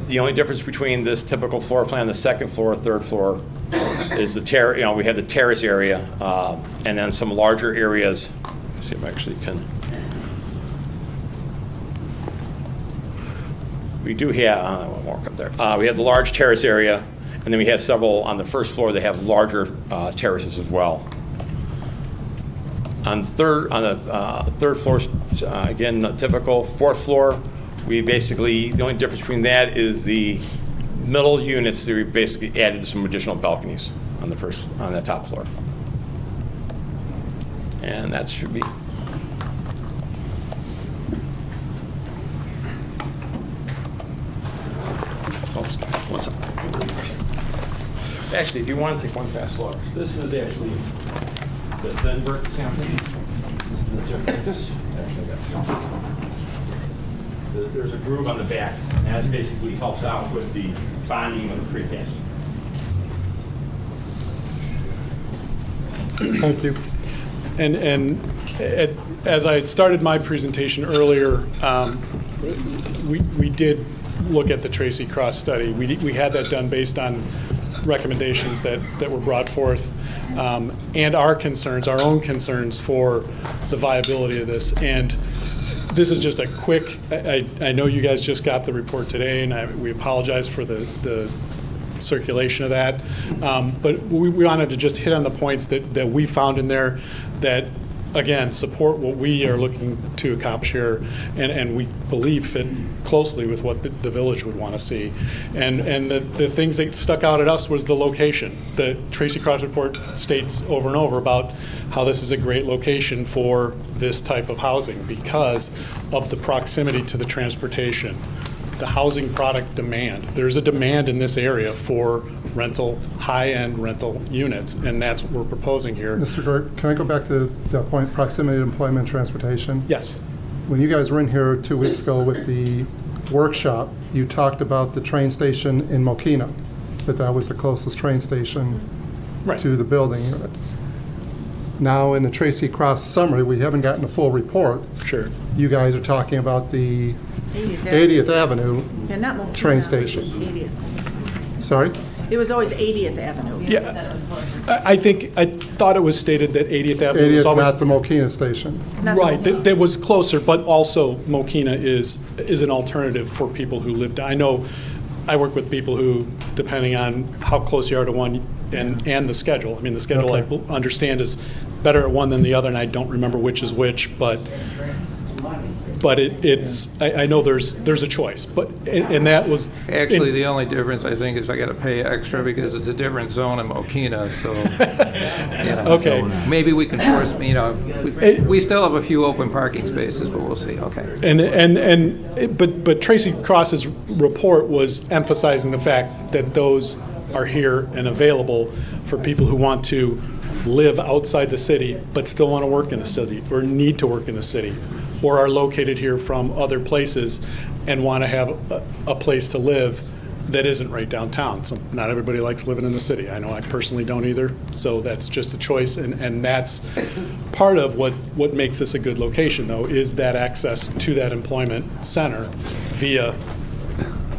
The only difference between this typical floor plan, the second floor, third floor, is we have the terrace area, and then some larger areas. Let's see if I actually can. we do have, one more up there. We have the large terrace area, and then we have several on the first floor that have larger terraces as well. On the third floor, again, the typical. Fourth floor, we basically, the only difference between that is the middle units that we basically added some additional balconies on the top floor. And that should be. What's up? Actually, if you want to take one fast look, this is actually the thin brick campus. This is the difference. There's a groove on the back, and that basically helps out with the bonding of the precast. Thank you. And as I had started my presentation earlier, we did look at the Tracy Cross study. We had that done based on recommendations that were brought forth, and our concerns, our own concerns for the viability of this. And this is just a quick, I know you guys just got the report today, and we apologize for the circulation of that. But we wanted to just hit on the points that we found in there that, again, support what we are looking to accomplish here, and we believe fit closely with what the village would want to see. And the things that stuck out at us was the location. The Tracy Cross report states over and over about how this is a great location for this type of housing because of the proximity to the transportation, the housing product demand. There's a demand in this area for rental, high-end rental units, and that's what we're proposing here. Mr. Gert, can I go back to that point, proximity to employment and transportation? Yes. When you guys were in here 2 weeks ago with the workshop, you talked about the train station in Mokina, that was the closest train station Right. to the building unit. Now, in the Tracy Cross summary, we haven't gotten a full report. Sure. You guys are talking about the 80th Avenue Yeah, not Mokina. train station. 80th. Sorry? It was always 80th Avenue. Yeah. Said it was closest. I thought it was stated that 80th Avenue was 80th, always... not the Mokina station. Not the Right, Mokina. that was closer, but also Mokina is an alternative for people who live down. I know I work with people who, depending on how close you are to one and the schedule, I mean, the schedule I Okay. understand is better at one than the other, and I don't remember which is which, but I know there's a choice, but, and that was. Actually, the only difference, I think, is I got to pay extra because it's a different zone in Mokina, so, you know. Okay. So maybe we can force, you know, we still have a few open parking spaces, but we'll see, okay. But Tracy Cross's report was emphasizing the fact that those are here and available for people who want to live outside the city, but still want to work in the city, or need to work in the city, or are located here from other places and want to have a place to live that isn't right downtown. So not everybody likes living in the city. I know I personally don't either, so that's just a choice, and that's part of what makes this a good location, though, is that access to that employment center via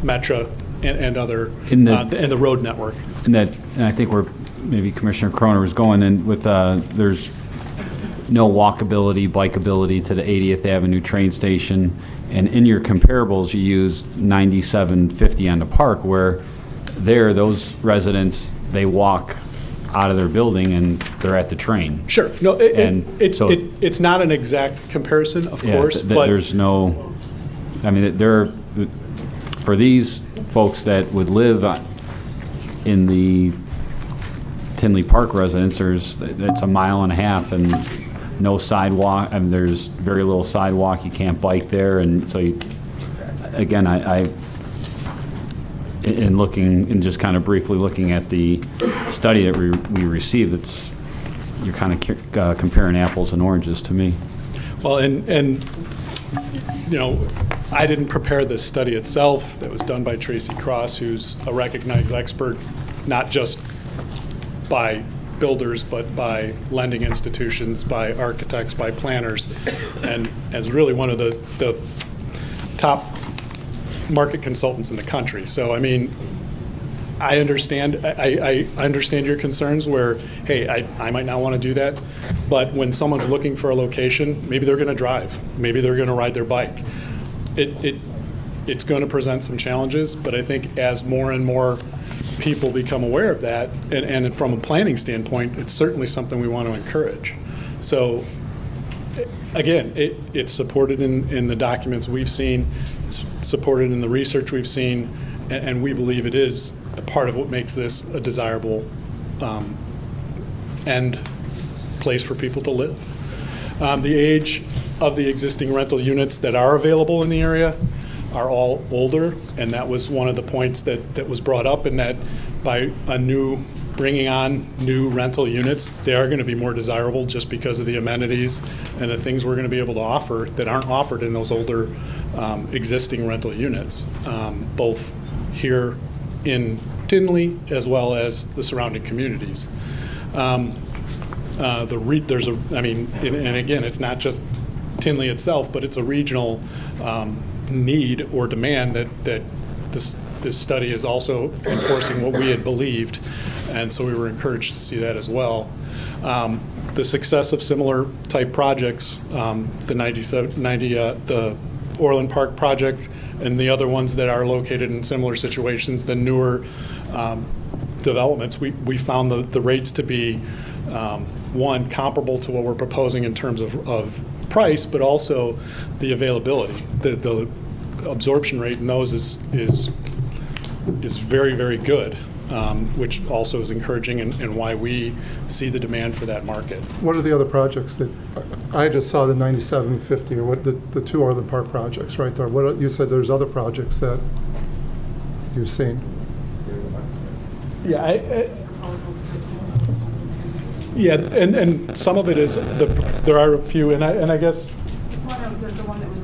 Metra and other, and the road network. And I think where maybe Commissioner Croner was going, and with, there's no walkability, bikeability to the 80th Avenue train station, and in your comparables, you use 9750 on the park, where there, those residents, they walk out of their building and they're at the train. Sure. No, it's not an exact comparison, of course, but there's no, I mean, for these folks that would live in the Tinley Park residence, it's a mile and a half and no sidewalk. I mean, there's very little sidewalk. You can't bike there, and so again, in looking and just kind of briefly looking at the study that we received, you're kind of comparing apples and oranges to me. Well, and you know, I didn't prepare this study itself. That was done by Tracy Cross, who's a recognized expert, not just by builders, but by lending institutions, by architects, by planners, and as really one of the top market consultants in the country. So, I mean, I understand your concerns where, hey, I might not want to do that, but when someone's looking for a location, maybe they're going to drive, maybe they're going to ride their bike. It it's going to present some challenges, but I think as more and more people become aware of that, and from a planning standpoint, it's certainly something we want to encourage. So again, it's supported in the documents we've seen, it's supported in the research we've seen, and we believe it is a part of what makes this a desirable end place for people to live. The age of the existing rental units that are available in the area are all older, and that was one of the points that was brought up, in that by bringing on new rental units, they are going to be more desirable just because of the amenities and the things we're going to be able to offer that aren't offered in those older existing rental units, both here in Tinley as well as the surrounding communities. And again, it's not just Tinley itself, but it's a regional need or demand that this study is also enforcing what we had believed, and so we were encouraged to see that as well. The success of similar type projects, the Orland Park project and the other ones that are located in similar situations, the newer developments, we found the rates to be, one, comparable to what we're proposing in terms of price, but also the availability. The absorption rate in those is very, very good, which also is encouraging and why we see the demand for that market. What are the other projects that, I just saw the 9750, or what, the two Orland Park projects right there. What, you said there's other projects that you've seen. Yeah, and some of it is, there are a few, and I guess. There's the one that was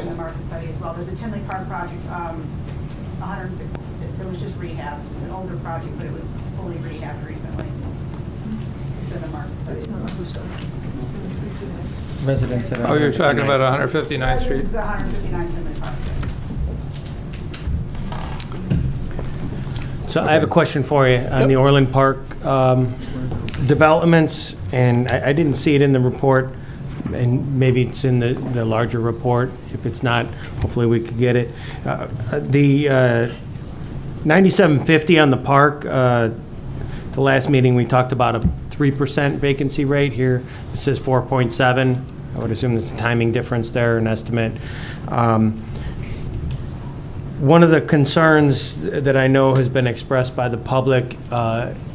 in the market study as well. There's a Tinley Park project, 150, it was just rehab. It's an older project, but it was fully rehabbed recently. It's in the market study. Residents that are. Oh, you're talking about 159th Street? This is 159 Tinley Park. So I have a question for you on the Orland Park developments, and I didn't see it in the report, and maybe it's in the larger report. If it's not, hopefully we could get it. The 9750 on the park, the last meeting we talked about a 3% vacancy rate. Here it says 4.7. I would assume there's a timing difference there, an estimate. One of the concerns that I know has been expressed by the public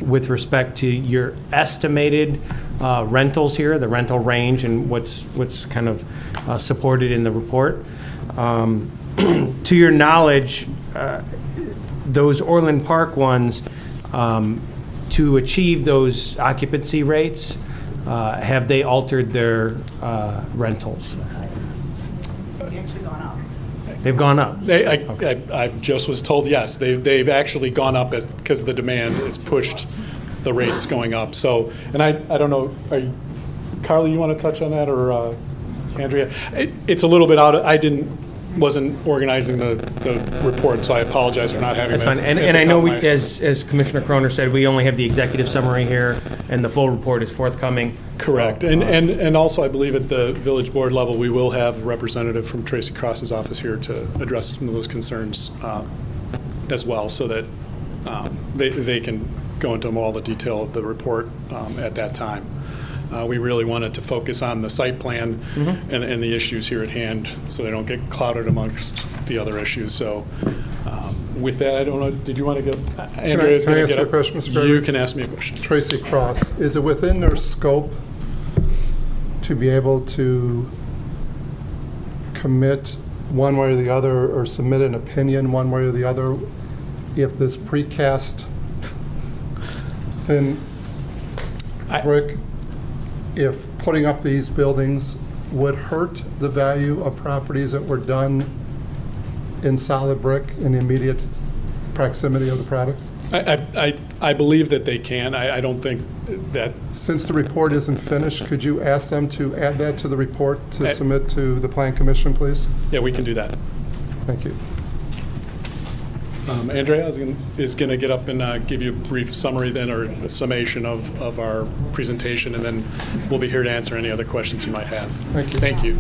with respect to your estimated rentals here, the rental range, and what's kind of supported in the report. To your knowledge, those Orland Park ones, to achieve those occupancy rates, have they altered their rentals? It's actually gone up. They've gone up? I just was told, yes, they've actually gone up because the demand has pushed the rates going up. So, and I don't know, Carly, you want to touch on that, or Andrea? It's a little bit out of, wasn't organizing the report, so I apologize for not having That's that. fine. And I know, as Commissioner Croner said, we only have the executive summary here, and the full report is forthcoming. Correct. So, and also, I believe at the village board level, we will have a representative from Tracy Cross's office here to address some of those concerns as well, so that they can go into all the detail of the report at that time. We really wanted to focus on the site plan and the issues here at hand, so they don't get clouded amongst the other issues. So with that, I don't know, did you want to get, Andrea's going to get up? Can I ask you a question, Mr. Gregory? You can ask me a question. Tracy Cross, is it within their scope to be able to commit one way or the other, or submit an opinion one way or the other, if this precast thin brick, if putting up these buildings would hurt the value of properties that were done in solid brick in the immediate proximity of the product? I believe that they can. I don't think that. Since the report isn't finished, could you ask them to add that to the report to submit to the Plan Commission, please? Yeah, we can do that. Thank you. Andrea is going to get up and give you a brief summary then, or a summation of our presentation, and then we'll be here to answer any other questions you might have. Thank you. Thank you.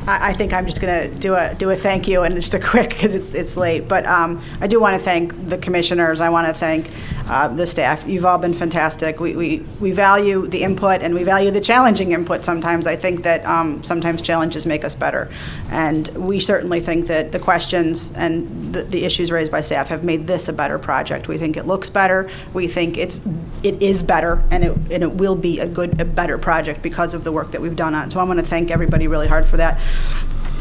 I think I'm just going to do a thank you, and just a quick, because it's late. But I do want to thank the commissioners. I want to thank the staff. You've all been fantastic. We value the input, and we value the challenging input sometimes. I think that sometimes challenges make us better. And we certainly think that the questions and the issues raised by staff have made this a better project. We think it looks better. We think it is better, and it will be a better project because of the work that we've done on it. So I want to thank everybody really hard for that.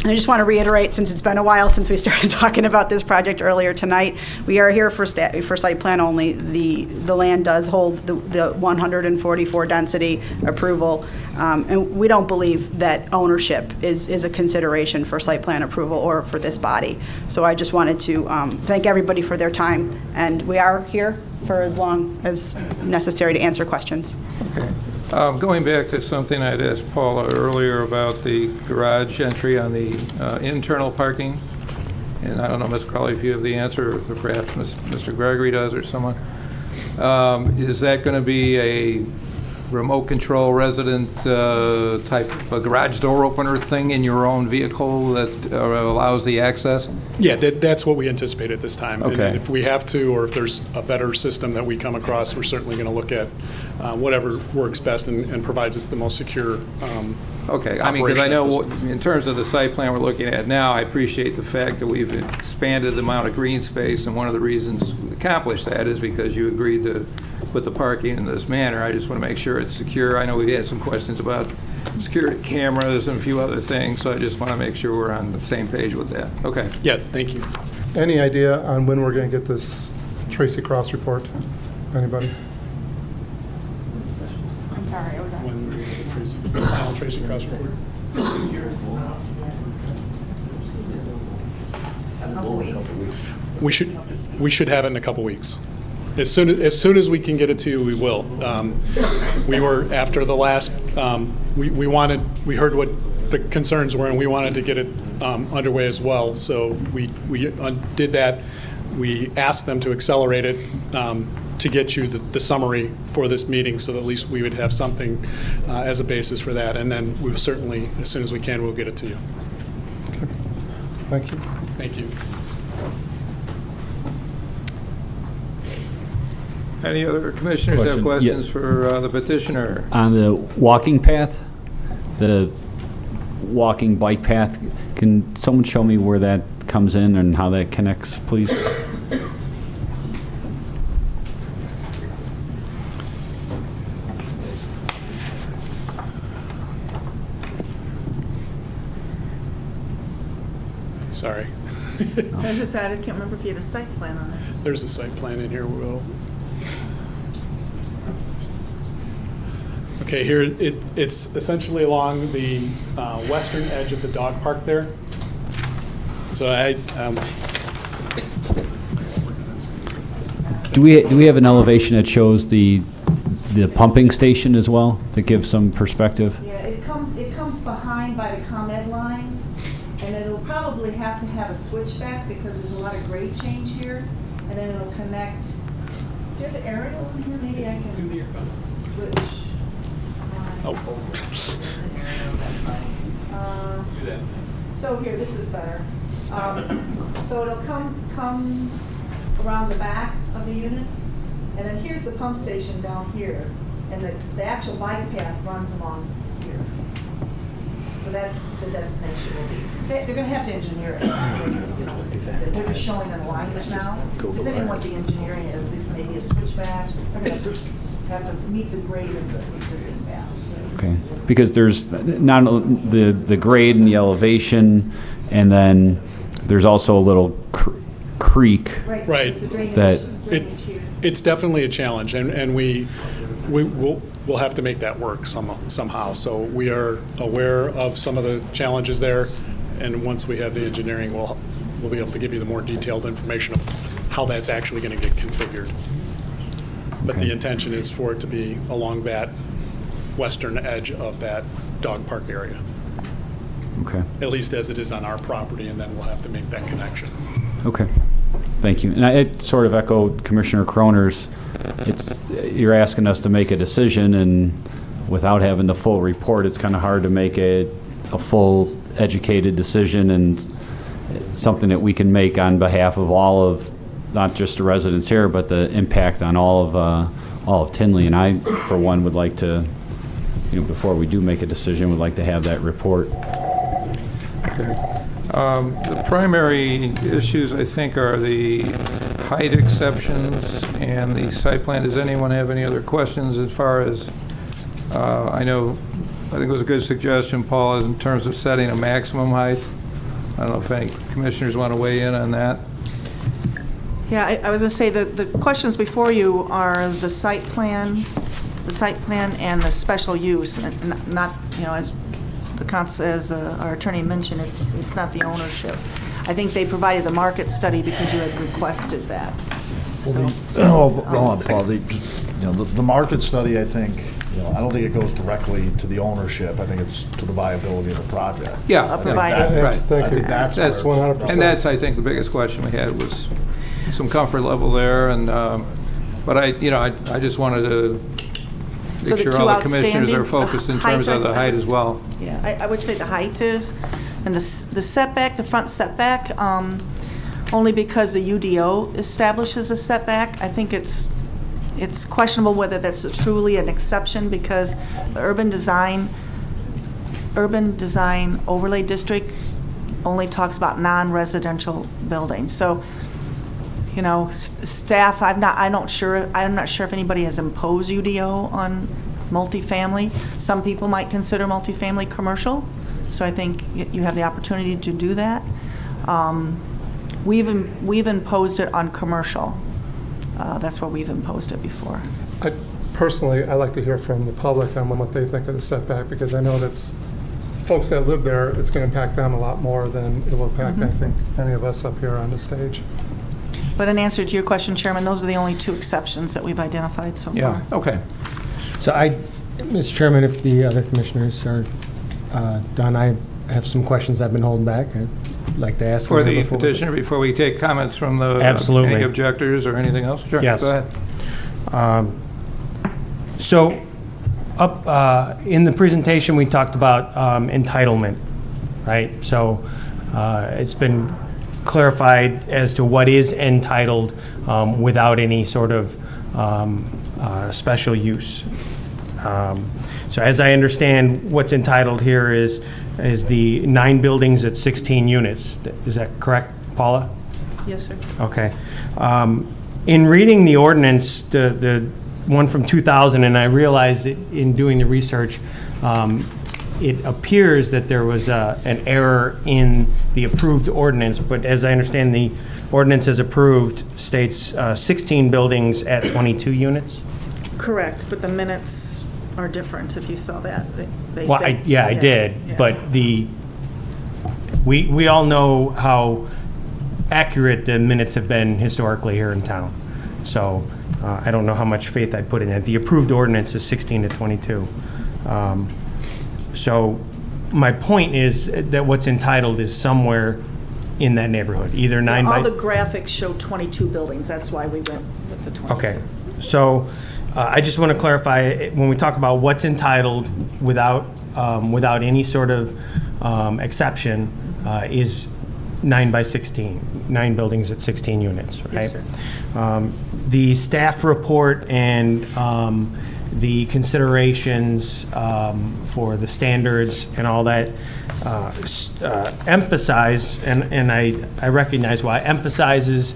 And I just want to reiterate, since it's been a while since we started talking about this project earlier tonight, we are here for site plan only. The land does hold the 144 density approval, and we don't believe that ownership is a consideration for site plan approval or for this body. So I just wanted to thank everybody for their time, and we are here for as long as necessary to answer questions. Okay. Going back to something I'd asked Paula earlier about the garage entry on the internal parking, and I don't know, Ms. Crowley, if you have the answer, or perhaps Mr. Gregory does, or someone. Is that going to be a remote control resident type of a garage door opener thing in your own vehicle that allows the access? Yeah, that's what we anticipate at this time. Okay. And if we have to, or if there's a better system that we come across, we're certainly going to look at whatever works best and provides us the most secure Okay, I mean, because I know operation at this point. in terms of the site plan we're looking at now, I appreciate the fact that we've expanded the amount of green space, and one of the reasons we accomplished that is because you agreed to put the parking in this manner. I just want to make sure it's secure. I know we had some questions about security cameras and a few other things, so I just want to make sure we're on the same page with that. Okay. Yeah, thank you. Any idea on when we're going to get this Tracy Cross report? Anybody? I'm sorry, I was asking. When the final Tracy Cross report. A couple weeks. We should have it in a couple weeks. As soon as we can get it to you, we will. We were, after the last, we heard what the concerns were, and we wanted to get it underway as well. So we did that. We asked them to accelerate it to get you the summary for this meeting, so that at least we would have something as a basis for that. And then we'll certainly, as soon as we can, we'll get it to you. Okay. Thank you. Thank you. Any other commissioners have Question. questions for the petitioner? On the walking path, the walking bike path, can someone show me where that comes in and how that connects, please? Sorry. I just added, I can't remember if you have a site plan on there. There's a site plan in here. Okay, here, it's essentially along the western edge of the dog park there. So Do we have an elevation that shows the pumping station as well, to give some perspective? Yeah, it comes behind by the ComEd lines, and it'll probably have to have a switchback because there's a lot of grade change here, and then it'll connect. Do you have an aerial in here? Maybe I can switch. So here, this is better. So it'll come around the back of the units, and then here's the pump station down here, and the actual bike path runs along here. So that's the destination will be. They're going to have to engineer it. They're just showing an alignment now. Depending on what the engineering is, it may be a switchback. They're going to have to meet the grade of the existing path. Okay, because there's not the grade and the elevation, and then there's also a little creek. Right. That it's definitely a challenge, and we'll have to make that work somehow. So we are aware of some of the challenges there, and once we have the engineering, we'll be able to give you the more detailed information of how that's actually going to get configured. But Okay. the intention is for it to be along that western edge of that dog park area, Okay, at least as it is on our property, and then we'll have to make that connection. okay, thank you. And it sort of echoed Commissioner Croner's, you're asking us to make a decision, and without having the full report, it's kind of hard to make a full educated decision and something that we can make on behalf of all of, not just the residents here, but the impact on all of Tinley. And I, for one, would like to, before we do make a decision, would like to have that report. The primary issues, I think, are the height exceptions and the site plan. Does anyone have any other questions as far as, I think it was a good suggestion, Paul, in terms of setting a maximum height. I don't know if any commissioners want to weigh in on that. Yeah, I was going to say that the questions before you are the site plan and the special use, and not, as our attorney mentioned, it's not the ownership. I think they provided the market study because you had requested that. Hold on, Paul. The market study, I think, I don't think it goes directly to the ownership. I think it's to the viability of the project. Yeah, Provided. right. Thank you. I think that's 100%. And that's, I think, the biggest question we had was some comfort level there, and but I just wanted to So make the sure two all the commissioners are outstanding, focused in height, terms of the I height was- as well. Yeah, I would say the height is, and the setback, the front setback, only because the UDO establishes a setback. I think it's questionable whether that's truly an exception, because the urban design overlay district only talks about non-residential buildings. So, staff, I'm not sure if anybody has imposed UDO on multifamily. Some people might consider multifamily commercial, so I think you have the opportunity to do that. We've imposed it on commercial. That's where we've imposed it before. Personally, I like to hear from the public on what they think of the setback, because I know that's folks that live there, it's going to impact them a lot more than it will impact, I think, any of us up here on the stage. But in answer to your question, Chairman, those are the only two exceptions that we've identified so Yeah, far. okay. So Mr. Chairman, if the other commissioners are done, I have some questions I've been holding back. I'd like to ask. For them the before- petitioner, before we take comments from the Absolutely. any objectors or anything else? Sure, Yes. go ahead. So up in the presentation, we talked about entitlement, right? So it's been clarified as to what is entitled without any sort of special use. So as I understand, what's entitled here is the 9 buildings at 16 units. Is that correct, Paula? Yes, sir. Okay. In reading the ordinance, the one from 2000, and I realized that in doing the research, it appears that there was an error in the approved ordinance, but as I understand, the ordinance as approved states 16 buildings at 22 units? Correct, but the minutes are different, if you saw that. They Well, say- I did, Yeah. but we all know how accurate the minutes have been historically here in town. So I don't know how much faith I'd put in that. The approved ordinance is 16 to 22. So my point is that what's entitled is somewhere in that neighborhood, either 9 by... All the graphics show 22 buildings, that's why we went with the 22. Okay, so I just want to clarify, when we talk about what's entitled without any sort of exception, is 9 by 16, 9 buildings at 16 units, right? Yes, sir. The staff report and the considerations for the standards and all that emphasize, and I recognize why, emphasizes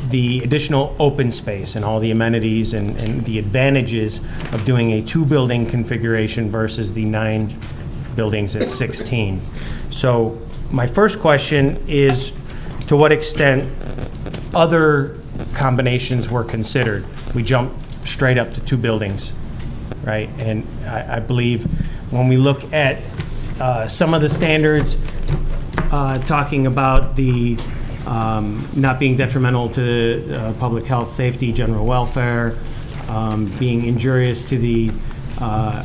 the additional open space and all the amenities and the advantages of doing a 2-building configuration versus the 9 buildings at 16. So my first question is, to what extent other combinations were considered? We jumped straight up to 2 buildings, right? And I believe when we look at some of the standards, talking about the not being detrimental to public health, safety, general welfare, being injurious to the,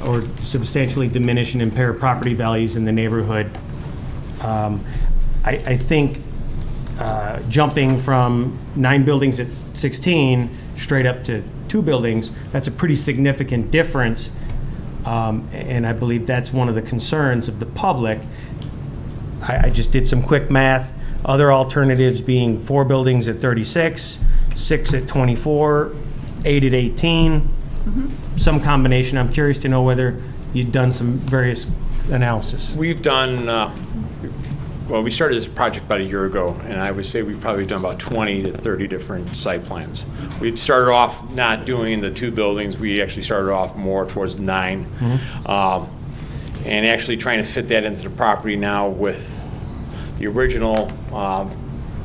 or substantially diminish and impair property values in the neighborhood. I think jumping from 9 buildings at 16 straight up to 2 buildings, that's a pretty significant difference. And I believe that's one of the concerns of the public. I just did some quick math. Other alternatives being 4 buildings at 36, 6 at 24, 8 at 18, some combination. I'm curious to know whether you'd done some various analysis. We've done, well, we started this project about a year ago, and I would say we've probably done about 20 to 30 different site plans. We started off not doing the 2 buildings. We actually started off more towards 9. And actually trying to fit that into the property now with the original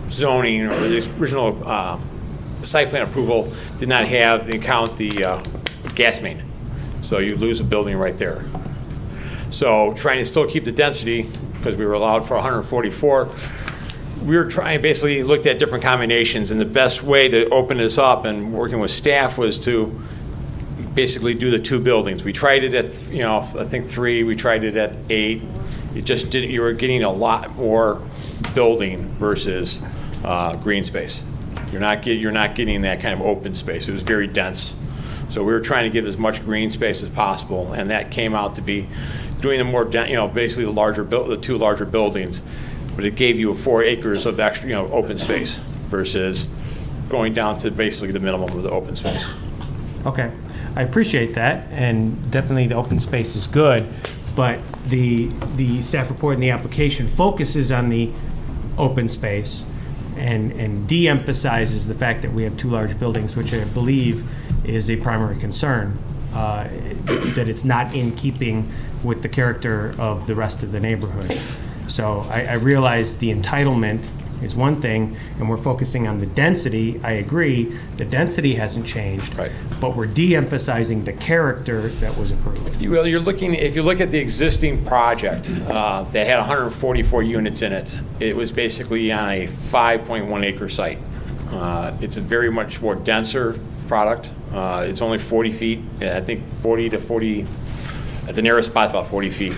zoning or the original site plan approval did not have the gas main. So you lose a building right there. So trying to still keep the density, because we were allowed for 144, we were trying, basically looked at different combinations, and the best way to open this up and working with staff was to basically do the 2 buildings. We tried it at, I think 3, we tried it at 8. It just didn't, you were getting a lot more building versus green space. You're not getting that kind of open space. It was very dense. So we were trying to give as much green space as possible, and that came out to be doing the more, basically the 2 larger buildings, but it gave you 4 acres of extra, open space versus going down to basically the minimum of the open space. Okay, I appreciate that, and definitely the open space is good, but the staff report and the application focuses on the open space and de-emphasizes the fact that we have 2 large buildings, which I believe is a primary concern, that it's not in keeping with the character of the rest of the neighborhood. So I realize the entitlement is one thing, and we're focusing on the density. I agree, the density hasn't changed, Right. but we're de-emphasizing the character that was approved. Well, if you look at the existing project that had 144 units in it, it was basically on a 5.1 acre site. It's a very much more denser product. It's only 40 feet, I think 40 to 40, at the nearest spot about 40 feet,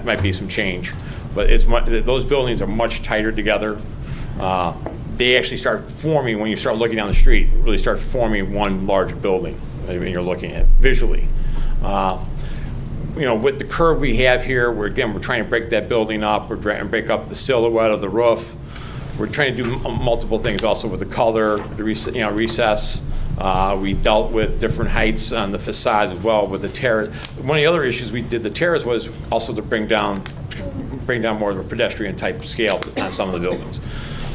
might be some change. But those buildings are much tighter together. They actually start forming, when you start looking down the street, really start forming one large building when you're looking at it visually. With the curve we have here, we're trying to break that building up. We're trying to break up the silhouette of the roof. We're trying to do multiple things also with the color, the recess. We dealt with different heights on the facade as well with the terrace. One of the other issues we did the terrace was also to bring down more of a pedestrian type scale on some of the buildings.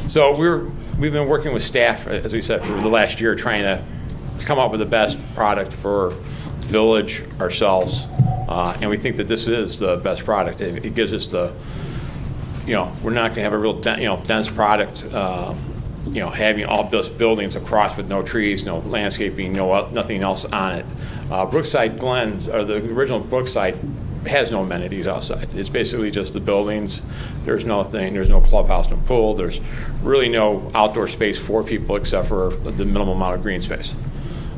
So we've been working with staff, as we said, for the last year, trying to come up with the best product for the village, ourselves, and we think that this is the best product. It gives us we're not going to have a real dense product, having all buildings across with no trees, no landscaping, nothing else on it. Brookside Glen, or the original Brookside, has no amenities outside. It's basically just the buildings. There's no clubhouse, no pool. There's really no outdoor space for people except for the minimum amount of green space.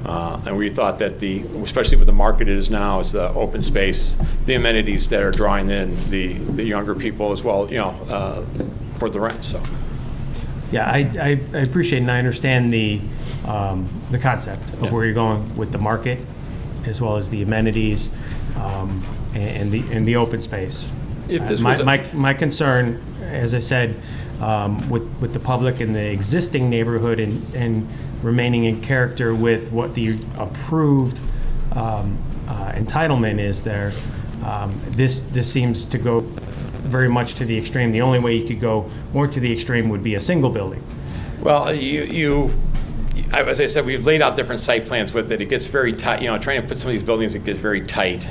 And we thought that especially with the market it is now, is the open space, the amenities that are drawing in the younger people as well, for the rent. So. Yeah, I appreciate and I understand the concept of where you're going with the market, as well as the amenities and the open space. If this my concern, as I said, with the public and the existing neighborhood and remaining in character with what the approved entitlement is there, this seems to go very much to the extreme. The only way you could go more to the extreme would be a single building. Well, as I said, we've laid out different site plans with it. It gets very tight. Trying to put some of these buildings, it gets very tight.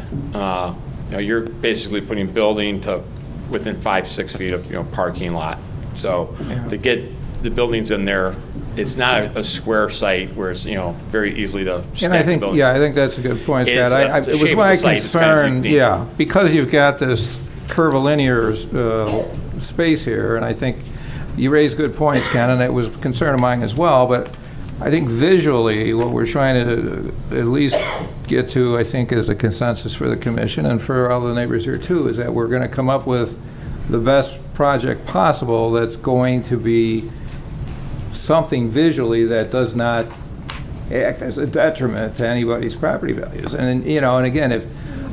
You're basically putting building to within 5-6 feet of parking lot. So to get the buildings in there, it's not a square site where it's very easly to stack And I think, the buildings. I think that's a good point, Scott. It's a It was shape of my the site. It's kind of concern, unique. because you've got this curvilinear space here, and I think you raised good points, Ken, and it was a concern of mine as well, but I think visually, what we're trying to at least get to, I think, is a consensus for the commission and for all the neighbors here too, is that we're going to come up with the best project possible that's going to be something visually that does not act as a detriment to anybody's property values. And and again,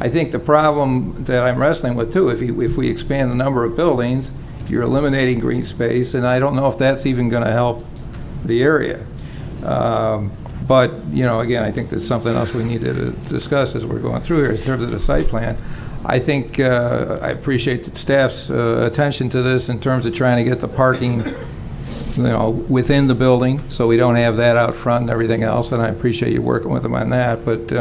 I think the problem that I'm wrestling with too, if we expand the number of buildings you're eliminating green space, and I don't know if that's even going to help the area. But, you know, again, I think there's something else we need to discuss as we're going through here in terms of the site plan. I think I appreciate the staff's attention to this in terms of trying to get the parking, you know, within the building, so we don't have that out front and everything else, and I appreciate you working with them on that. But,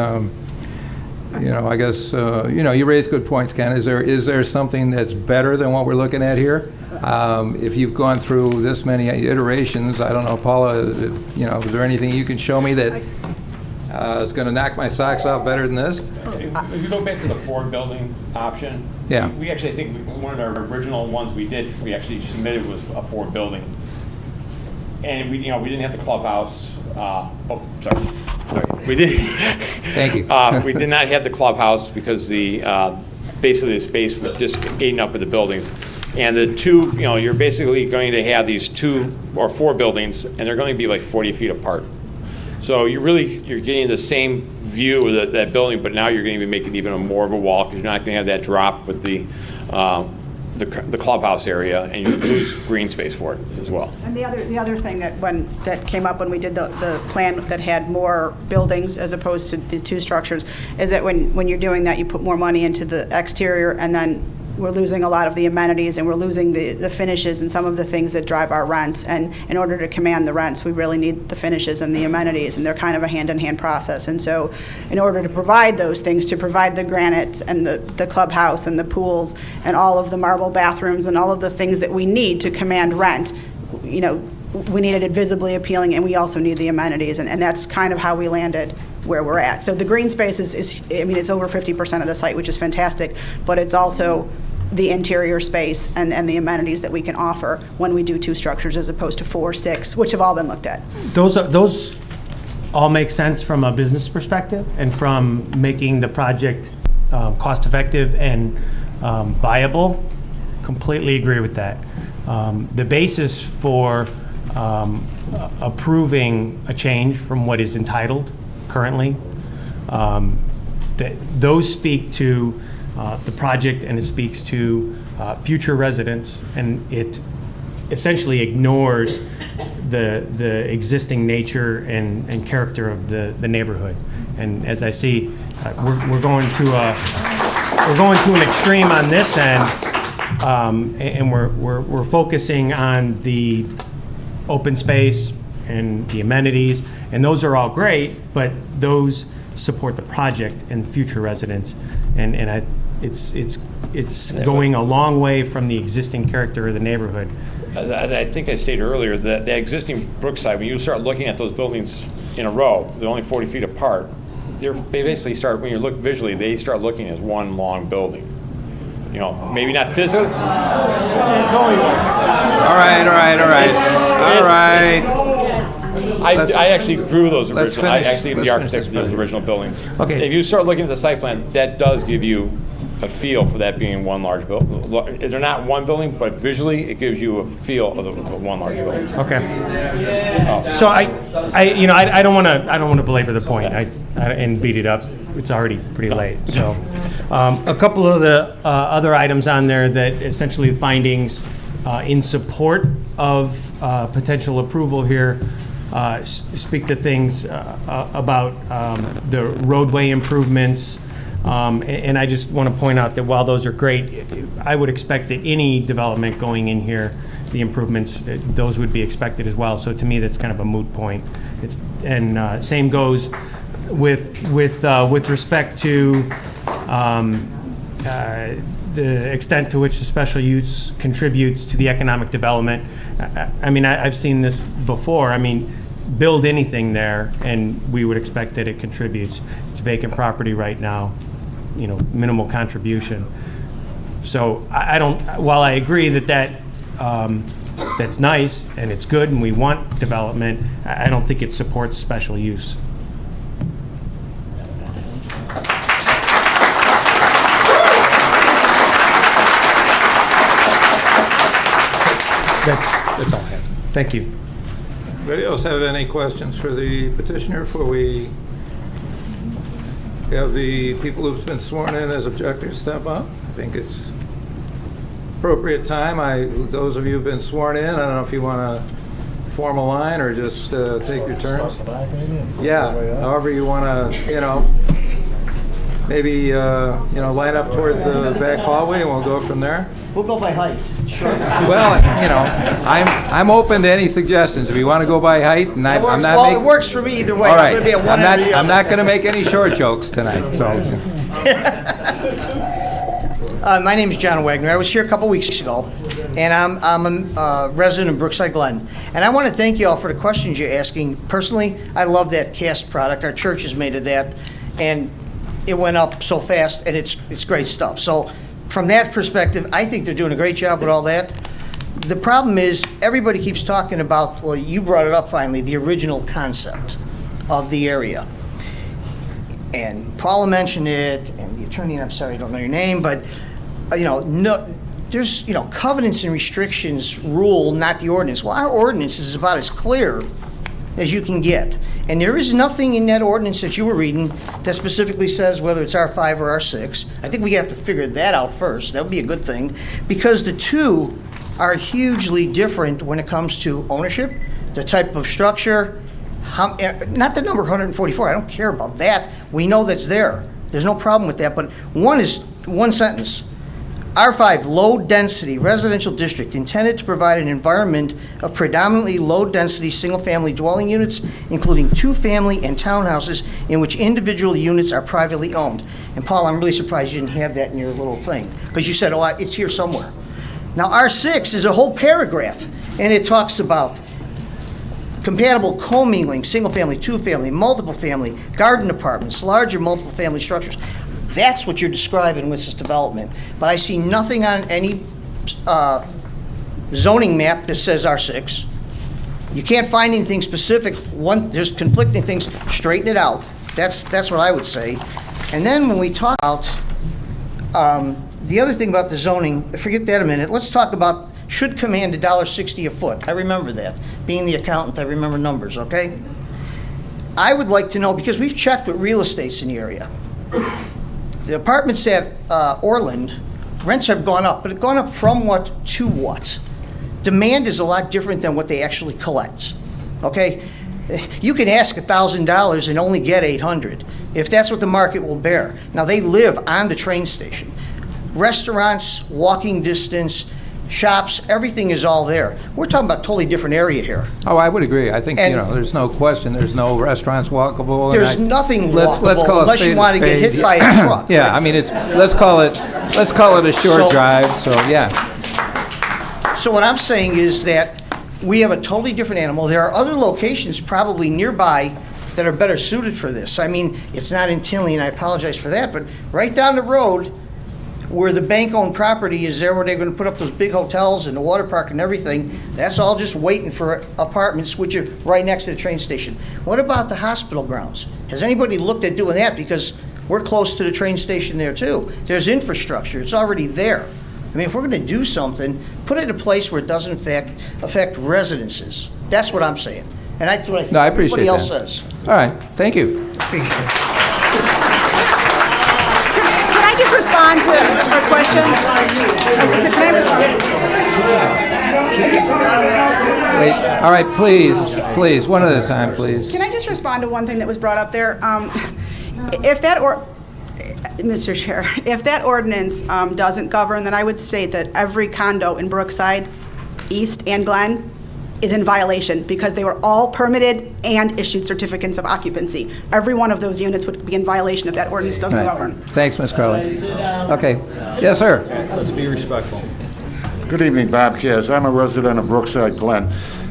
you know, I guess, you know, you raised good points, Ken. Is there something that's better than what we're looking at here? If you've gone through this many iterations, I don't know, Paula, you know, is there anything you can show me that is going to knock my socks off better than this? If you go back to the Ford building option, Yeah. we actually, I think one of our original ones we actually submitted was a Ford building. And we didn't have the clubhouse. Sorry. We did. Thank you. We did not have the clubhouse because basically the space was just eaten up with the buildings. And the two, you know, you're basically going to have these 2 or 4 buildings, and they're going to be like 40 feet apart. So you're getting the same view of that building, but now you're going to be making even more of a wall because you're not going to have that drop with the clubhouse area, and you lose green space for it as well. And the other thing that came up when we did the plan that had more buildings as opposed to the 2 structures is that when you're doing that, you put more money into the exterior, and then we're losing a lot of the amenities, and we're losing the finishes and some of the things that drive our rents. And in order to command the rents, we really need the finishes and the amenities, and they're kind of a hand-in-hand process. And so in order to provide those things, to provide the granite and the clubhouse and the pools and all of the marble bathrooms and all of the things that we need to command rent, you know, we needed it visibly appealing, and we also need the amenities, and that's kind of how we landed where we're at. So the green space is I mean, it's over 50% of the site, which is fantastic, but it's also the interior space and the amenities that we can offer when we do 2 structures as opposed to 4, 6, which have all been looked at. Those all make sense from a business perspective and from making the project cost-effective and viable. Completely agree with that. The basis for approving a change from what is entitled currently, those speak to the project, and it speaks to future residents, and it essentially ignores the existing nature and character of the neighborhood. And as I see, we're going to an extreme on this end, and we're focusing on the open space and the amenities, and those are all great, but those support the project and future residents, and it's going a long way from the existing character of the neighborhood. I think I stated earlier that the existing Brookside, when you start looking at those buildings in a row, they're only 40 feet apart. They basically start, when you look visually, they start looking as one long building. You know, maybe not physically. It's only one. All right. I actually drew those Let's original. I finish- actually am let's the finish architect of this those original buildings. Okay. If you start looking at the site plan, that does give you a feel for that being one large building. They're not one building, but visually it gives you a feel of one large building. Okay. So I don't want to belabor the point and beat it up. It's already pretty late. So a couple of the other items on there that essentially findings in support of potential approval here speak to things about the roadway improvements. And I just want to point out that while those are great, I would expect that any development going in here, the improvements, those would be expected as well. So to me, that's kind of a moot point. And same goes with respect to the extent to which the special use contributes to the economic development. I mean, I've seen this before. I mean, build anything there, and we would expect that it contributes. It's vacant property right now, you know, minimal contribution. So I don't, while I agree that that's nice and it's good and we want development, I don't think it supports special use. That's all I have. Thank you. Anybody else have any questions for the petitioner before we have the people who've been sworn in as objectors step up? I think it's appropriate time, those of you who've been sworn in, I don't know if you want to form a line or just take your turn. Yeah, however you want to, maybe, line up towards the back hallway and we'll go from there. We'll go by height. Sure. Well, I'm open to any suggestions. If you want to go by height, and I'm not Well, making. it works for me either way. All right, I'm gonna be at one end or the I'm other. not going to make any short jokes tonight, so. My name is John Wagner. I was here a couple weeks ago, and I'm a resident of Brookside Glen. And I want to thank you all for the questions you're asking. Personally, I love that cast product. Our church is made of that, and it went up so fast, and it's great stuff. So from that perspective, I think they're doing a great job with all that. The problem is, everybody keeps talking about, well, you brought it up finally, the original concept of the area. And Paula mentioned it, and the attorney, and I'm sorry, I don't know your name, but, no, there's, covenants and restrictions rule, not the ordinance. Well, our ordinance is about as clear as you can get. And there is nothing in that ordinance that you were reading that specifically says whether it's R5 or R6. I think we have to figure that out first. That would be a good thing, because the two are hugely different when it comes to ownership, the type of structure, not the number 144. I don't care about that. We know that's there. There's no problem with that. But one is one sentence. R5, low-density residential district intended to provide an environment of predominantly low-density single-family dwelling units, including two-family and townhouses in which individual units are privately owned. And Paul, I'm really surprised you didn't have that in your little thing, because you said, oh, it's here somewhere. Now, R6 is a whole paragraph, and it talks about compatible commingling, single-family, two-family, multiple-family, garden apartments, larger multiple-family structures. That's what you're describing with this development. But I see nothing on any zoning map that says R6. You can't find anything specific. There's conflicting things. Straighten it out. That's what I would say. And then when we talk about the other thing about the zoning, forget that a minute. Let's talk about should command $1.60 a foot. I remember that. Being the accountant, I remember numbers, okay? I would like to know, because we've checked with real estates in the area. The apartments at Orland, rents have gone up, but have gone up from what to what? Demand is a lot different than what they actually collect, okay? You can ask $1,000 and only get $800, if that's what the market will bear. Now, they live on the train station. Restaurants, walking distance, shops, everything is all there. We're talking about a totally different area here. Oh, I would agree. I think, there's no question, there's no restaurants walkable. There's nothing let's call walkable a unless spade you a want to get spade. hit by a truck. Yeah, I mean, let's call it a short So- drive, so, yeah. So what I'm saying is that we have a totally different animal. There are other locations probably nearby that are better suited for this. I mean, it's not in Tinley, and I apologize for that, but right down the road where the bank-owned property is there, where they're going to put up those big hotels and the water park and everything, that's all just waiting for apartments, which are right next to the train station. What about the hospital grounds? Has anybody looked at doing that? Because we're close to the train station there, too. There's infrastructure. It's already there. I mean, if we're going to do something, put it in a place where it doesn't affect residences. That's what I'm saying. And that's what No, I appreciate everybody else that. says. All right, thank you. Can I just respond to her question? Can I respond? Wait, all right, please, one at a time, please. Can I just respond to one thing that was brought up there? Mr. Chair, if that ordinance doesn't govern, then I would state that every condo in Brookside, East, and Glen is in violation because they were all permitted and issued certificates of occupancy. Every one of those units would be in violation if that ordinance doesn't Right. govern. Thanks, Ms. Crowley. Okay, yes, sir. Let's be respectful. Good evening, Bob Kaz. I'm a resident of Brookside Glen,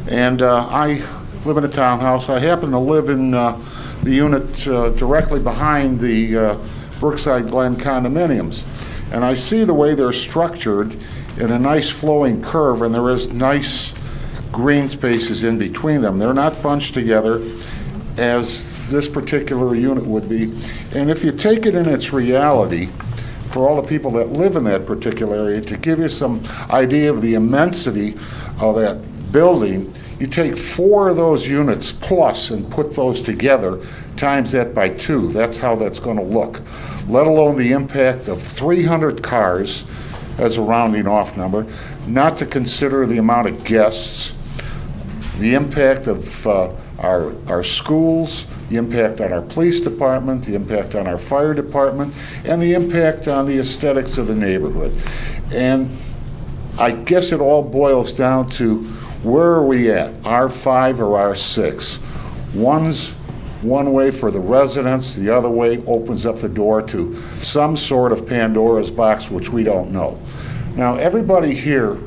and I live in a townhouse. I happen to live in the unit directly behind the Brookside Glen condominiums, and I see the way they're structured in a nice flowing curve, and there is nice green spaces in between them. They're not bunched together as this particular unit would be, and if you take it in its reality, for all the people that live in that particular area, to give you some idea of the immensity of that building, you take 4 of those units plus and put those together, times that by 2. That's how that's going to look, let alone the impact of 300 cars, as a rounding off number, not to consider the amount of guests, the impact of our schools, the impact on our police department, the impact on our fire department, and the impact on the aesthetics of the neighborhood. And I guess it all boils down to, where are we at, R5 or R6? One's one way for the residents, the other way opens up the door to some sort of Pandora's box, which we don't know. Now, everybody here,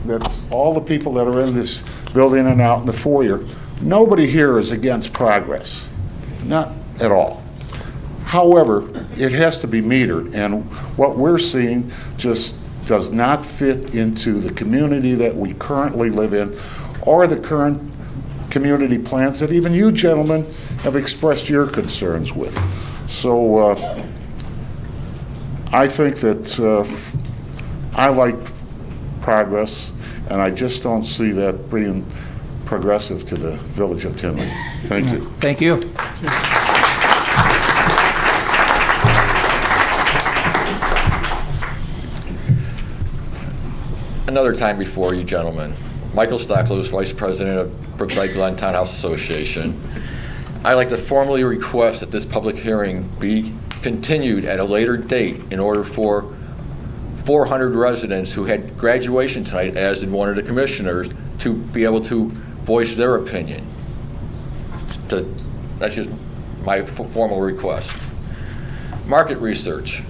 that's all the people that are in this building and out in the foyer, nobody here is against progress, not at all. However, it has to be metered, and what we're seeing just does not fit into the community that we currently live in, or the current community plans that even you gentlemen have expressed your concerns with. So I think that I like progress, and I just don't see that being progressive to the village of Tinley. Thank you. Thank you. Another time before you gentlemen. Michael Stocklow, Vice President of Brookside Glen Townhouse Association. I'd like to formally request that this public hearing be continued at a later date in order for 400 residents who had graduation tonight, as did one of the commissioners, to be able to voice their opinion. That's just my formal request. Market research.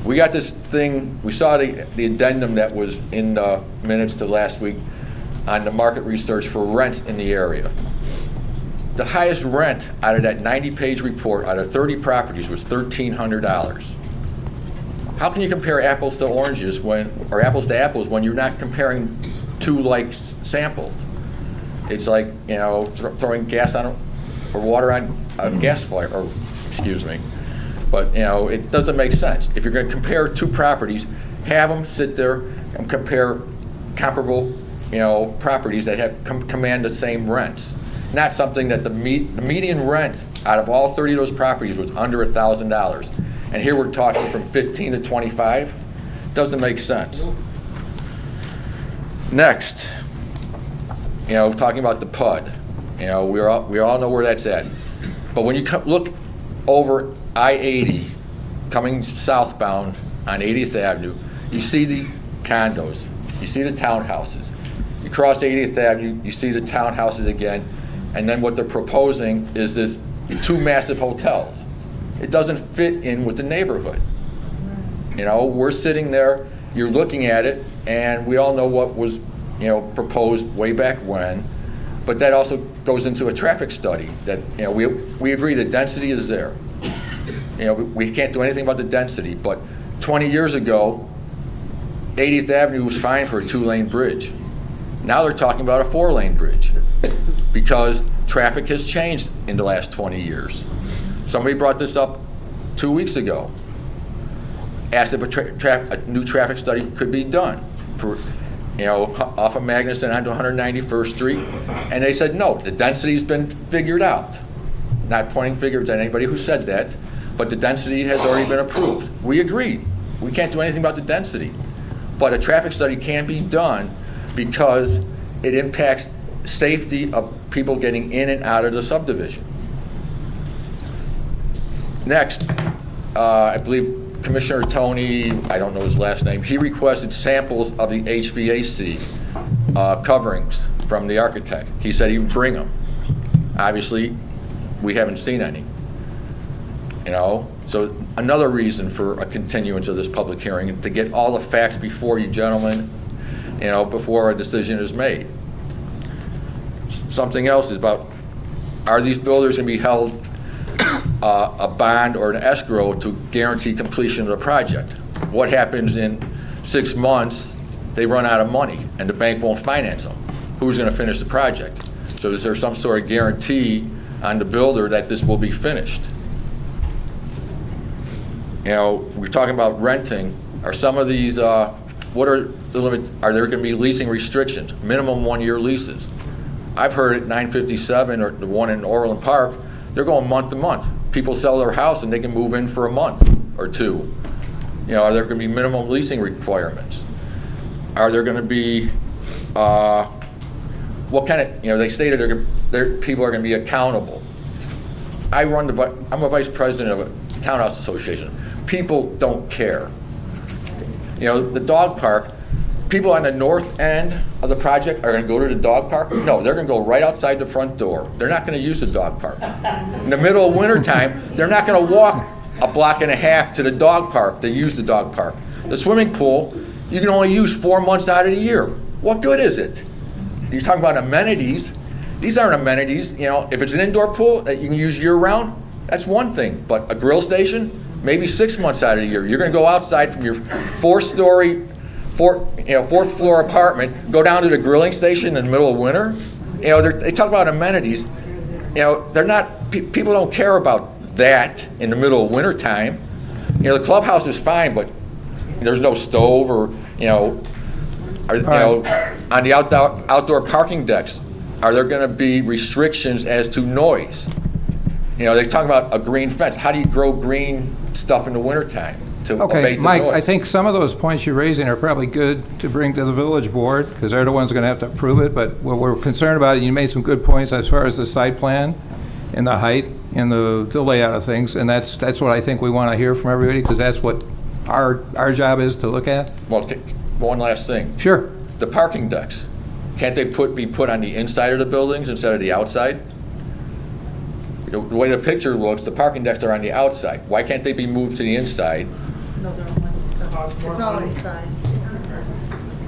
We got this thing, we saw the addendum that was in the minutes to last week on the market research for rents in the area. The highest rent out of that 90-page report out of 30 properties was $1,300. How can you compare apples to oranges or apples to apples when you're not comparing two like samples? It's like, you know, throwing gas on or water on a gas fire, or excuse me. But, you know, it doesn't make sense. If you're going to compare two properties, have them sit there and compare comparable, you know, properties that have command the same rents. Not something that the median rent out of all 30 of those properties was under $1,000. And here we're talking from 15 to 25. Doesn't make sense. Next, you know, talking about the PUD. You know, we all know where that's at. But when you look over I-80 coming southbound on 80th Avenue, you see the condos, you see the townhouses. You cross 80th Avenue, you see the townhouses again, and then what they're proposing is this two massive hotels. It doesn't fit in with the neighborhood. You know, we're sitting there, you're looking at it, and we all know what was, you know, proposed way back when, but that also goes into a traffic study that, you know, we agree the density is there. You know, we can't do anything about the density, but 20 years ago, 80th Avenue was fine for a 2-lane bridge. Now they're talking about a 4-lane bridge because traffic has changed in the last 20 years. Somebody brought this up 2 weeks ago, asked if a new traffic study could be done for, you know, off of Magnuson onto 191st Street, and they said no, the density's been figured out. Not pointing fingers at anybody who said that, but the density has already been approved. We agreed. We can't do anything about the density. But a traffic study can be done because it impacts safety of people getting in and out of the subdivision. Next, I believe Commissioner Tony, I don't know his last name, he requested samples of the HVAC coverings from the architect. He said he would bring them. Obviously, we haven't seen any. You know, so another reason for a continuance of this public hearing, to get all the facts before you gentlemen, you know, before a decision is made. Something else is about, are these builders going to be held a bond or an escrow to guarantee completion of the project? What happens in 6 months, they run out of money and the bank won't finance them? Who's going to finish the project? So is there some sort of guarantee on the builder that this will be finished? You know, we're talking about renting. Are some of these, what are the limits? Are there going to be leasing restrictions? Minimum 1-year leases. I've heard at 957 or the one in Orland Park, they're going month to month. People sell their house and they can move in for a month or two. You know, are there going to be minimum leasing requirements? Are there going to be, what kind of, you know, they stated people are going to be accountable. I'm a vice president of a townhouse association. People don't care. You know, the dog park, people on the north end of the project are going to go to the dog park. No, they're going to go right outside the front door. They're not going to use the dog park. In the middle of winter time, they're not going to walk a block and a half to the dog park to use the dog park. The swimming pool, you can only use 4 months out of the year. What good is it? You're talking about amenities. These aren't amenities. You know, if it's an indoor pool that you can use year-round, that's one thing. But a grill station, maybe 6 months out of the year. You're going to go outside from your fourth floor apartment, go down to the grilling station in the middle of winter. You know, they talk about amenities. You know, they're not. People don't care about that in the middle of winter time. You know, the clubhouse is fine, but there's no stove or on the outdoor parking decks. Are there going to be restrictions as to noise? You know, they talk about a green fence. How do you grow green stuff in the wintertime to Okay, abate the Mike, noise? I think some of those points you're raising are probably good to bring to the village board, because they're the ones going to have to approve it, but what we're concerned about, you made some good points as far as the site plan and the height and the layout of things, and that's what I think we want to hear from everybody, because that's what our job is to look at. Well, one last thing. Sure. The parking decks, can't they be put on the inside of the buildings instead of the outside? The way the picture looks, the parking decks are on the outside. Why can't they be moved to the inside? No, they're on inside. It's all inside.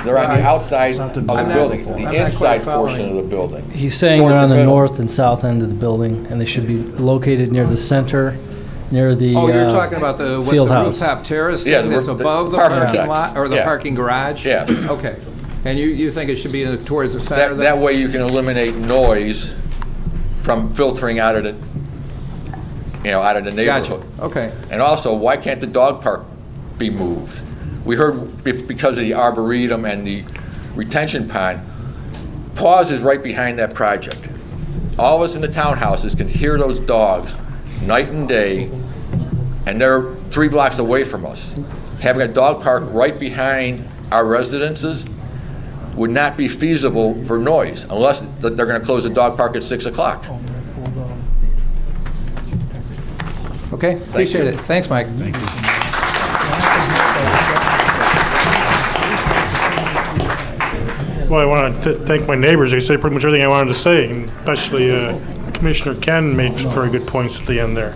They're on the outside of the I'm not- building, I'm the not quite inside following. portion of the building. He's saying Towards they're on the middle. north and south end of the building, and they should be located near the center, near the Oh, you're talking about the field house. rooftop terrace Yeah, thing the that's roof- the above the parking parking decks. lot, or the Yeah. parking garage? Yeah. Okay. And you think it should be towards the center? That way you can eliminate noise from filtering out of the, out of the Gotcha. neighborhood. Okay. And also, why can't the dog park be moved? We heard because of the arboretum and the retention pond, Paws is right behind that project. All of us in the townhouses can hear those dogs night and day, and they're 3 blocks away from us. Having a dog park right behind our residences would not be feasible for noise, unless they're going to close the dog park at 6 o'clock. Okay, appreciate it. Thanks, Mike. Well, I want to thank my neighbors. They said pretty much everything I wanted to say, and especially Commissioner Ken made some very good points at the end there.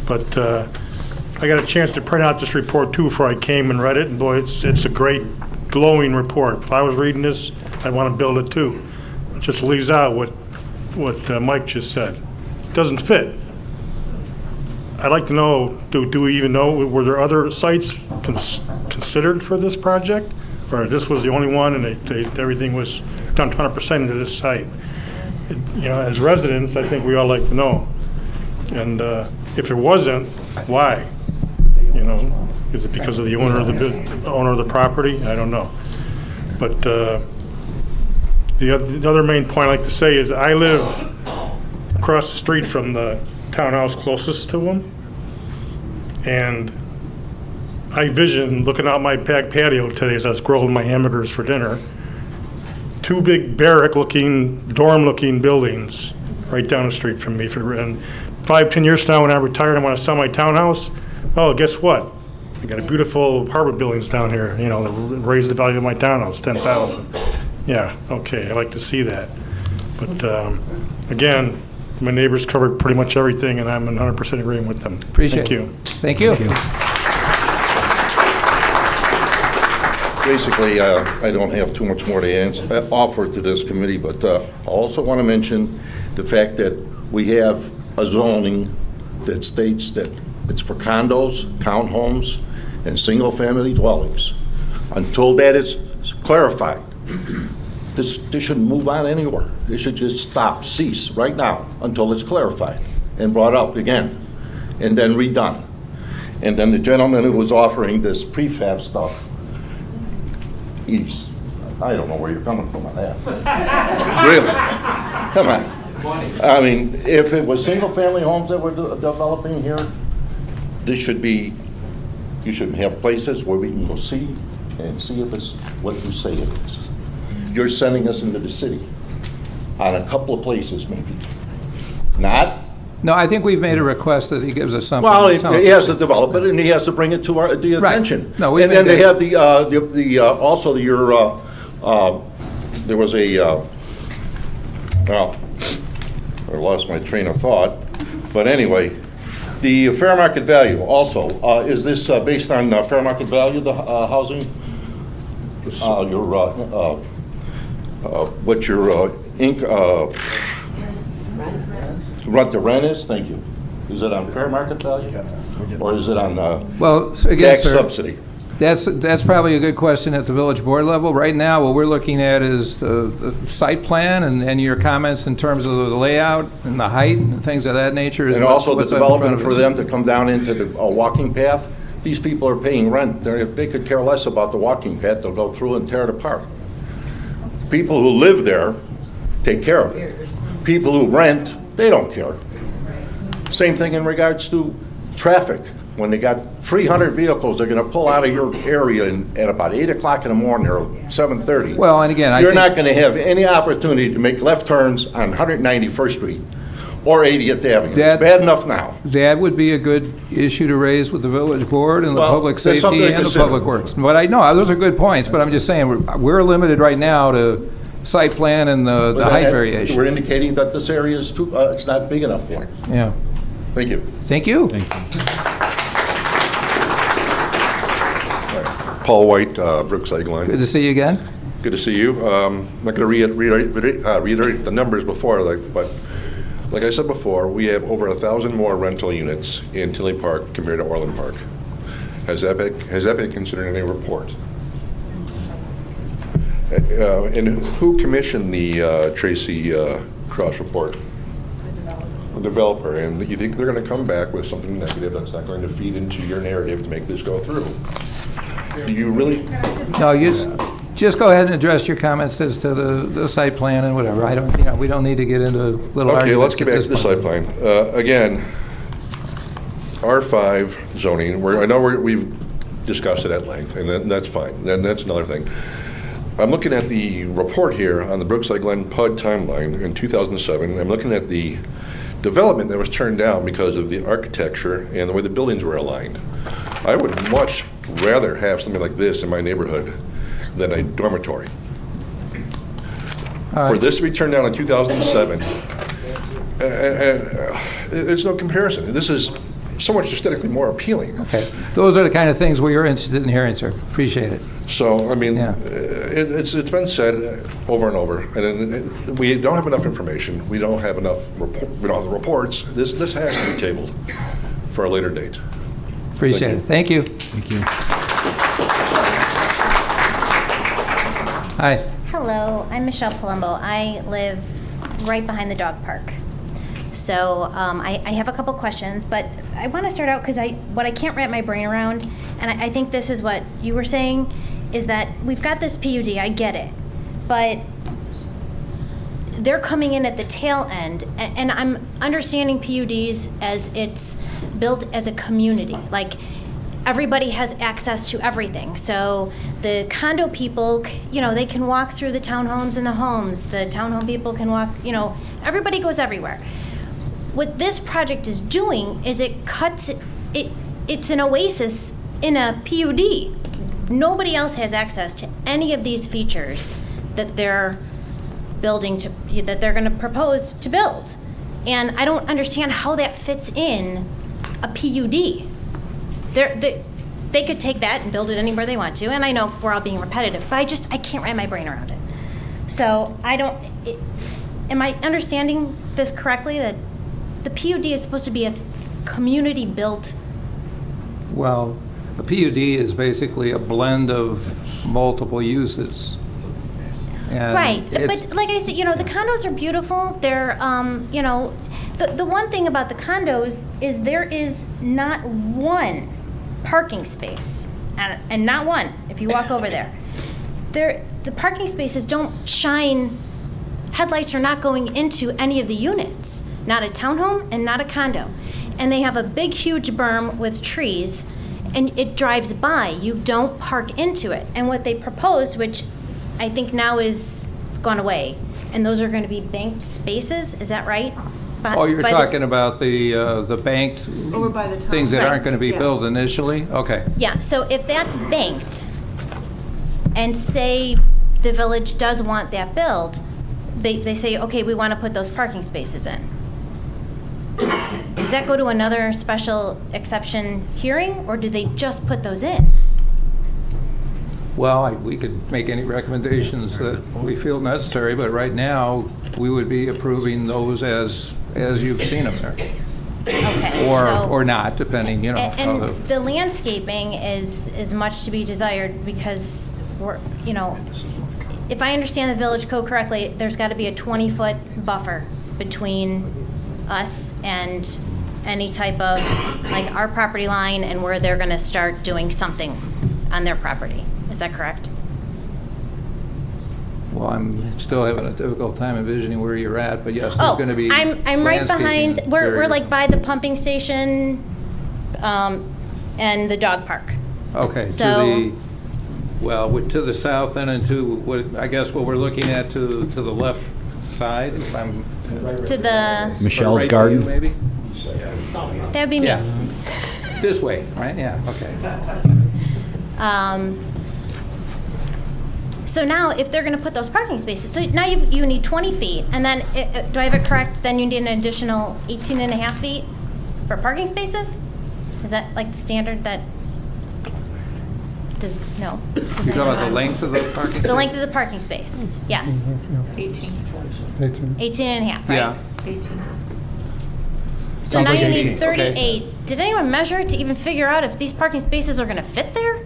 But I got a chance to print out this report too before I came and read it, and boy, it's a great glowing report. If I was reading this, I'd want to build it too. It just leaves out what Mike just said. It doesn't fit. I'd like to know, do we even know, were there other sites considered for this project? Or this was the only one and everything was done 100% into this site? As residents, I think we all like to know. And if it wasn't, why? Is it because of the owner of the property? I don't know. But the other main point I'd like to say is I live across the street from the townhouse closest to them, and I visioned, looking out my back patio today as I was grilling my hamburgers for dinner, 2 big barrack-looking, dorm-looking buildings right down the street from me. And 5-10 years from now, when I retire and I want to sell my townhouse, oh, guess what? I got a beautiful apartment buildings down here, raise the value of my townhouse, $10,000. Yeah, okay, I like to see that. But again, my neighbors covered pretty much everything, and I'm in 100% agreeing with them. Appreciate it. Thank you. Thank you. Basically, I don't have too much more to offer to this committee, but I also want to mention the fact that we have a zoning that states that it's for condos, townhomes, and single-family dwellings. Until that is clarified, this shouldn't move on anywhere. It should just stop, cease right now until it's clarified and brought up again and then redone. And then the gentleman who was offering this prefab stuff, I don't know where you're coming from on that. Really? Come on. I mean, if it was single-family homes that were developing here, this should be You should have places where we can go see and see if it's what you say it is. You're sending us into the city on a couple of places maybe. Not, No, I think we've made a request that he gives us something. well, he has to develop it and he has to bring it to the attention. No, we And then made they that- have also your, there was a, well, I lost my train of thought, but anyway, the fair market value also, is this based on fair market value, the housing? What your the rent is, thank you. Is it on fair market value? Or is it on Well, so again, tax sir, subsidy? that's probably a good question at the village board level. Right now, what we're looking at is the site plan and your comments in terms of the layout and the height and things of that nature. And also the development for them to come down into the walking path. These people are paying rent. They could care less about the walking path. They'll go through and tear it apart. People who live there take care of it. People who rent, they don't care. Same thing in regards to traffic. When they got 300 vehicles, they're going to pull out of your area at about 8 o'clock in the morning or 7:30. Well, and again, I You're think- not going to have any opportunity to make left turns on 191st Street or 80th Avenue. That- It's bad enough now. That would be a good issue to raise with the village board and the Well, public that's safety something to and the consider. public works. But I know, those are good points, but I'm just saying, we're limited right now to site plan and the But height that- variation. We're indicating that this area is too, it's not big enough for it. Yeah. Thank you. Thank you. Paul White, Brookside Glen. Good to see you again. Good to see you. I'm not going to reiterate the numbers before, but like I said before, we have over 1,000 more rental units in Tinley Park compared to Orland Park. Has that been considered in any report? And who commissioned the Tracy Cross report? The developer. And you think they're going to come back with something negative that's not going to feed into your narrative to make this go through? Do you really? No, you just go ahead and address your comments as to the site plan and whatever. I don't, we don't need to get into little arguments. Okay, let's get at back this to the point. site plan. Again, R5 zoning, I know we've discussed it at length, and that's fine. Then that's another thing. I'm looking at the report here on the Brookside Glen PUD timeline in 2007. I'm looking at the development that was turned down because of the architecture and the way the buildings were aligned. I would much rather have something like this in my neighborhood than a dormitory. For this to be turned down in 2007, there's no comparison. This is so much aesthetically more appealing. Okay. Those are the kind of things we are interested in hearing, sir. Appreciate it. So, I mean, Yeah. it's been said over and over, and we don't have enough information. We don't have enough. We don't have the reports. This has to be tabled for a later date. Appreciate it. Thank you. Thank you. Hi. Hello, I'm Michelle Palumbo. I live right behind the dog park. So I have a couple questions, but I want to start out because what I can't wrap my brain around, and I think this is what you were saying, is that we've got this PUD, I get it, but they're coming in at the tail end, and I'm understanding PUDs as it's built as a community. Like, everybody has access to everything. So the condo people, they can walk through the townhomes and the homes. The townhome people can walk, everybody goes everywhere. What this project is doing is it's an oasis in a PUD. Nobody else has access to any of these features that they're that they're going to propose to build. And I don't understand how that fits in a PUD. They could take that and build it anywhere they want to, and I know we're all being repetitive, but I can't wrap my brain around it. So am I understanding this correctly, that the PUD is supposed to be a community-built? Well, the PUD is basically a blend of multiple uses. And Right, it's- but like I said, the condos are beautiful. They're, the one thing about the condos is there is not one parking space, and not one, if you walk over there. The parking spaces don't shine, headlights are not going into any of the units, not a townhome and not a condo. And they have a big, huge berm with trees, and it drives by. You don't park into it. And what they proposed, which I think now is gone away, and those are going to be banked spaces, is that right? Oh, you're talking about the banked Over by the tunnel. things that Right. aren't going to be Yeah. built initially? Okay. Yeah, so if that's banked, and say the village does want that built, they say, okay, we want to put those parking spaces in. Does that go to another special exception hearing, or do they just put those in? Well, we could make any recommendations that we feel necessary, but right now, we would be approving those as you've seen them there. Okay. Or not, depending, you know. how And the landscaping is much to be desired, because we're, you know, if I understand the village code correctly, there's got to be a 20-foot buffer between us and any type of, like, our property line and where they're going to start doing something on their property. Is that correct? Well, I'm still having a difficult time envisioning where you're at, but yes, there's going to be I'm right behind, landscaping we're barriers. like by the pumping station and the dog park. Okay, So- to the south then, and to what, I guess what we're looking at to the left side, if I'm. To the, Michelle's right to garden? you, maybe? that'd be me. Yeah. This way, right? Yeah, okay. So now, if they're going to put those parking spaces, so now you need 20 feet, and then, do I have it correct, then you need an additional 18 and a half feet for parking spaces? Is that like the standard that, no? You're talking about the length of the parking? The length of the parking space, yes. 18. 18. And a half, right? Yeah. 18. So Sounds now like you 18, need 38. Did anyone measure it to even figure out if these parking spaces are going to fit there?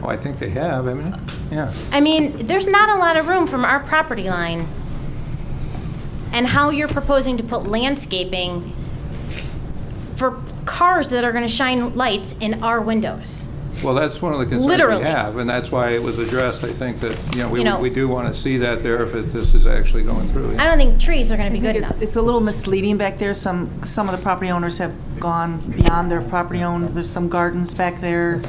Oh, I think they have, I mean, yeah. I mean, there's not a lot of room from our property line. And how you're proposing to put landscaping for cars that are going to shine lights in our windows. Well, that's one of the concerns Literally. we have, and that's why it was addressed. I think that, You know- we do want to see that there if this is actually going through. I don't think trees are going to be I good think uh, enough. it's a little misleading back there. Some of the property owners have gone beyond their property own. There's some gardens back there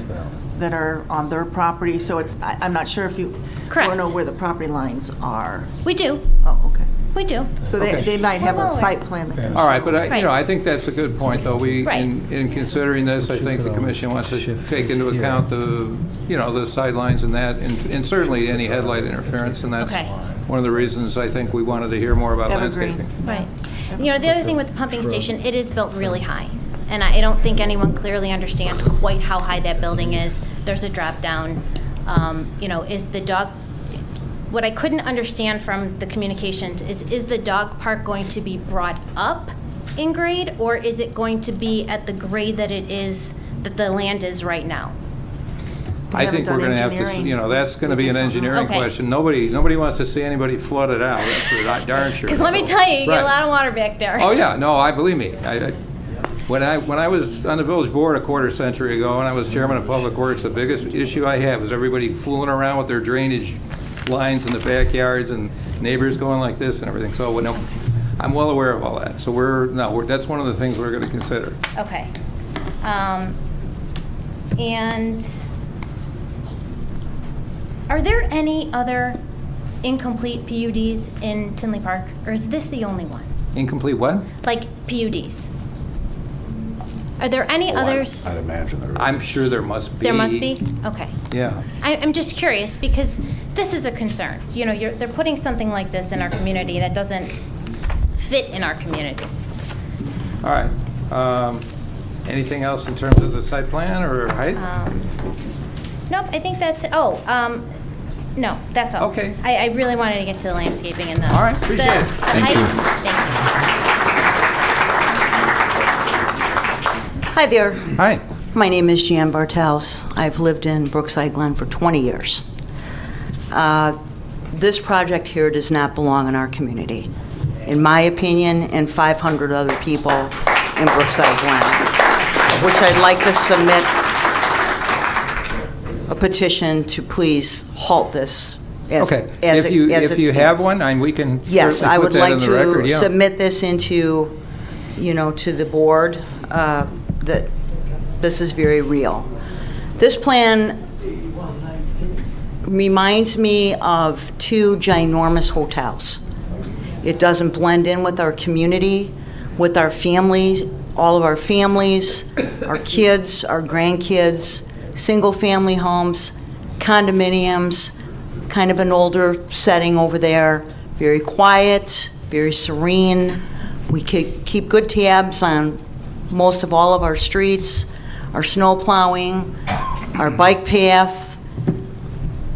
that are on their property, so I'm not sure if you Correct. know where the property lines are. We do, Oh, okay. we do. So Okay. they might have We're a well site plan. that can- All right, but Right. I think that's a good point, though. Right. In considering this, I think the commission wants to take into account the sidelines and that, and certainly any headlight interference, and that's Okay. one of the reasons I think we wanted to hear more about Evergreen. landscaping. Right. You know, the other thing with the pumping station, it is built really high. And I don't think anyone clearly understands quite how high that building is. There's a drop down. Is the dog, what I couldn't understand from the communications is the dog park going to be brought up in grade, or is it going to be at the grade that it is, that the land is right now? They I haven't think we're done going to have to, engineering. that's going to We be an just don't know. engineering Okay. question. Nobody wants to see anybody flood it out, that's for darn sure. Because let me So- tell you, you get a Right. lot of water back there. Oh, yeah, no, believe me. When I was on the village board a quarter century ago, and I was chairman of Public Works, the biggest issue I had was everybody fooling around with their drainage lines in the backyards and neighbors going like this and everything. So, no, I'm well aware of all that. So that's one of the things we're going to consider. Okay. And are there any other incomplete PUDs in Tinley Park, or is this the only one? Incomplete what? Like PUDs? Are there any others? I'd imagine there is. I'm sure there must be. There must be? Okay. Yeah. I'm just curious, because this is a concern. You know, they're putting something like this in our community that doesn't fit in our community. All right. Anything else in terms of the site plan or height? Nope, I think that's, no, that's all. Okay. I really wanted to get to the landscaping and the. All right, appreciate it. the Thank height. you. Thank Hi there. Hi. My name is Jan Bartels. I've lived in Brookside Glen for 20 years. This project here does not belong in our community, in my opinion, and 500 other people in Brookside Glen, which I'd like to submit a petition to please halt this as Okay. as If it you have stands. one, we can Yes, certainly I put would that like in the record. to Yeah. submit this into, to the board, that This is very real. This plan reminds me of two ginormous hotels. It doesn't blend in with our community, with our families, all of our families, our kids, our grandkids, single-family homes, condominiums, kind of an older setting over there, very quiet, very serene. We could keep good tabs on most of all of our streets, our snow plowing, our bike path,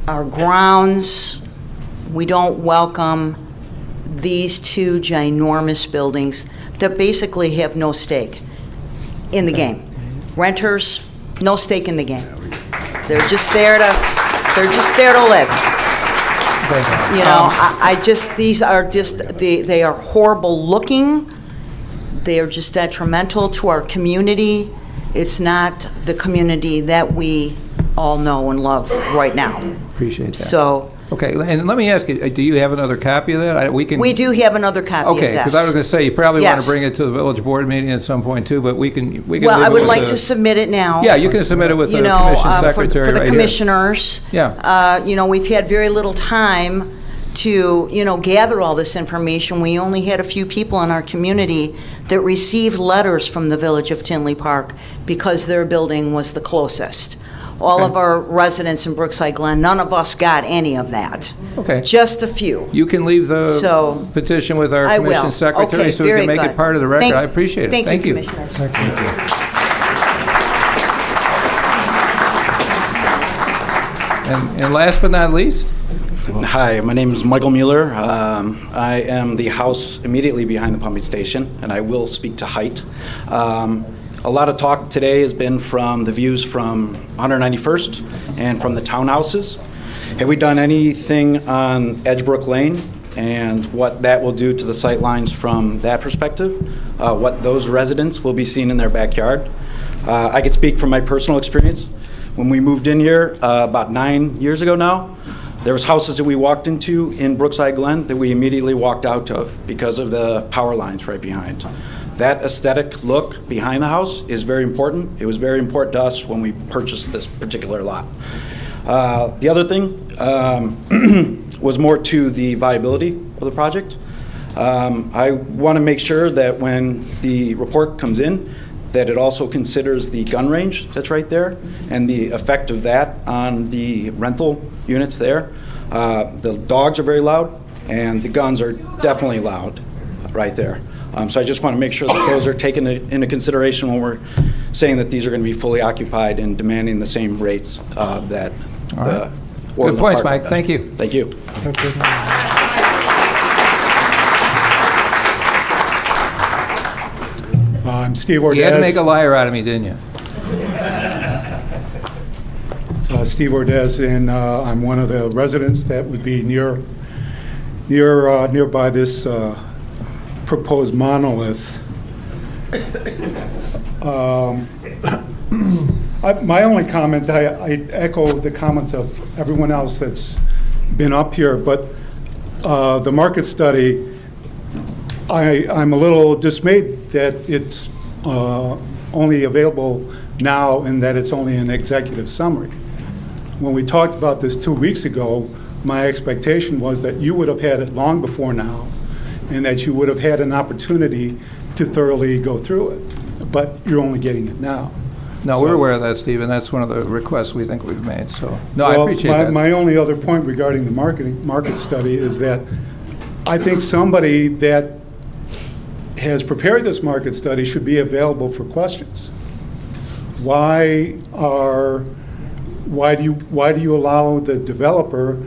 our grounds. We don't welcome these two ginormous buildings that basically have no stake in the game. Renters, no stake in the game. They're just there to live. You know, these are just, they are horrible looking. They are just detrimental to our community. It's not the community that we all know and love right now. Appreciate that. So. Okay, and let me ask you, do you have another copy of that? We do have another copy of this. Okay, because I was going to say, you probably want Yes. to bring it to the village board meeting at some point too, but we can Well, leave I it would with like the- to submit it now. Yeah, you can submit it with the You know, commission secretary for the right here. commissioners. Yeah. You know, we've had very little time to, you know, gather all this information. We only had a few people in our community that received letters from the Village of Tinley Park because their building was the closest. All of our residents in Brookside Glen, none of us got any of that. Okay. Just a few. You can leave the So, petition with our I will. commission secretary Okay, so we very can make good. it part of the record. Thank- I appreciate it. Thank you, you. Commissioners. And last but not least, Hi, my name is Michael Mueller. I am the house immediately behind the pumping station, and I will speak to height. A lot of talk today has been from the views from 191st and from the townhouses. Have we done anything on Edgebrook Lane and what that will do to the sight lines from that perspective? What those residents will be seeing in their backyard? I could speak from my personal experience. When we moved in here about 9 years ago now, there was houses that we walked into in Brookside Glen that we immediately walked out of because of the power lines right behind. That aesthetic look behind the house is very important. It was very important to us when we purchased this particular lot. The other thing was more to the viability of the project. I want to make sure that when the report comes in, that it also considers the gun range that's right there and the effect of that on the rental units there. The dogs are very loud, and the guns are definitely loud right there. So I just want to make sure that those are taken into consideration when we're saying that these are going to be fully occupied and demanding the same rates that All right. the Good points, Park Mike. does. Thank you. Thank you. I'm Steve Ordaz. You had to make a liar out of me, didn't you? Steve Ordaz, and I'm one of the residents that would be nearby this proposed monolith. My only comment, I echo the comments of everyone else that's been up here, but the market study, I'm a little dismayed that it's only available now and that it's only an executive summary. When we talked about this 2 weeks ago, my expectation was that you would have had it long before now and that you would have had an opportunity to thoroughly go through it, but you're only getting it now. No, So- we're aware of that, Stephen. That's one of the requests we think we've made, so, no, I Well, appreciate that. My only other point regarding the market study is that I think somebody that has prepared this market study should be available for questions. Why do you allow the developer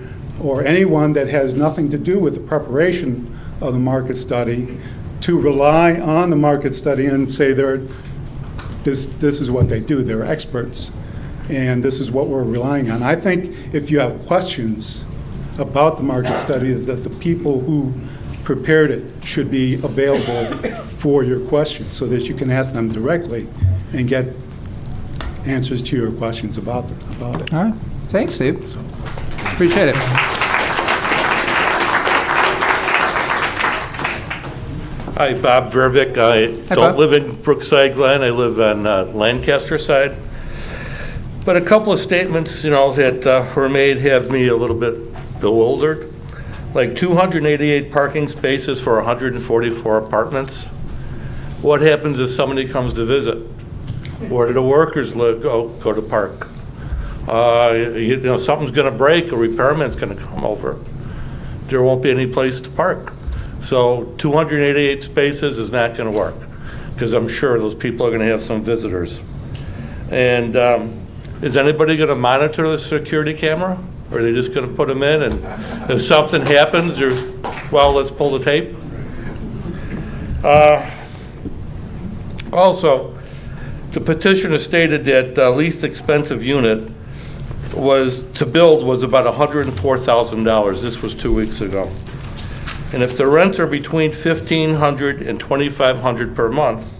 or anyone that has nothing to do with the preparation of the market study to rely on the market study and say this is what they do, they're experts, and this is what we're relying on? I think if you have questions about the market study, that the people who prepared it should be available for your questions so that you can ask them directly and get answers to your questions about it. All right. Thanks, Steve. Appreciate it. Hi, Bob Vervick. I Hi, don't Bob. live in Brookside Glen. I live on Lancaster side. But a couple of statements, that were made have me a little bit bewildered. Like 288 parking spaces for 144 apartments. What happens if somebody comes to visit? Where do the workers live, go to park? Something's going to break, a repairman's going to come over. There won't be any place to park. So 288 spaces is not going to work, because I'm sure those people are going to have some visitors. And is anybody going to monitor the security camera? Or are they just going to put them in, and if something happens, let's pull the tape? Also, the petitioner stated that the least expensive unit to build was about $104,000. This was 2 weeks ago. And if the rents are between $1,500 and $2,500 per month,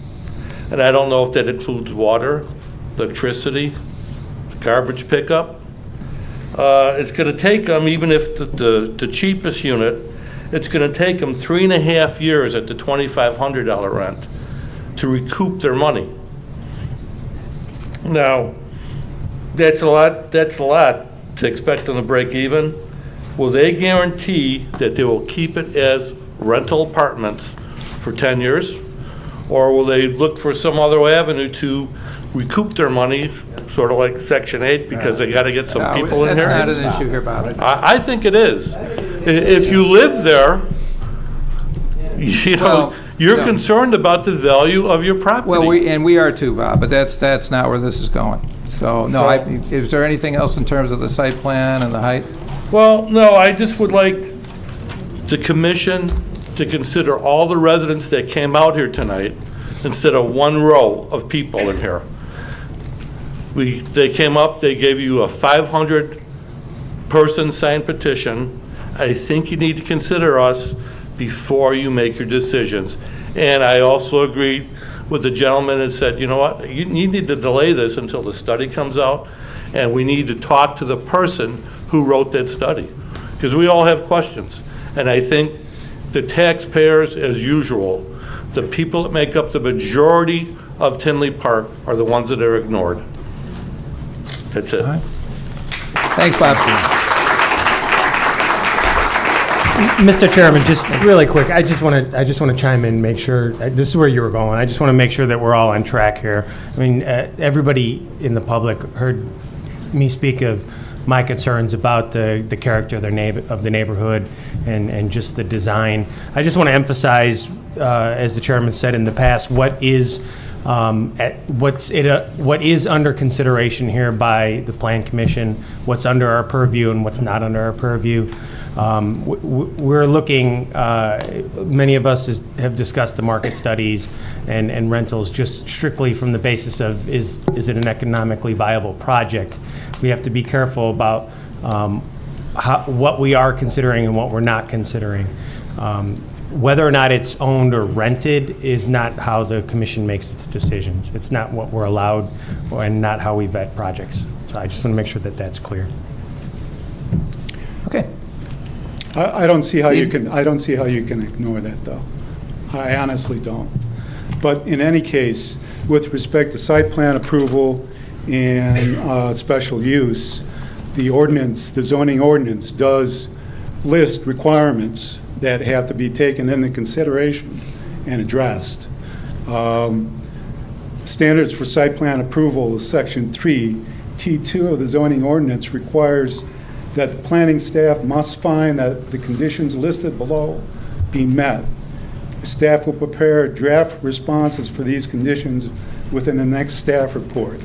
and I don't know if that includes water, electricity, garbage pickup, it's going to take them, even if the cheapest unit, it's going to take them 3.5 years at the $2,500 rent to recoup their money. Now, that's a lot to expect them to break even. Will they guarantee that they will keep it as rental apartments for 10 years? Or will they look for some other avenue to recoup their money, sort of like Section 8, because they got to get some people in here? That's not an issue here, Bob. I think it is. If you live there, you're no. concerned about the value of your property. Well, we are too, Bob, but that's not where this is going. So, no, is there anything else in terms of the site plan and the height? Well, no, I just would like the commission to consider all the residents that came out here tonight instead of one row of people in here. They came up, they gave you a 500-person signed petition. I think you need to consider us before you make your decisions. And I also agree with the gentleman that said, you know what, you need to delay this until the study comes out, and we need to talk to the person who wrote that study, because we all have questions. And I think the taxpayers, as usual, the people that make up the majority of Tinley Park are the ones that are ignored. That's it. All right. Thanks, Bob. Mr. Chairman, just really quick, I just want to chime in, make sure, this is where you were going. I just want to make sure that we're all on track here. I mean, everybody in the public heard me speak of my concerns about the character of the neighborhood and just the design. I just want to emphasize, as the chairman said in the past, what is under consideration here by the Plan Commission, what's under our purview and what's not under our purview. We're looking, many of us have discussed the market studies and rentals just strictly from the basis of is it an economically viable project. We have to be careful about what we are considering and what we're not considering. Whether or not it's owned or rented is not how the commission makes its decisions. It's not what we're allowed and not how we vet projects. So I just want to make sure that that's clear. Okay. I don't see how you Steve? can ignore that, though. I honestly don't. But in any case, with respect to site plan approval and special use, the zoning ordinance does list requirements that have to be taken into consideration and addressed. Standards for site plan approval, Section 3, T2 of the zoning ordinance requires that the planning staff must find that the conditions listed below be met. Staff will prepare draft responses for these conditions within the next staff report.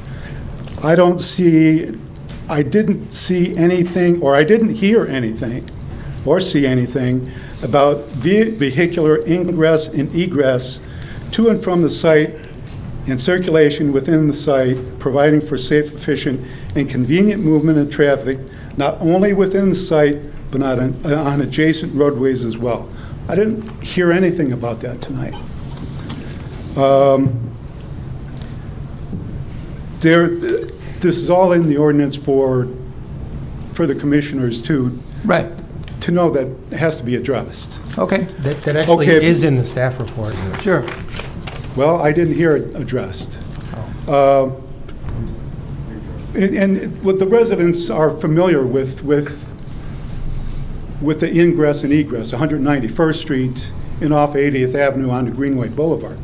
I didn't see anything, or I didn't hear anything, or see anything about vehicular ingress and egress to and from the site and circulation within the site, providing for safe, efficient, and convenient movement of traffic, not only within the site, but on adjacent roadways as well. I didn't hear anything about that tonight. This is all in the ordinance for the commissioners to Right. to know that it has to be addressed. Okay, That actually Okay. is in the staff report. sure. Well, I didn't hear it addressed. And what the residents are familiar with the ingress and egress, 191st Street and off 80th Avenue onto Greenway Boulevard.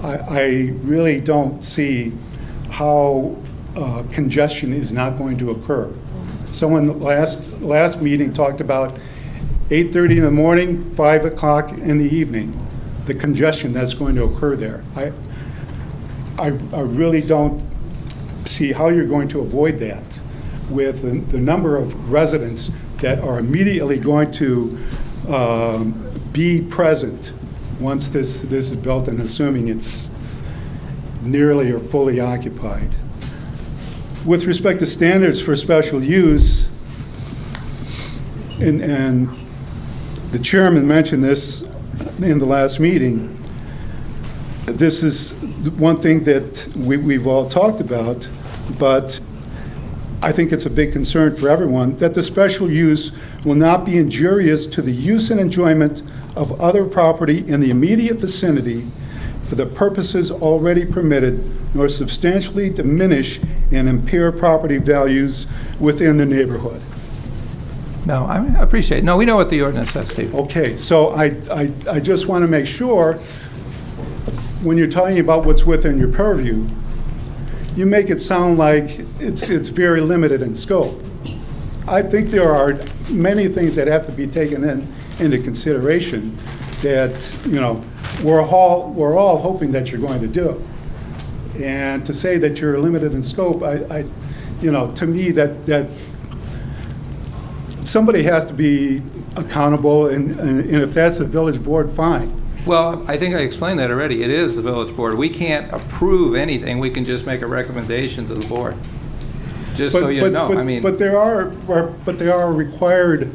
I really don't see how congestion is not going to occur. Someone last meeting talked about 8:30 in the morning, 5 o'clock in the evening, the congestion that's going to occur there. I really don't see how you're going to avoid that with the number of residents that are immediately going to be present once this is built, and assuming it's nearly or fully occupied. With respect to standards for special use, and the chairman mentioned this in the last meeting, this is one thing that we've all talked about, but I think it's a big concern for everyone, that the special use will not be injurious to the use and enjoyment of other property in the immediate vicinity for the purposes already permitted, nor substantially diminish and impair property values within the neighborhood. No, I appreciate it. No, we know what the ordinance says, Steve. Okay, so I just want to make sure, when you're talking about what's within your purview, you make it sound like it's very limited in scope. I think there are many things that have to be taken into consideration that, you know, we're all hoping that you're going to do. And to say that you're limited in scope, you know, to me, that somebody has to be accountable, and if that's the village board, fine. Well, I think I explained that already. It is the village board. We can't approve anything. We can just make a recommendation to the board. Just so you know, I mean. But there are required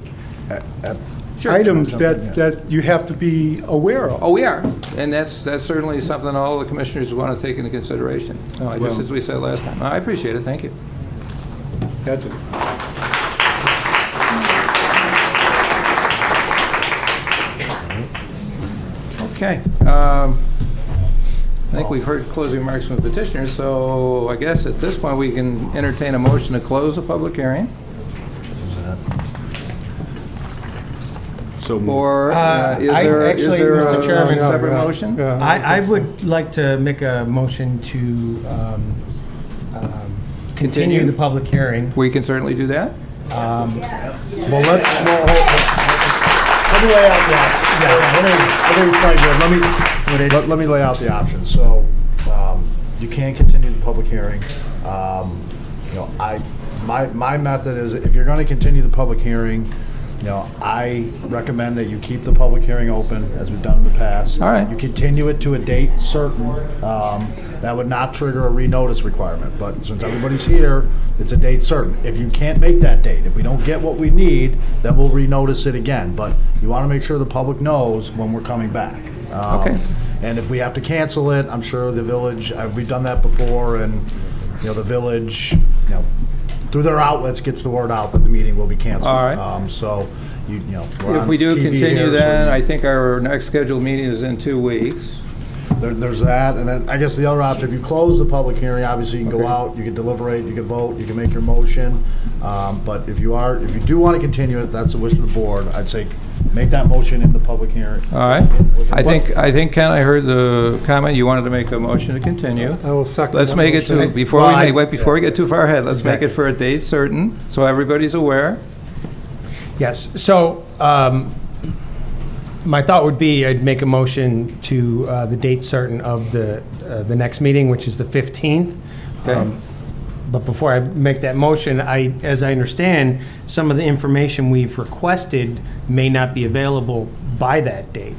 items that you have to be aware of. Oh, we are, and that's certainly something all the commissioners want to take into consideration. No, just as we said last time. I appreciate it, thank you. That's it. Okay, I think we've heard closing remarks from the petitioners, so I guess at this point we can entertain a motion to close the public hearing. So Or is I there actually, a Mr. Chairman, separate motion? I would like to make a motion to continue the public hearing. We can certainly do that. Well, let me lay out the let me lay out the options. So you can continue the public hearing. You know, my method is, if you're going to continue the public hearing, you know, I recommend that you keep the public hearing open, as we've done in the past. All right. You continue it to a date certain. That would not trigger a renotice requirement, but since everybody's here, it's a date certain. If you can't make that date, if we don't get what we need, then we'll renotice it again. But you want to make sure the public knows when we're coming back. Okay. And if we have to cancel it, I'm sure the village, we've done that before, and, you know, the village, you know, through their outlets gets the word out that the meeting will be canceled. All right. So, you know, we're If on we do TV continue here, so then, you- I think our next scheduled meeting is in 2 weeks. There's that, and then I guess the other option, if you close the public hearing, obviously you can go Okay. out, you can deliberate, you can vote, you can make your motion. But if you do want to continue it, that's the wish of the board, I'd say make that motion in the public hearing. All right. I think, Ken, I heard the comment, you wanted to make a motion to continue. I will second Let's that make it motion. to, before we get too far ahead, let's make it for a date certain, so everybody's aware. Yes, so my thought would be I'd make a motion to the date certain of the next meeting, which is the 15th. Okay. But before I make that motion, as I understand, some of the information we've requested may not be available by that date.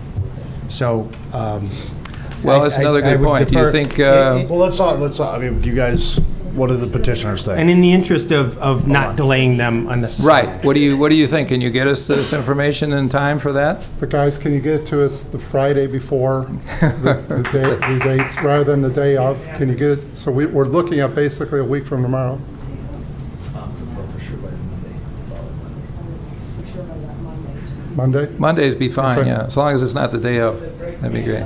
So, Well, that's another good point. Do you think, Well, let's I mean, do you guys, what do the petitioners think? and in the interest of not delaying them unnecessarily. right, what do you think? Can you get us this information in time for that? But guys, can you get it to us the Friday before the dates, rather than the day of? Can you get it, so we're looking at basically a week from tomorrow. Monday? Mondays be fine, Okay. yeah, as long as it's not the day of, that'd be great.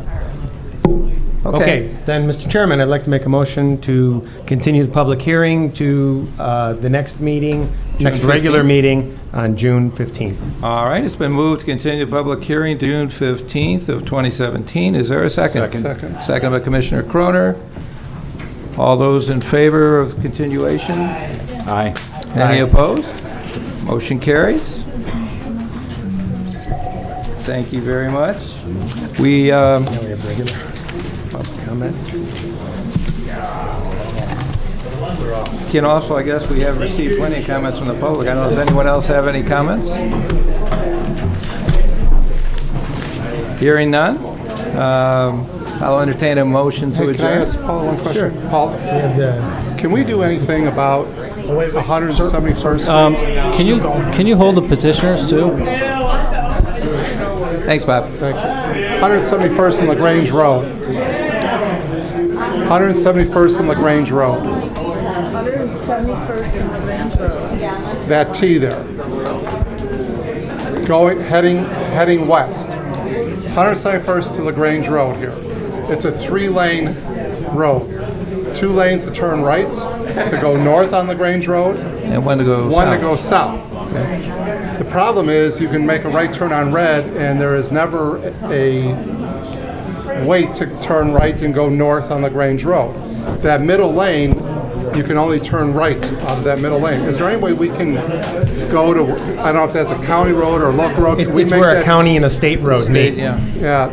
Okay, then, Mr. Chairman, I'd like to make a motion to continue the public hearing to the next meeting, next regular 15th? meeting on June 15th. All right, it's been moved to continue the public hearing to June 15th of 2017. Is there a second? Second. Second by Commissioner Croner. All those in favor of continuation? Aye. Any opposed? Motion carries. Thank you very much. We, We have regular public comment. can also, I guess, we have received plenty of comments from the public. I don't know, does anyone else have any comments? Hearing none, I'll entertain a motion to Hey, can I adjourn. ask Paul one question? Paul, We have the can we do anything about 171st? Can you hold the petitioners too? Thanks, Bob. Thank you. 171st and LaGrange Road. 171st and LaGrange Road. 171st and LaGrange Road. That T there. Heading west. 171st to LaGrange Road here. It's a 3-lane road. 2 lanes to turn right to go north on LaGrange Road, And when to go south? one to go south. The problem is you can make a right turn on red and there is never a way to turn right and go north on LaGrange Road. That middle lane, you can only turn right out of that middle lane. Is there any way we can go to, I don't know if that's a county road or local road? Can we It's make where a that- county and a state road State, meet. yeah. Yeah.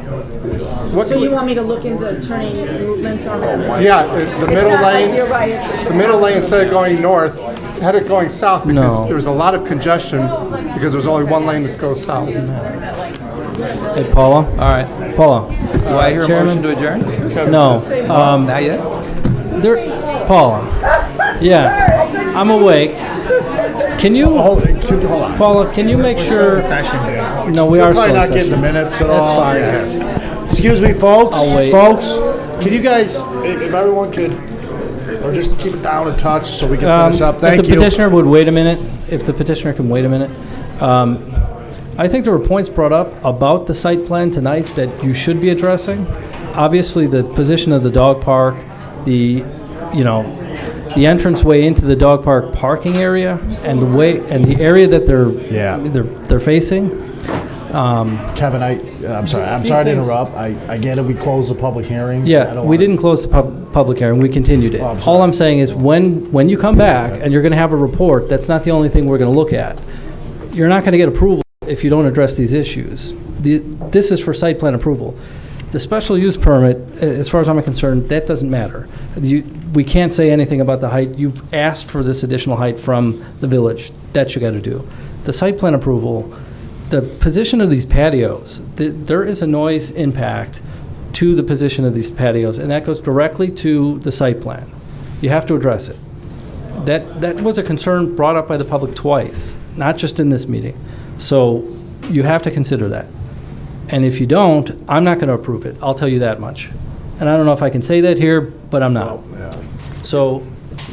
What So can you we- want me to look into turning movements on that? Yeah, the middle It's not like lane. you're right, it's The middle lane, instead of going north, had it going south because No. there was a lot of congestion because there was only one lane that goes south. Hey, Paula? All right. Paula? Do I hear a Chairman? motion to adjourn? No. Not yet? Paula? Yeah. I'm awake. Can you, Hold on. Paula, can you make sure? No, we are Probably still in not getting the session. minutes at That's all. fine. Yeah. Excuse me, folks. I'll wait. Folks, can you guys, if everyone could, or just keep it down a touch so we can finish up? Thank If the you. petitioner would wait a minute, if the petitioner can wait a minute. I think there were points brought up about the site plan tonight that you should be addressing. Obviously, the position of the dog park, the entranceway into the dog park parking area, and the area that they're facing. Kevin, I'm sorry to things- interrupt. I get it, we closed the public hearing. I Yeah, don't we wanna- didn't close the public hearing, we continued it. Oh, I'm sorry. All I'm saying is, when you come back and you're going to have a report, that's not the only thing we're going to look at. You're not going to get approval if you don't address these issues. This is for site plan approval. The special use permit, as far as I'm concerned, that doesn't matter. We can't say anything about the height. You've asked for this additional height from the village. That you got to do. The site plan approval, the position of these patios, there is a noise impact to the position of these patios, and that goes directly to the site plan. You have to address it. That was a concern brought up by the public twice, not just in this meeting. So you have to consider that. And if you don't, I'm not going to approve it. I'll tell you that much. And I don't know if I can say that here, but I'm not. So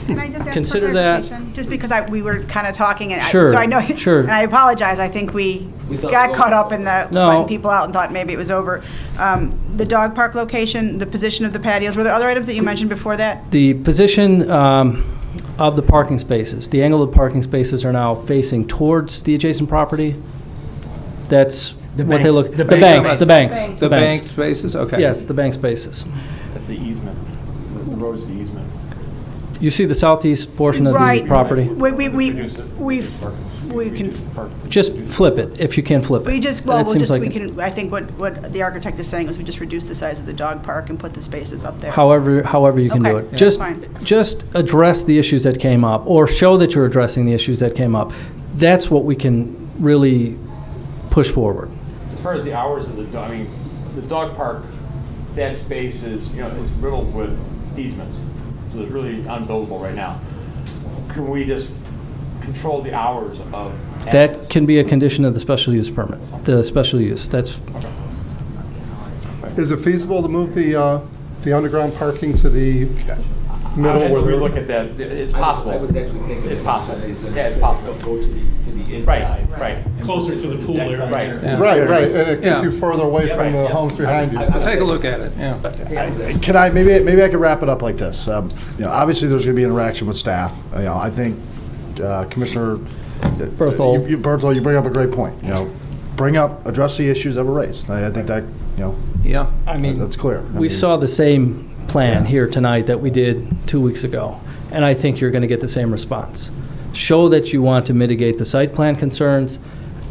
Can I just ask for Consider that- clarification? Just because we were kind of talking, and Sure, so I know, sure. and I apologize, I think we got caught up in the No. letting people out and thought maybe it was over. The dog park location, the position of the patios, were there other items that you mentioned before that? the position of the parking spaces, the angle of the parking spaces are now facing towards the adjacent property. That's The what they banks. look, The the banks. banks. The bank spaces, okay. Yes, the bank spaces. That's the easement. The road's the easement. You see the southeast portion of the Right. property? We can, Just flip it, if you can flip it. we just, And well, it seems like- I think what the architect is saying is we just reduce the size of the dog park and put the spaces up there. However you can do Okay, it. that's fine. Just address the issues that came up, or show that you're addressing the issues that came up. That's what we can really push forward. As far as the hours of the dog, I mean, the dog park, that space is, is riddled with easements. So it's really unbuildable right now. Can we just control the hours of access? That can be a condition of the special use permit, the special use. That's, Is it feasible to move the underground parking to the middle where we they're... look at that, it's possible. I was actually thinking. It's possible. Yeah, it's that possible. Go to the inside. Right. Closer to the pool area. Right. Yeah. Right, and it gets Yeah. you further away from the homes behind you. We'll take a look at it, yeah. Can I, maybe I could wrap it up like this. Obviously, there's going to be interaction with staff. I think Commissioner Berthel. Berthel, you bring up a great point. Address the issues that were raised. I think that, Yeah. I mean, that's clear. we saw the same plan here tonight that we did 2 weeks ago, and I think you're going to get the same response. Show that you want to mitigate the site plan concerns,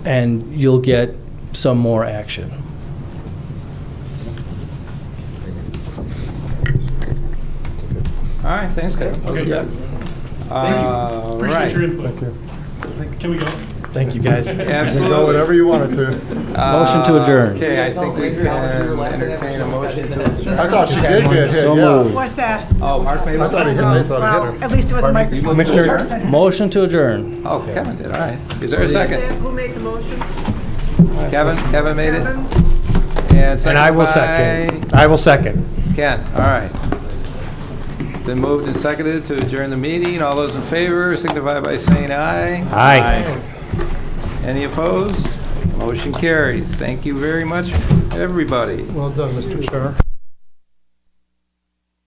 and you'll get some more action. All right, thanks, Kevin. Okay, Yeah. Thank you. Appreciate your input. Thank you. Can we go? Thank you, guys. You can go Absolutely. whatever you wanted to. Motion to adjourn. Okay, I think we can entertain a motion to adjourn. I thought she did get hit, So yeah. moved. What's that? Oh, Mark made I it? thought he hit Well, her. at least it was a microphone. Commissioner? Motion to adjourn. Oh, Kevin did, all right. Is there a second? Who made the motion? Kevin made it? Kevin? And And I will seconded second. I will second. by Ken, all right. Been moved and seconded to adjourn the meeting. All those in favor signify by saying aye. Aye. Any opposed? Motion carries. Thank you very much, everybody. Well done, Mr. Chair.